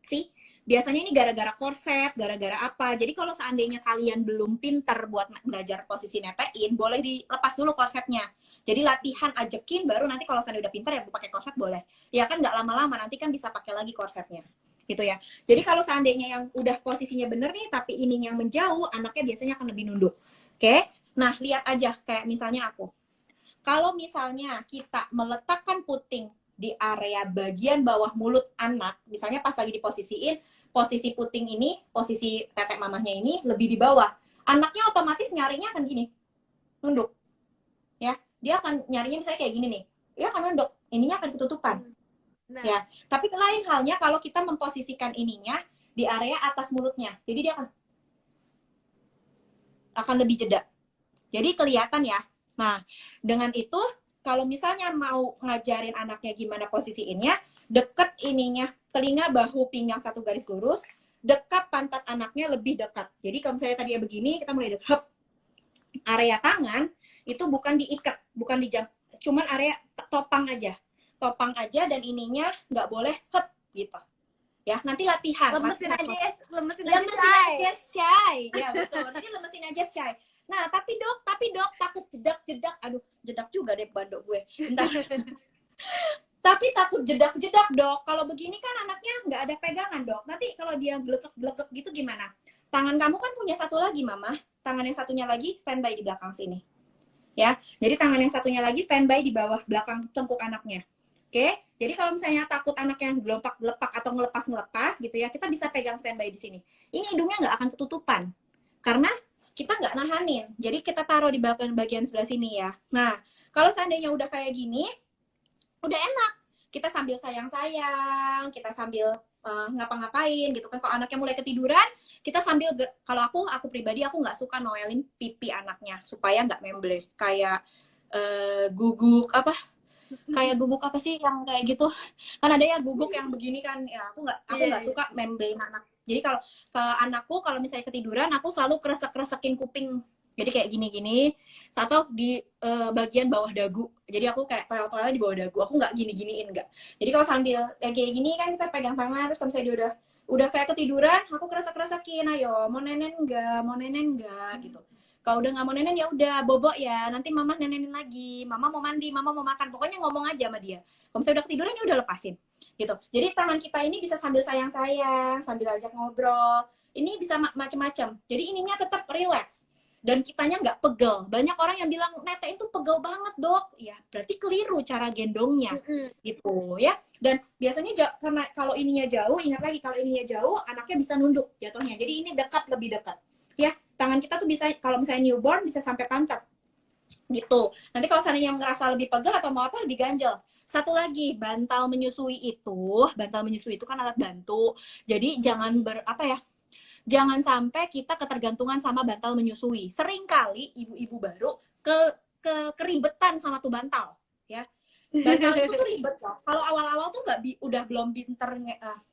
Sih, biasanya ini gara-gara korset, gara-gara apa. Jadi kalau seandainya kalian belum pinter buat belajar posisi netein, boleh dilepas dulu korsetnya. Jadi latihan ajekin, baru nanti kalau seandainya udah pinter ya pakai korset boleh. Ya kan nggak lama-lama, nanti kan bisa pakai lagi korsetnya. Gitu ya. Jadi kalau seandainya yang udah posisinya bener nih, tapi ininya menjauh, anaknya biasanya akan lebih nunduk. Oke? Nah, lihat aja kayak misalnya aku. Kalau misalnya kita meletakkan puting di area bagian bawah mulut anak, misalnya pas lagi diposisiin, posisi puting ini, posisi tetek mamahnya ini lebih di bawah. Anaknya otomatis nyarinya akan gini, nunduk. Ya, dia akan nyarinya misalnya kayak gini nih. Dia akan nunduk, ininya akan ketutupan. Nah, Ya, tapi lain halnya kalau kita memposisikan ininya di area atas mulutnya. Jadi dia akan lebih jeda. Jadi kelihatan ya. Nah, dengan itu kalau misalnya mau ngajarin anaknya gimana posisiinnya, deket ininya, telinga, bahu, pinggang satu garis lurus, dekat pantat anaknya lebih dekat. Jadi kalau misalnya tadi begini, kita mulai dekat. Area tangan itu bukan diikat, bukan cuman area topang aja. Topang aja dan ininya nggak boleh gitu. Ya, nanti latihan. lemesin aja Shay. Ya, betul. Nanti lemesin aja Shay. Nah, tapi dok takut jedak. Aduh, jedak juga deh bandok gue. Bentar. Tapi takut jedak, dok. Kalau begini kan anaknya nggak ada pegangan, dok. Nanti kalau dia gelekek gitu gimana? Tangan kamu kan punya satu lagi, Mama. Tangan yang satunya lagi standby di belakang sini. Ya, jadi tangan yang satunya lagi standby di bawah belakang tengkuk anaknya. Oke, jadi kalau misalnya takut anaknya lepak atau ngelepas gitu ya, kita bisa pegang standby di sini. Ini hidungnya nggak akan ketutupan. Karena kita nggak nahanin. Jadi kita taruh di bagian sebelah sini ya. Nah, kalau seandainya udah kayak gini, udah enak. Kita sambil sayang-sayang, kita sambil ngapa-ngapain gitu kan. Kalau anaknya mulai ketiduran, kita sambil, kalau aku pribadi, aku nggak suka noelin pipi anaknya. Supaya nggak memble. Kayak guguk apa sih yang kayak gitu, kan ada ya guguk yang begini kan ya, aku nggak suka membelin anak. Jadi kalau ke anakku kalau misalnya ketiduran, aku selalu kresek-kresekin kuping, jadi kayak gini-gini atau di bagian bawah dagu, jadi aku kayak toel-toelnya di bawah dagu, aku nggak gini-giniin, nggak. Jadi kalau sambil kayak gini kan kita pegang tangan, terus kalau misalnya dia udah kayak ketiduran, aku kresek-kresekin, ayo mau nenen nggak gitu. Kalau udah nggak mau nenen ya udah bobo ya, nanti mama nenenin lagi, mama mau mandi, mama mau makan, pokoknya ngomong aja sama dia. Kalau misalnya udah ketiduran ya udah lepasin gitu. Jadi tangan kita ini bisa sambil sayang-sayang, sambil ajak ngobrol, ini bisa macem-macem. Jadi ininya tetap relax dan kitanya nggak pegel. Banyak orang yang bilang netein tuh pegel banget, dok. Ya berarti keliru cara gendongnya gitu ya. Dan biasanya karena kalau ininya jauh, ingat lagi kalau ininya jauh, anaknya bisa nunduk jatuhnya. Jadi ini dekat, lebih dekat ya. Tangan kita tuh bisa, kalau misalnya newborn bisa sampai pantat gitu. Nanti kalau seandainya ngerasa lebih pegel atau mau apa, diganjel. Satu lagi, bantal menyusui itu kan alat bantu. Jadi jangan jangan sampai kita ketergantungan sama bantal menyusui. Sering kali ibu-ibu baru keribetan sama tuh bantal ya. Bantal itu tuh ribet loh. Kalau awal-awal tuh udah belum pinter,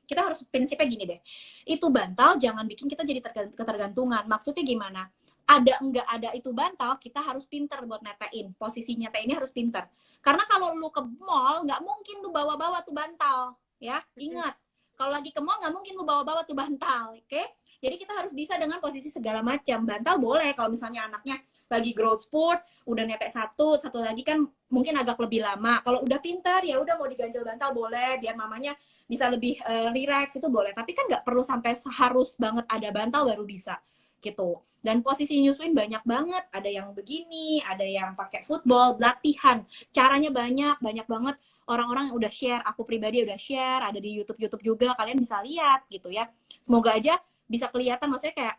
kita harus prinsipnya gini deh. Itu bantal jangan bikin kita jadi ketergantungan. Maksudnya gimana? Ada enggak ada itu bantal, kita harus pinter buat netein. Posisi nyeteinnya harus pinter. Karena kalau lu ke mall, nggak mungkin lu bawa-bawa tuh bantal. Ya, ingat. Kalau lagi ke mall, nggak mungkin lu bawa-bawa tuh bantal. Oke? Jadi kita harus bisa dengan posisi segala macam. Bantal boleh kalau misalnya anaknya lagi growth spurt, udah netek satu lagi kan mungkin agak lebih lama. Kalau udah pintar ya udah mau diganjel bantal boleh, biar mamanya bisa lebih relax, itu boleh. Tapi kan nggak perlu sampai harus banget ada bantal baru bisa gitu. Dan posisi nyusuin banyak banget, ada yang begini, ada yang pakai football, latihan. Caranya banyak banget. Orang-orang yang udah share, aku pribadi udah share, ada di YouTube juga, kalian bisa lihat gitu ya. Semoga aja bisa kelihatan, maksudnya kayak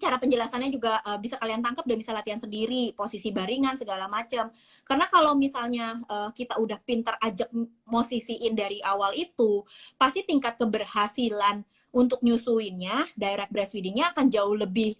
cara penjelasannya juga bisa kalian tangkap dan bisa latihan sendiri, posisi baringan segala macam. Karena kalau misalnya kita udah pintar ajak posisiin dari awal itu, pasti tingkat keberhasilan untuk nyusuinnya, direct breastfeedingnya akan jauh lebih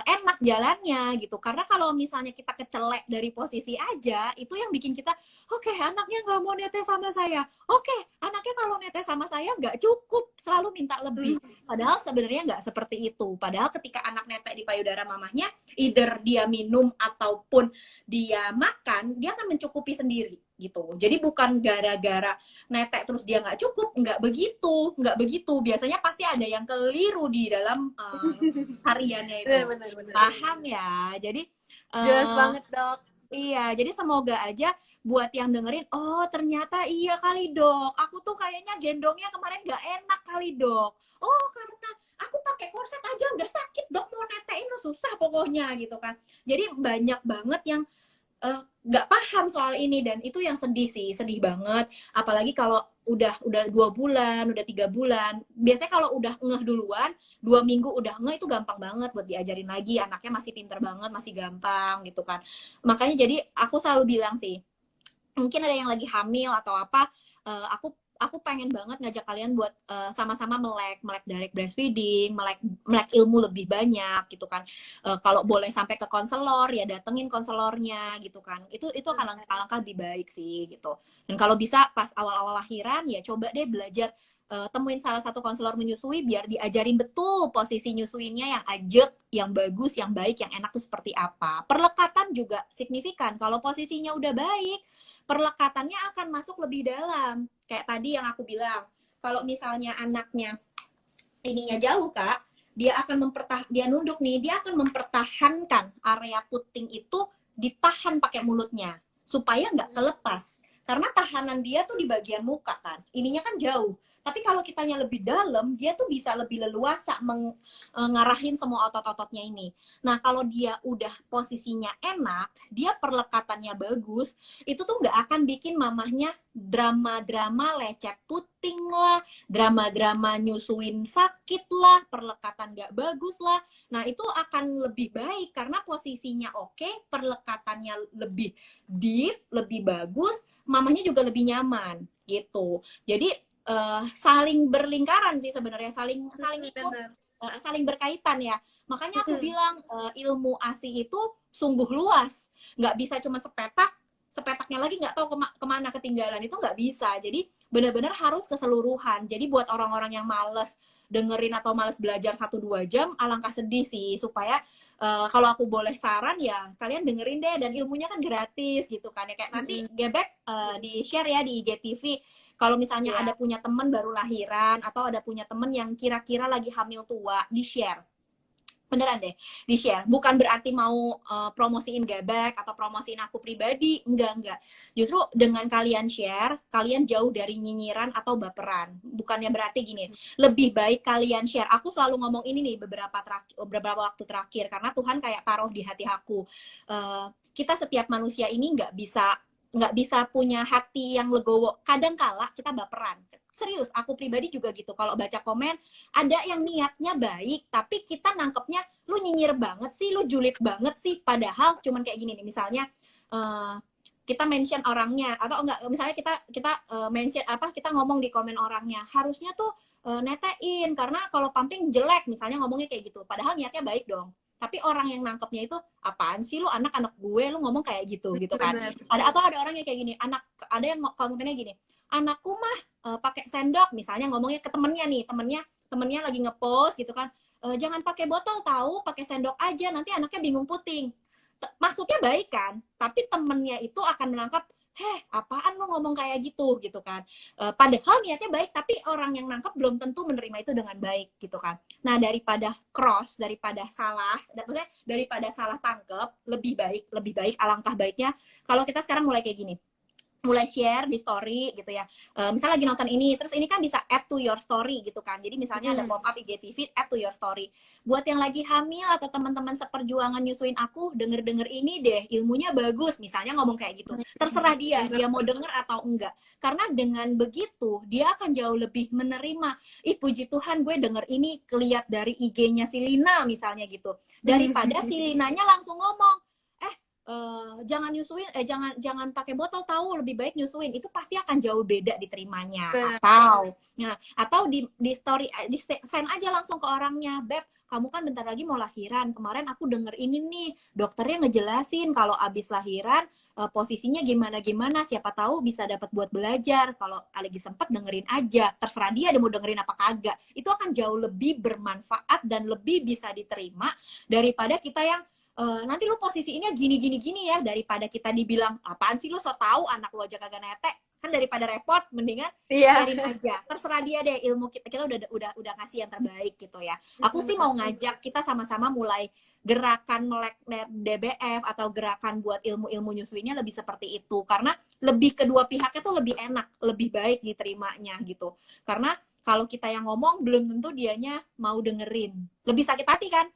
enak jalannya gitu. Karena kalau misalnya kita kecelek dari posisi aja, itu yang bikin kita, oke, anaknya nggak mau netes sama saya. Oke, anaknya kalau netes sama saya nggak cukup, selalu minta lebih. Padahal sebenarnya nggak seperti itu. Padahal ketika anak netek di payudara mamahnya, either dia minum ataupun dia makan, dia akan mencukupi sendiri. gitu. Jadi bukan gara-gara netek terus dia nggak cukup, nggak begitu. Biasanya pasti ada yang keliru di dalam hariannya itu. Benar-benar. Paham ya? Jadi Jelas banget, Dok. iya, jadi semoga aja buat yang dengerin, oh ternyata iya kali dok, aku tuh kayaknya gendongnya kemarin nggak enak kali dok. Oh karena aku pakai korset aja udah sakit dok, mau netein susah pokoknya gitu kan. Jadi banyak banget yang nggak paham soal ini dan itu yang sedih sih, sedih banget. Apalagi kalau udah 2 bulan, udah 3 bulan. Biasanya kalau udah ngeh duluan, 2 minggu udah ngeh itu gampang banget buat diajarin lagi. Anaknya masih pinter banget, masih gampang gitu kan. Makanya jadi aku selalu bilang sih, mungkin ada yang lagi hamil atau apa, aku pengen banget ngajak kalian buat sama-sama melek direct breastfeeding, melek ilmu lebih banyak gitu kan. Kalau boleh sampai ke konselor ya datengin konselornya gitu kan. Itu akan alangkah lebih baik sih gitu. Dan kalau bisa pas awal-awal lahiran ya coba deh belajar, temuin salah satu konselor menyusui biar diajarin betul posisi nyusuinnya yang ajek, yang bagus, yang baik, yang enak tuh seperti apa. Perlekatan juga signifikan. Kalau posisinya udah baik, perlekatannya akan masuk lebih dalam. Kayak tadi yang aku bilang, kalau misalnya anaknya ininya jauh kak, dia nunduk nih, dia akan mempertahankan area puting itu ditahan pakai mulutnya supaya nggak kelepas. Karena tahanan dia tuh di bagian muka kan, ininya kan jauh. Tapi kalau kitanya lebih dalam, dia tuh bisa lebih leluasa ngarahin semua otot-ototnya ini. Nah, kalau dia udah posisinya enak, dia perlekatannya bagus, itu tuh nggak akan bikin mamahnya drama-drama lecet puting lah, drama-drama nyusuin sakit lah, perlekatan nggak bagus lah. Nah, itu akan lebih baik karena posisinya oke, perlekatannya lebih deep, lebih bagus, mamahnya juga lebih nyaman gitu. Jadi saling berlingkaran sih sebenarnya, saling ikut, saling berkaitan ya. Makanya aku bilang ilmu ASI itu sungguh luas, nggak bisa cuma sepetaknya lagi nggak tahu kemana ketinggalan, itu nggak bisa. Jadi benar-benar harus keseluruhan. Jadi buat orang-orang yang males dengerin atau males belajar 1-2 jam, alangkah sedih sih. Supaya kalau aku boleh saran ya kalian dengerin deh, dan ilmunya kan gratis gitu kan ya. Kayak nanti Gebek di share ya di IGTV. Kalau misalnya ada punya temen baru lahiran atau ada punya temen yang kira-kira lagi hamil tua, di share. Beneran deh, di share. Bukan berarti mau promosiin Gebek atau promosiin aku pribadi, enggak. Justru dengan kalian share, kalian jauh dari nyinyiran atau baperan. Bukannya berarti gini, lebih baik kalian share. Aku selalu ngomong ini nih beberapa waktu terakhir, karena Tuhan kayak taruh di hati aku. Kita setiap manusia ini nggak bisa punya hati yang legowo. Kadangkala kita baperan. Serius, aku pribadi juga gitu. Kalau baca komen, ada yang niatnya baik, tapi kita nangkepnya, lu nyinyir banget sih, lu julid banget sih. Padahal cuman kayak gini nih, misalnya kita mention orangnya, atau enggak, misalnya kita mention kita ngomong di komen orangnya, harusnya tuh netein, karena kalau pumping jelek, misalnya ngomongnya kayak gitu. Padahal niatnya baik dong. Tapi orang yang nangkepnya itu, apaan sih lu anak-anak gue, lu ngomong kayak gitu kan. Atau ada orang yang kayak gini, ada yang komennya gini, anakku mah pakai sendok, misalnya ngomongnya ke temennya nih, temennya lagi ngepost gitu kan, jangan pakai botol tahu, pakai sendok aja, nanti anaknya bingung puting. Maksudnya baik kan, tapi temennya itu akan menangkap, apaan lo ngomong kayak gitu kan. Padahal niatnya baik, tapi orang yang nangkep belum tentu menerima itu dengan baik gitu kan. Nah, daripada salah tangkep, lebih baik, alangkah baiknya kalau kita sekarang mulai kayak gini, mulai share di story gitu ya. Misalnya lagi nonton ini, terus ini kan bisa add to your story gitu kan. Jadi misalnya ada pop-up IGTV, add to your story. Buat yang lagi hamil atau teman-teman seperjuangan nyusuin aku, denger ini deh, ilmunya bagus. Misalnya ngomong kayak gitu. Terserah dia mau denger atau enggak. Karena dengan begitu, dia akan jauh lebih menerima. Puji Tuhan gue denger ini kelihat dari IG-nya si Lina misalnya gitu. Daripada si Linanya langsung ngomong, jangan nyusuin, jangan pakai botol tahu, lebih baik nyusuin. Itu pasti akan jauh beda diterimanya. Atau di story, di send aja langsung ke orangnya, Beb, kamu kan bentar lagi mau lahiran, kemarin aku denger ini nih, dokternya ngejelasin kalau abis lahiran posisinya gimana, siapa tahu bisa dapat buat belajar. Kalau lagi sempat dengerin aja, terserah dia mau dengerin apa kagak. Itu akan jauh lebih bermanfaat dan lebih bisa diterima daripada kita yang nanti lu posisinya gini gini gini ya, daripada kita dibilang apaan sih lu so tau anak lu aja kagak netek, kan daripada repot mendingan sharing aja, terserah dia deh, ilmu kita udah ngasih yang terbaik gitu ya. Aku sih mau ngajak kita sama-sama mulai gerakan melek DBF atau gerakan buat ilmu-ilmu nyusuinya lebih seperti itu, karena lebih kedua pihaknya tuh lebih enak, lebih baik diterimanya gitu. Karena kalau kita yang ngomong belum tentu dianya mau dengerin, lebih sakit hati kan.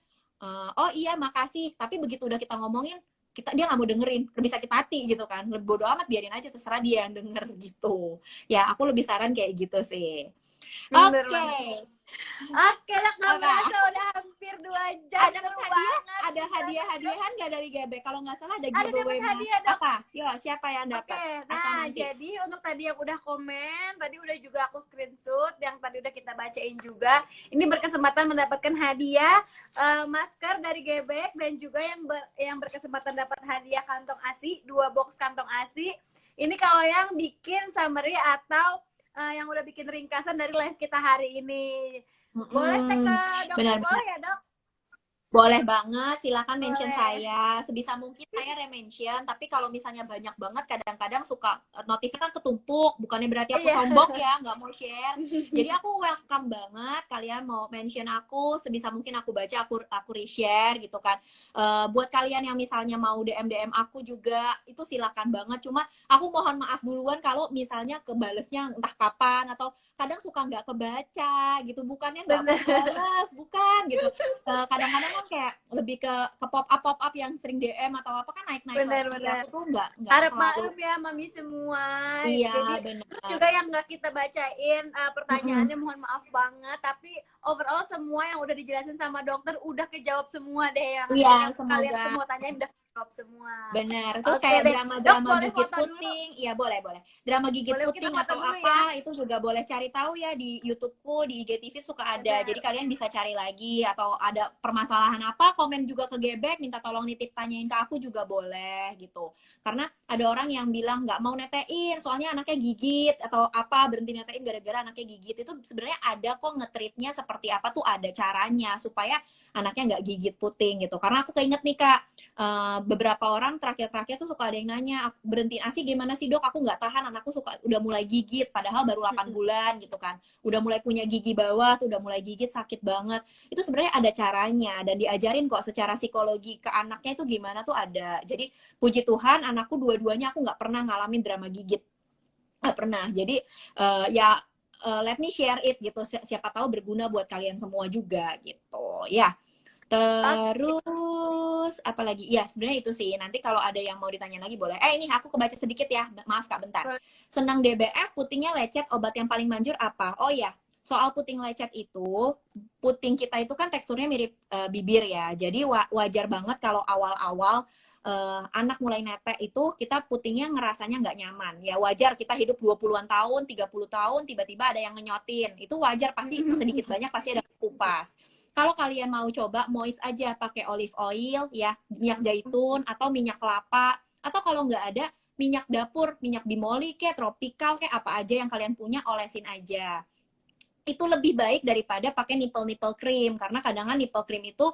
Oh iya makasih, tapi begitu udah kita ngomongin dia nggak mau dengerin, lebih sakit hati gitu kan. Lebih bodo amat, biarin aja, terserah dia yang denger gitu ya. Aku lebih saran kayak gitu sih. Bener Oke. Oke, Dok, nggak Apa? berasa udah hampir 2 jam. Ada Seru hadiah, banget. ada hadiah-hadiahan nggak dari Gebek? Kalau nggak salah ada Ada giveaway dapat hadiah, Dok. apa? Yo, siapa yang dapat? Oke, Atau nah nanti? jadi untuk tadi yang udah komen, tadi udah juga aku screenshot, yang tadi udah kita bacain juga. Ini berkesempatan mendapatkan hadiah masker dari Gebek, dan juga yang berkesempatan dapat hadiah kantong ASI, 2 box kantong ASI. Ini kalau yang bikin summary atau yang udah bikin ringkasan dari live kita hari ini. Boleh tag ke dokter, Benar-benar. boleh ya, Dok? Boleh banget, silakan mention Boleh. saya. Sebisa mungkin saya re-mention, tapi kalau misalnya banyak banget kadang-kadang suka notifnya kan ketumpuk, bukannya berarti aku sombong ya, nggak mau share. Jadi aku welcome banget kalian mau mention aku, sebisa mungkin aku baca, aku reshare gitu kan. Buat kalian yang misalnya mau DM aku juga, itu silakan banget. Cuma aku mohon maaf duluan kalau misalnya kebalesnya entah kapan, atau kadang suka nggak kebaca gitu, bukannya nggak mau balas, bukan gitu. Kadang-kadang kan kayak lebih ke pop up yang sering DM atau apa kan naik Bener. aku tuh nggak Harap selalu. maklum ya mami semua. Iya, Jadi benar. terus juga yang nggak kita bacain pertanyaannya, mohon maaf banget, tapi overall semua yang udah dijelasin sama dokter udah kejawab semua deh, yang Iya, kalian semoga. semua tanyain udah kejawab semua. Benar. Terus Oke kayak deh. drama-drama Boleh gigit foto dulu. puting, iya boleh. Drama gigit Boleh, puting kita foto atau dulu apa, itu juga boleh cari tahu ya di YouTube-ku, di IGTV suka ada. Benar. Jadi kalian bisa cari lagi, atau ada permasalahan apa, komen juga ke Gebek, minta tolong nitip tanyain ke aku juga boleh gitu. Karena ada orang yang bilang nggak mau netein, soalnya anaknya gigit atau apa, berhenti netein gara-gara anaknya gigit. Itu sebenarnya ada kok nge-treatnya seperti apa tuh, ada caranya supaya anaknya nggak gigit puting gitu. Karena aku keinget nih Kak, beberapa orang terakhir tuh suka ada yang nanya, berhentiin ASI gimana sih dok, aku nggak tahan, anakku udah mulai gigit padahal baru 8 bulan gitu kan, udah mulai punya gigi bawah tuh, udah mulai gigit, sakit banget. Itu sebenarnya ada caranya dan diajarin kok secara psikologi ke anaknya itu gimana tuh ada. Jadi puji Tuhan anakku dua-duanya aku nggak pernah ngalamin drama gigit, nggak pernah. Jadi let me share it gitu, siapa tahu berguna buat kalian semua juga gitu ya. Terus apa lagi? Ya sebenarnya itu sih. Nanti kalau ada yang mau ditanya lagi boleh. Ini aku kebaca sedikit ya. Maaf Kak, bentar. Senang DBF, putingnya lecet, obat yang paling manjur apa? Oh ya, soal puting lecet itu, puting kita itu kan teksturnya mirip bibir ya. Jadi wajar banget kalau awal-awal anak mulai netek itu kita putingnya ngerasanya nggak nyaman. Ya wajar, kita hidup 20-an tahun, 30 tahun, tiba-tiba ada yang ngenyotin. Itu wajar, pasti sedikit banyak pasti ada kupas. Kalau kalian mau coba moist aja, pakai olive oil ya, minyak zaitun atau minyak kelapa, atau kalau nggak ada minyak dapur, minyak bimoli kayak tropical kayak apa aja yang kalian punya, olesin aja. Itu lebih baik daripada pakai nipple cream, karena kadang-kadang nipple cream itu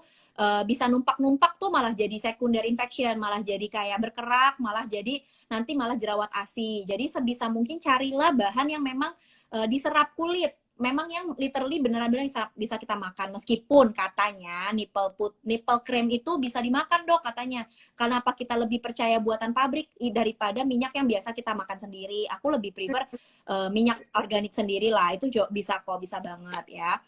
bisa numpak-numpak tuh, malah jadi secondary infection, malah jadi kayak berkerak, malah jadi nanti malah jerawat ASI. Jadi sebisa mungkin carilah bahan yang memang diserap kulit, memang yang literally beneran-beneran bisa kita makan. Meskipun katanya nipple cream itu bisa dimakan dok katanya, karena apa, kita lebih percaya buatan pabrik daripada minyak yang biasa kita makan sendiri. Aku lebih prefer minyak organik sendiri lah, itu bisa kok, bisa banget ya.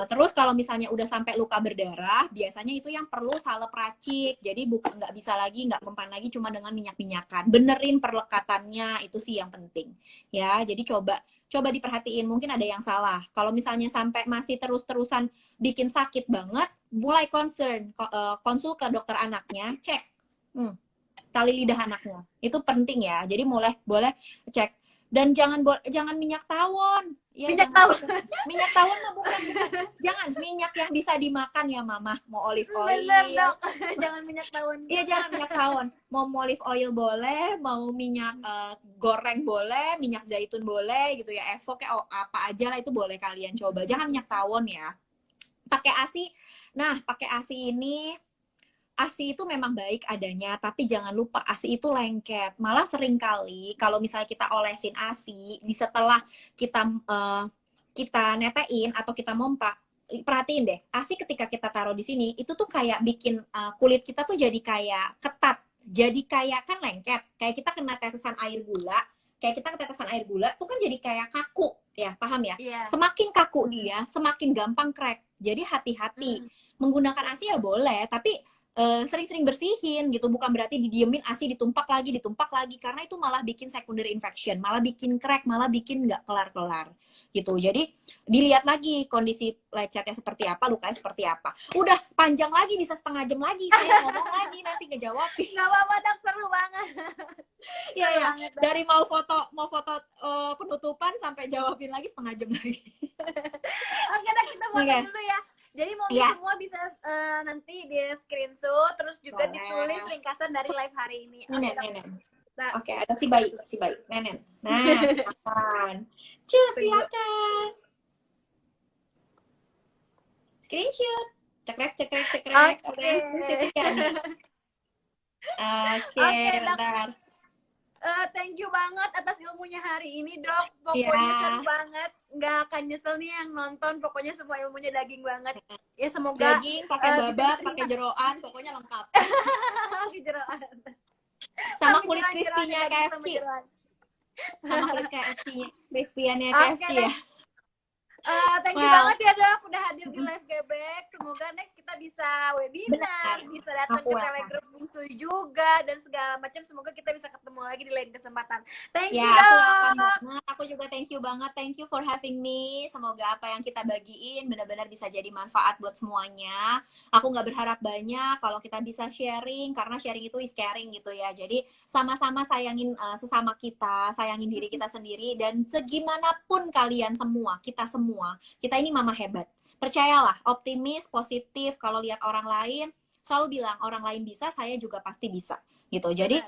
Terus kalau misalnya udah sampai luka berdarah, biasanya itu yang perlu salep racik. Jadi nggak bisa lagi, nggak mempan lagi cuma dengan minyak-minyakan. Benerin perlekatannya, itu sih yang penting. Ya, jadi coba diperhatiin, mungkin ada yang salah. Kalau misalnya sampai masih terus-terusan bikin sakit banget, mulai konsul ke dokter anaknya, cek tali lidah anaknya. Itu penting ya. Jadi boleh cek. Dan jangan minyak tawon. Ya, minyak tawon mah bukan. Jangan minyak yang bisa dimakan ya mama. Mau olive oil. Bener dok. Jangan minyak tawon. Iya, jangan minyak tawon. Mau olive oil boleh, mau minyak goreng boleh, minyak zaitun boleh gitu ya. Evo kayak apa aja lah itu boleh kalian coba. Jangan minyak tawon ya. Pakai ASI. Nah, pakai ASI ini ASI itu memang baik adanya, tapi jangan lupa ASI itu lengket. Malah seringkali kalau misalnya kita olesin ASI, di setelah kita kita netein atau kita mompa, perhatiin deh, ASI ketika kita taruh di sini, itu tuh kayak bikin kulit kita tuh jadi kayak ketat. Jadi kayak kan lengket, kayak kita kena tetesan air gula, kayak kita ketetesan air gula tuh kan jadi kayak kaku ya, paham ya? Iya. Semakin kaku dia, semakin gampang crack. Jadi hati-hati. Menggunakan ASI ya boleh, tapi sering-sering bersihin gitu, bukan berarti didiemin ASI ditumpak lagi, karena itu malah bikin secondary infection, malah bikin crack, malah bikin nggak kelar-kelar gitu. Jadi dilihat lagi kondisi lecetnya seperti apa, lukanya seperti apa. Udah panjang lagi, bisa setengah jam lagi saya ngomong lagi, nanti ngejawabin. Nggak apa-apa dok, seru banget. Iya Seru ya, banget, Dok. dari mau foto penutupan sampai jawabin lagi setengah jam lagi. Oke dok, kita foto Oke. dulu ya. Jadi mau Iya. semua bisa nanti di screenshot, terus juga Boleh. ditulis ringkasan dari live hari ini. Oke, Nenek, Dok. nenek. Nah, Oke, ada si bayi, nenek. Nah, silakan. Cus, silakan. Screenshot. Cekrek. Oke. Ada yang screenshot ya nih? Oke, Oke, Dok. bentar. Thank you banget atas ilmunya hari ini dok. Pokoknya Iya. seru banget. Nggak akan nyesel nih yang nonton. Pokoknya semua ilmunya daging banget. Ya semoga Daging, pakai babak, pakai jeroan, pokoknya lengkap. kejeroan. Sama kulit crispy-nya KFC. Sama kulit KFC-nya. Crispy-nya KFC Oke, ya. Thank you Wow. banget ya dok udah hadir di live Gebek. Semoga next kita bisa webinar, Benar. bisa datang Aku ke welcome. telegram Busui juga dan segala macam. Semoga kita bisa ketemu lagi di lain kesempatan. Thank you Ya, aku dok. welcome banget. Aku juga thank you banget. Thank you for having me. Semoga apa yang kita bagiin benar-benar bisa jadi manfaat buat semuanya. Aku nggak berharap banyak kalau kita bisa sharing, karena sharing itu is caring gitu ya. Jadi sama-sama sayangin sesama kita, sayangin diri kita sendiri, dan segimanapun kalian semua, kita ini mama hebat. Percayalah, optimis, positif. Kalau lihat orang lain, selalu bilang orang lain bisa, saya juga pasti bisa gitu. Jadi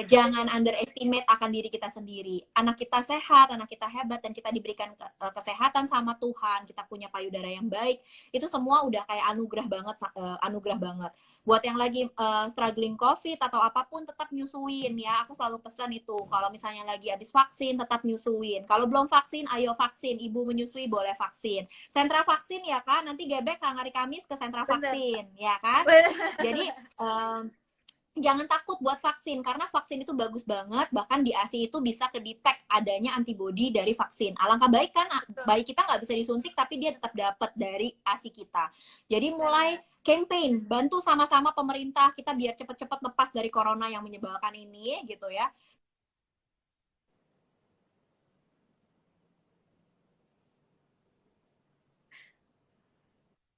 jangan underestimate akan diri kita sendiri. Anak kita sehat, anak kita hebat, dan kita diberikan kesehatan sama Tuhan, kita punya payudara yang baik, itu semua udah kayak anugerah banget. Buat yang lagi struggling COVID atau apapun, tetap nyusuin ya. Aku selalu pesan itu, kalau misalnya lagi habis vaksin, tetap nyusuin. Kalau belum vaksin, ayo vaksin. Ibu menyusui boleh vaksin. Sentra vaksin ya kan, nanti Gebek hari Kamis ke sentra vaksin ya kan. Jadi jangan takut buat vaksin, karena vaksin itu bagus banget. Bahkan di ASI itu bisa kedetek adanya antibodi dari vaksin. Alangkah baik kan, bayi kita nggak bisa disuntik tapi dia tetap dapat dari ASI kita. Jadi mulai campaign, bantu sama-sama pemerintah kita biar cepet-cepet lepas dari corona yang menyebalkan ini gitu ya.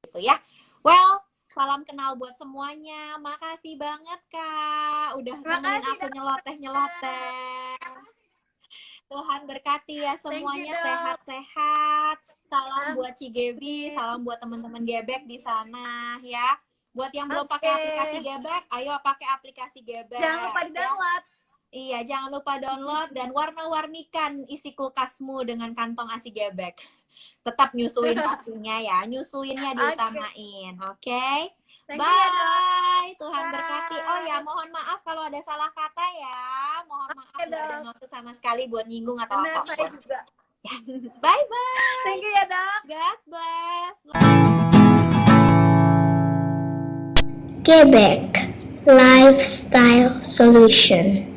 Gitu ya. Well, salam kenal buat semuanya. Makasih banget Kak, udah nemenin aku nyeloteh. Tuhan berkati ya semuanya, Dok. sehat-sehat. Salam buat Cigebi, salam buat teman-teman Gebek di sana ya. Buat yang belum pakai aplikasi Gebek, ayo pakai aplikasi Gebek. Jangan lupa di-download. Iya, jangan lupa download dan warna-warnikan isi kulkasmu dengan kantong ASI Gebek. Tetap nyusuin pastinya ya, nyusuinnya diutamain, oke? Thank you ya, Dok. Bye, Tuhan Bye. berkati. Oh ya, mohon maaf kalau ada salah kata ya. Mohon maaf, Oke, nggak ada Dok. maksud sama sekali buat nyinggung atau Benar, saya apapun. juga. Bye-bye. Thank you ya, Dok. God bless. Quebec Lifestyle Solution.